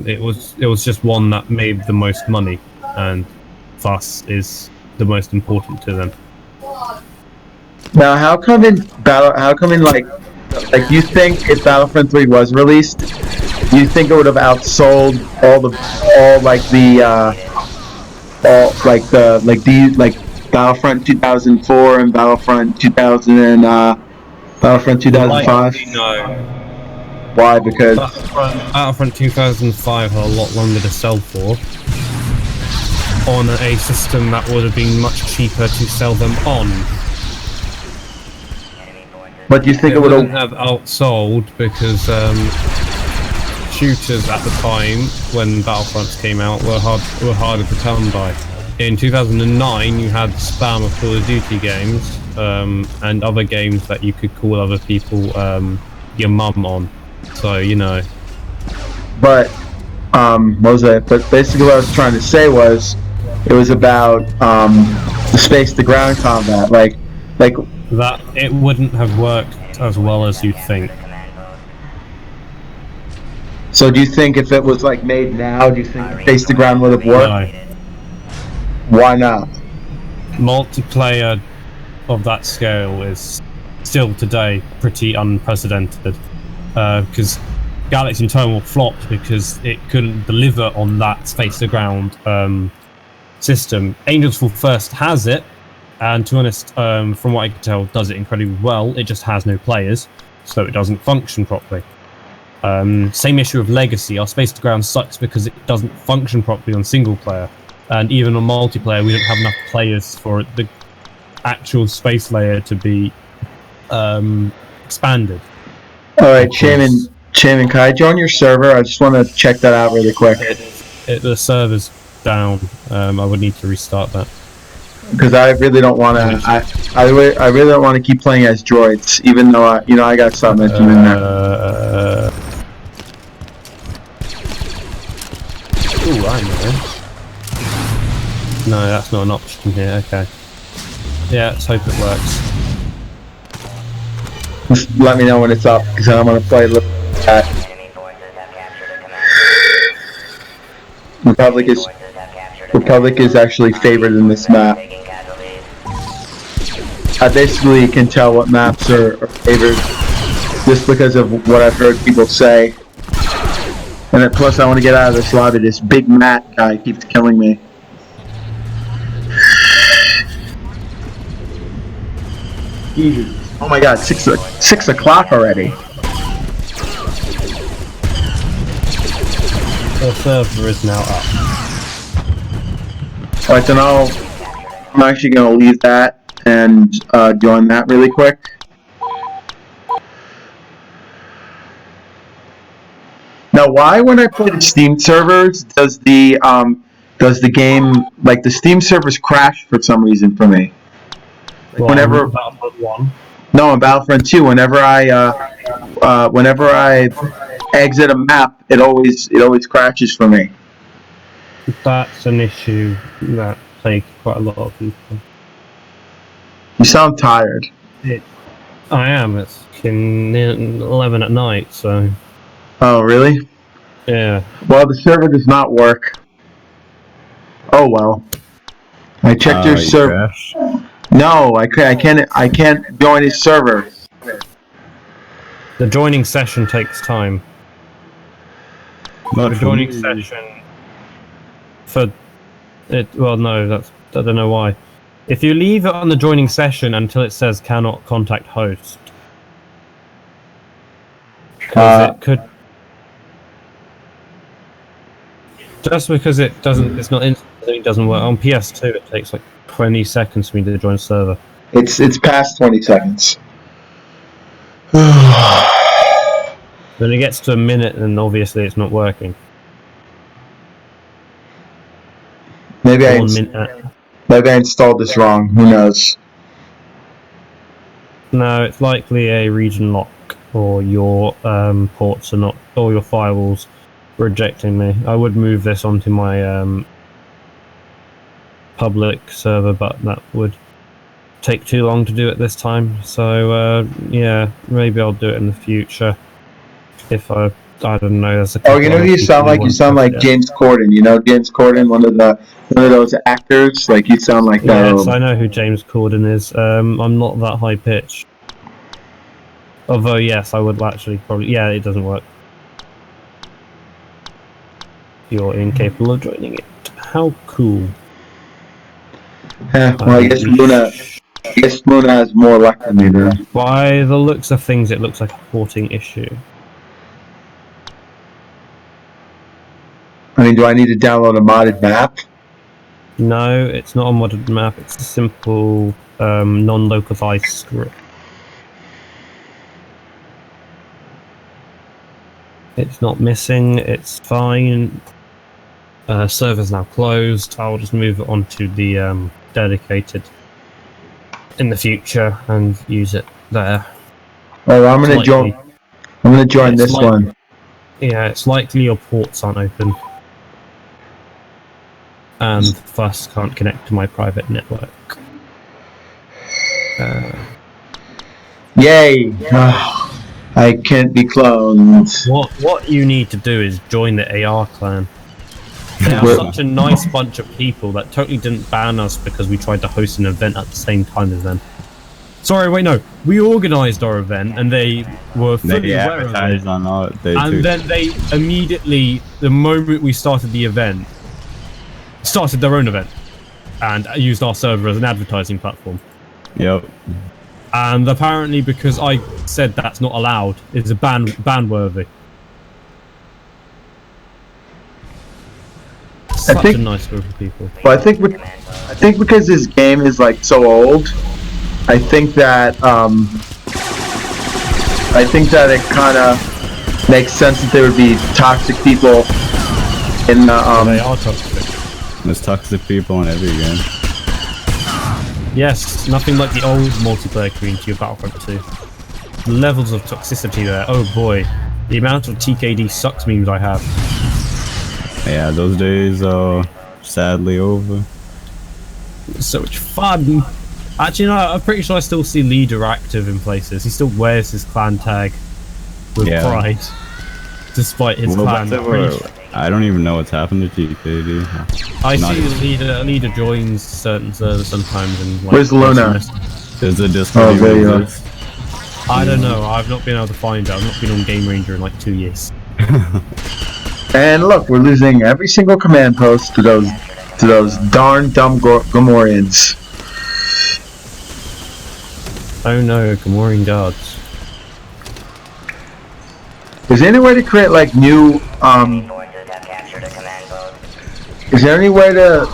It was just one that made the most money, and thus is the most important to them. Now, how come in like you think if Battlefront 3 was released, you think it would have outsold Battlefront 2004 and Battlefront 2000 and Battlefront 2005? No. Why? Because Battlefront 2005 had a lot longer to sell for on a system that would have been much cheaper to sell them on. But do you think it would have outsold because shooters at the time when Battlefronts came out were harder to come by. In 2009, you had spam of Call of Duty games and other games that you could call other people your mum on. So you know. But what was it? But basically, what I was trying to say was, it was about the space-to-ground combat, like that. It wouldn't have worked as well as you think. So do you think if it was like made now, do you think space-to-ground would have worked? No. Why not? Multiplayer of that scale is still today pretty unprecedented. Because Galaxy and Terminal flopped because it couldn't deliver on that space-to-ground system. Angels Fall First has it, and to be honest, from what I can tell, does it incredibly well. It just has no players, so it doesn't function properly. Same issue with Legacy. Our space-to-ground sucks because it doesn't function properly on single-player, and even on multiplayer, we don't have enough players for the actual space layer to be expanded. Alright, Shayman, can I join your server? I just want to check that out really quick. The server's down. I would need to restart that. Because I really don't want to. I really don't want to keep playing as droids, even though I got some in there. Ooh, I know. No, that's not an option here. Okay. Yeah, let's hope it works. Just let me know when it's up, because I'm gonna play a little bit. Republic is actually favored in this map. I basically can tell what maps are favored just because of what I've heard people say. And plus, I want to get out of this lobby. This Big Matt guy keeps killing me. Jesus. Oh my God! 6 o'clock already. The server is now up. Alright, then I'm actually gonna leave that and join that really quick. Now, why when I play the Steam servers does the game, like the Steam servers crash for some reason for me? Well, whenever Battlefront 1. no, in Battlefront 2, whenever I exit a map, it always crashes for me. That's an issue that plagues quite a lot of people. You sound tired. I am. It's 11 at night, so Oh, really? yeah. Well, the server does not work. Oh well. I checked your You server. crashed? No, I can't join his server. The joining session takes time. Not The for joining me. session for it. Well, no, I don't know why. If you leave it on the joining session until it says cannot contact host, because it could. Just because it doesn't, it's not instantly, it doesn't work. On PS2, it takes like 20 seconds for me to join server. It's past 20 seconds. Then it gets to a minute, and obviously it's not working. Maybe I 1 minute. maybe I installed this wrong. Who knows? No, it's likely a region lock, or your ports are not, or your firewalls rejecting me. I would move this onto my public server, but that would take too long to do it this time. So yeah, maybe I'll do it in the future. If I don't know. There's a Oh, you know who you sound like? You sound like James Corden. You know James Corden, one of those actors. Like you sound like that. Yes, I know who James Corden is. I'm not that high pitched. Although yes, I would actually probably. Yeah, it doesn't work. You're incapable of joining it. How cool. Well, I guess Luna has more luck than me then. By the looks of things, it looks like a porting issue. I mean, do I need to download a modded map? No, it's not a modded map. It's a simple non-localized script. It's not missing. It's fine. Server's now closed. I'll just move it onto the dedicated in the future and use it there. Oh, I'm gonna join this one. Yeah, it's likely your ports aren't open, and thus can't connect to my private network. Yay! I can't be cloned. What you need to do is join the AR clan. They are such a nice bunch of people that totally didn't ban us because we tried to host an event at the same time as them. Sorry, wait, no. We organised our event and they were fully aware of it. On all, Then they immediately, the moment we started the event, started their own event and used our server as an advertising platform. Yep. And apparently, because I said that's not allowed, it's a ban-worthy. Such a nice group of people. But I think because this game is like so old, I think that it kind of makes sense that there would be toxic people in the They are toxic. There's toxic people in every game. Yes, nothing like the old multiplayer community of Battlefront 2. The levels of toxicity there, oh boy. The amount of TKD sucks memes I have. Yeah, those days are sadly over. So much fun! Actually, no, I'm pretty sure I still see Leader active in places. He still wears his clan tag with pride, despite his clan. I don't even know what's happened to TKD. I see Leader joins certain servers sometimes and like. Where's Luna? There's a Discord. Oh, there you are. I don't know. I've not been able to find it. I've not been on Game Ranger in like 2 years. And look, we're losing every single command post to those darn dumb Gamorreans. Oh no, Gamorrean guards. Is there any way to create like new Forces have captured a command post. is there any way to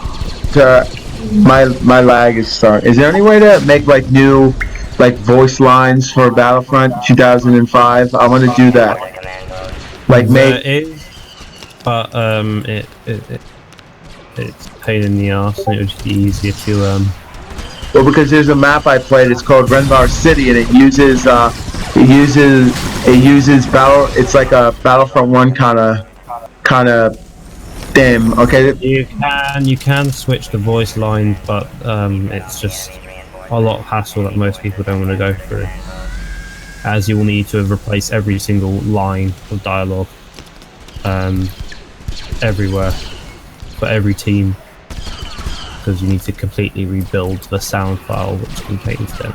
my lag is starting. Is there any way to make like new like voice lines for Battlefront 2005? I want to do that. Like make It is, but it's a pain in the ass. And it would just be easier to Well, because there's a map I played. It's called Renvar City, and it uses battle. It's like a Battlefront 1 kind of thing. Okay. You can switch the voice line, but it's just a lot of hassle that most people don't want to go through, as you will need to replace every single line of dialogue everywhere for every team, because you need to completely rebuild the sound file which contains them.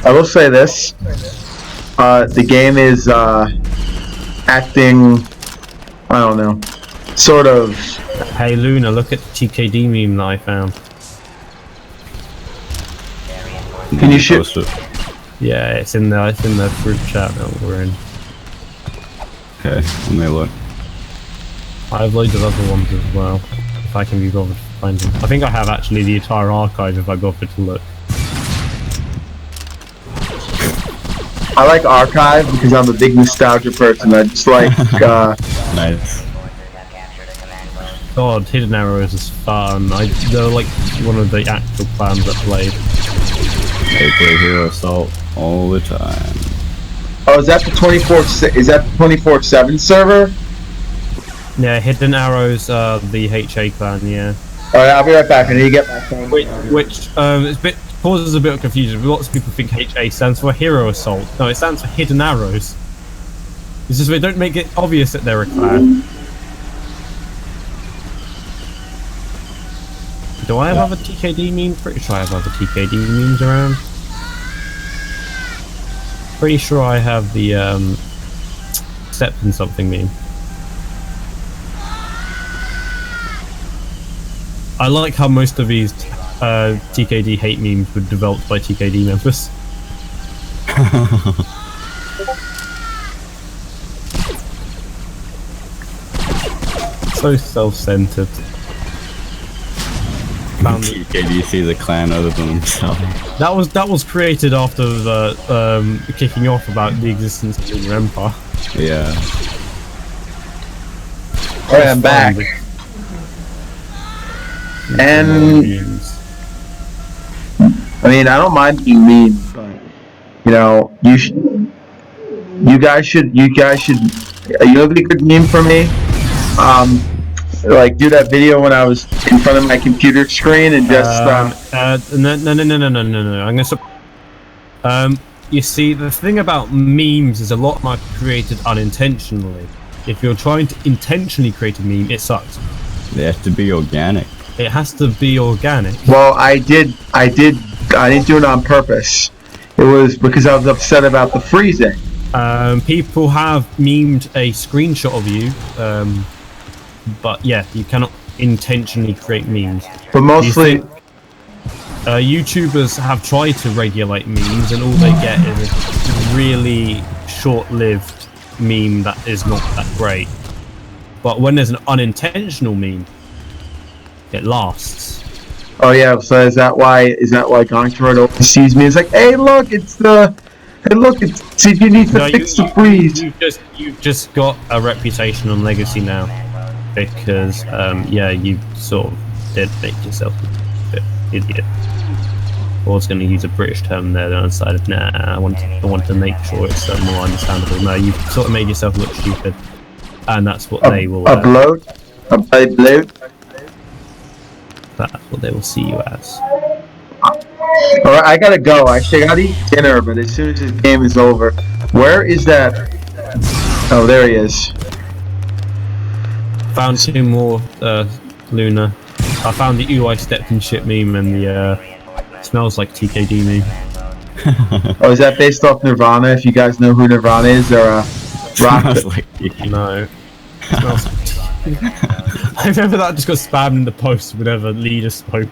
I will say this: the game is acting. I don't know. Sort of. Hey Luna, look at the TKD meme that I found. Can you shoot? Yeah, it's in the group chat that we're in. Okay, let me look. I have loads of other ones as well, if I can be bothered to find them. I think I have actually the entire archive if I go for to look. I like Archive because I'm a big nostalgia person. I just like. Nice. God, Hidden Arrows is fun. They're like one of the actual plans I played. They play Hero Assault all the time. Oh, is that the 24? Is that the 24/7 server? Yeah, Hidden Arrows, the HA clan, yeah. Alright, I'll be right back. I need to get my phone. Which causes a bit of confusion. Lots of people think HA stands for Hero Assault. No, it stands for Hidden Arrows. It's just they don't make it obvious that they're a clan. Do I have other TKD memes? Pretty sure I have other TKD memes around. Pretty sure I have the Stepped in Something meme. I like how most of these TKD hate memes were developed by TKD members. So self-centered. TKD sees a clan other than himself. That was created after the kicking off about the existence of the Empire. Yeah. Alright, I'm back. And I mean, I don't mind being mean, but you know, you guys should you know, be a good meme for me. Like do that video when I was in front of my computer screen and just no. I'm gonna. You see, the thing about memes is a lot of them are created unintentionally. If you're trying to intentionally create a meme, it sucks. They have to be organic. It has to be organic. Well, I didn't do it on purpose. It was because I was upset about the freezing. People have memed a screenshot of you, but yeah, you cannot intentionally create memes. But mostly, YouTubers have tried to regulate memes, and all they get is a really short-lived meme that is not that great. But when there's an unintentional meme, it lasts. oh yeah, so is that why Gongtard always sees me? It's like, hey look, see, you need to fix the freeze. You've just got a reputation on Legacy now, because yeah, you sort of did make yourself an idiot. I was going to use a British term there, then I decided, nah, I want to make sure it's more understandable. No, you've sort of made yourself look stupid, and that's what they will. A bloat. That's what they will see you as. Alright, I gotta go. I gotta eat dinner, but as soon as this game is over. Where is that? Oh, there he is. Found two more, Luna. I found the "Ooh, I stepped in shit" meme and the "Smells like TKD" meme. Oh, is that based off Nirvana? If you guys know who Nirvana is, they're rock. No. Smells like I remember that just got spammed in the post whenever Leader spoke.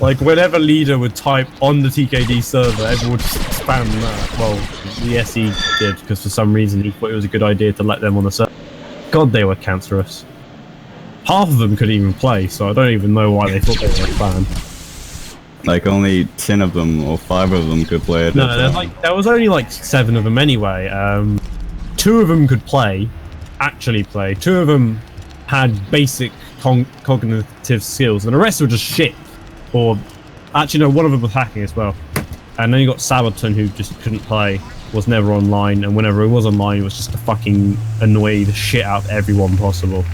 Like, whenever Leader would type on the TKD server, everyone would just spam that. Well, the SE did, because for some reason he thought it was a good idea to let them on the server. God, they were cancerous. Half of them couldn't even play, so I don't even know why they thought they were a fan. Like, only 10 of them, or 5 of them could play it. No, there was only like 7 of them anyway. 2 of them could actually play. 2 of them had basic cognitive skills, and the rest were just shit, or Actually, no, one of them was hacking as well. And then you got Sabaton, who just couldn't play, was never online, and whenever he was online, it was just to fucking annoy the shit out of everyone possible.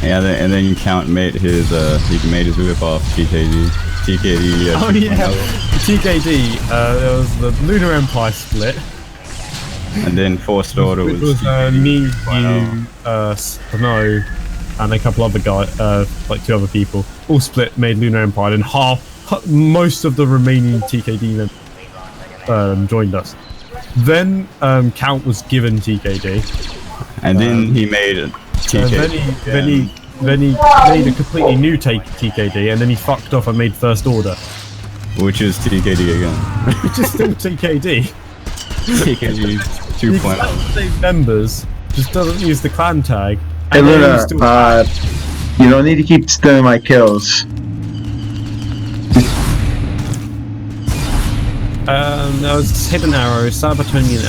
Yeah, and then Count made his whip off TKD. TKD. Oh yeah, TKD. There was the Lunar Empire split. And then Forced Order was. It was me, you, Snow, and a couple other guys, like 2 other people, all split, made Lunar Empire, and most of the remaining TKD members joined us. Then Count was given TKD, and then he made it. Then he made a completely new TKD, and then he fucked off and made First Order, which is TKD again. which is still TKD. TKD 2.0. Same members, just doesn't use the clan tag. Hey Luna, you don't need to keep stealing my kills. There was Hidden Arrow, Sabatonian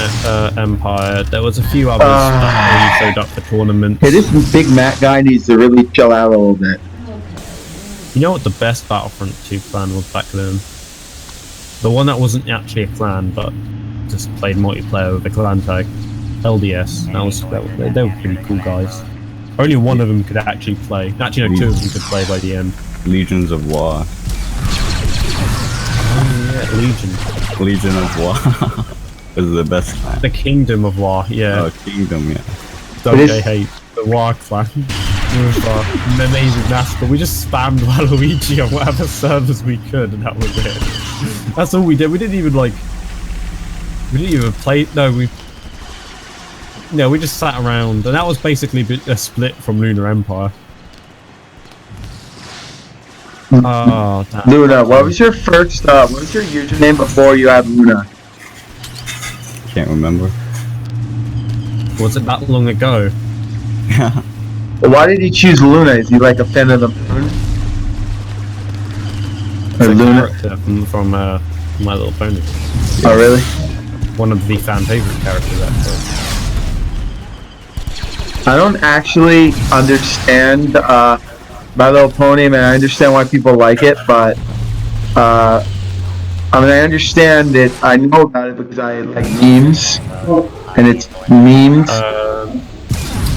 Empire. There was a few others that showed up for tournaments. Hey, this big Matt guy needs to really chill out a little bit. You know what the best Battlefront 2 clan was back then? The one that wasn't actually a clan, but just played multiplayer with a clan tag. LDS. They were pretty cool guys. Only one of them could actually play. Actually, no, 2 of them could play by the end. Legions of War. Oh yeah, Legion of War. This is the best clan. The Kingdom of War, yeah. Oh, Kingdom, yeah. WK the War clan. It was an amazing massacre. We just spammed Waluigi on whatever servers we could, and that was it. That's all we did. We didn't even play. No, we just sat around, and that was basically a split from Lunar Empire. Oh, damn. Luna, what was your first, what was your username before you had Luna? Can't remember. Was it that long ago? Why did he choose Luna? Is he like a fan of the moon? It's a character from My Little Pony. Oh, really? One of the fan favorite characters, actually. I don't actually understand My Little Pony. I mean, I understand why people like it, but I mean, I understand it. I know about it because I like memes, and it's memes.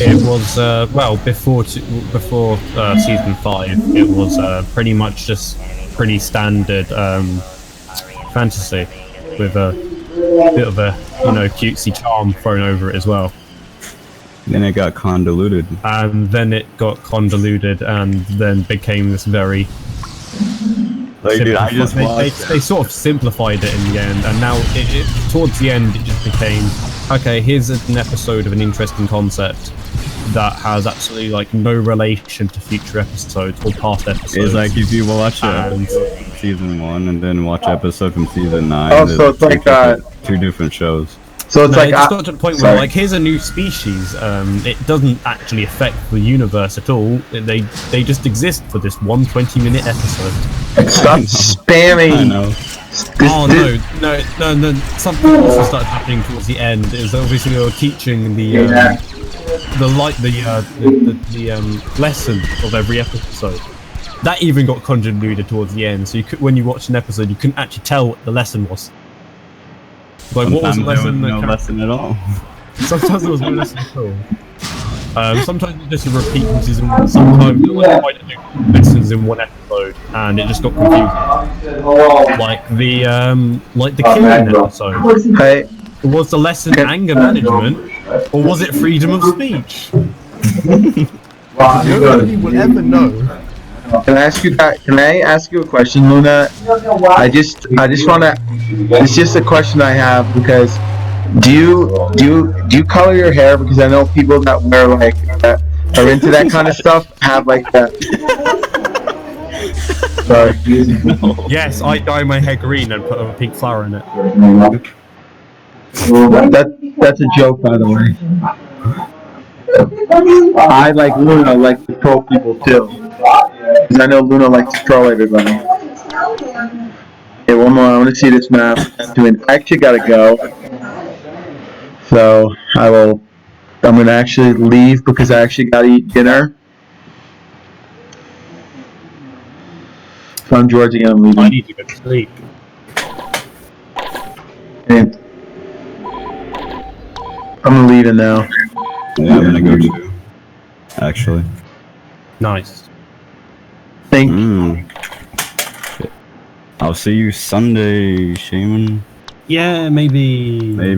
It was well before season 5. It was pretty much just pretty standard fantasy with a bit of a cutesy charm thrown over it as well. Then it got convoluted. And then it got convoluted, and then became this very. Like, dude, I just they sort of simplified it in the end, and now towards the end it just became okay. Here's an episode of an interesting concept that has absolutely like no relation to future episodes or past episodes. It's like if you watch season 1 and then watch episode from season 9. Oh, so it's like two different shows. So it's like it just got to the point where like here's a new species. It doesn't actually affect the universe at all. They just exist for this 120-minute episode. Stop spamming. I know. No. Something also started happening towards the end. Is obviously they were teaching the lesson of every episode. That even got convoluted towards the end. So when you watched an episode, you couldn't actually tell what the lesson was. Like, what was the lesson? No lesson at all. Sometimes there was no lesson at all. Sometimes it just repeat from season 1. Sometimes there was quite a few lessons in one episode, and it just got confusing. Like the killing episode. Hey. Was the lesson anger management, or was it freedom of speech? Nobody will ever know. Can I ask you that? Can I ask you a question, Luna? I just wanna. It's just a question I have because do you color your hair? Because I know people that wear like are into that kind of stuff have like that. Sorry. Yes, I dye my hair green and put a pink flower in it. That's a joke, by the way. I like Luna like to troll people too. Because I know Luna likes to troll everybody. Okay, one more. I want to see this map. I actually gotta go. So I'm gonna actually leave because I actually gotta eat dinner. From George again, I'm I leaving. need to go to sleep. Hey. I'm leaving now. Yeah, I'm gonna go too. Actually. Nice. Thank I'll see you Sunday, Shaman. Yeah, maybe. Maybe.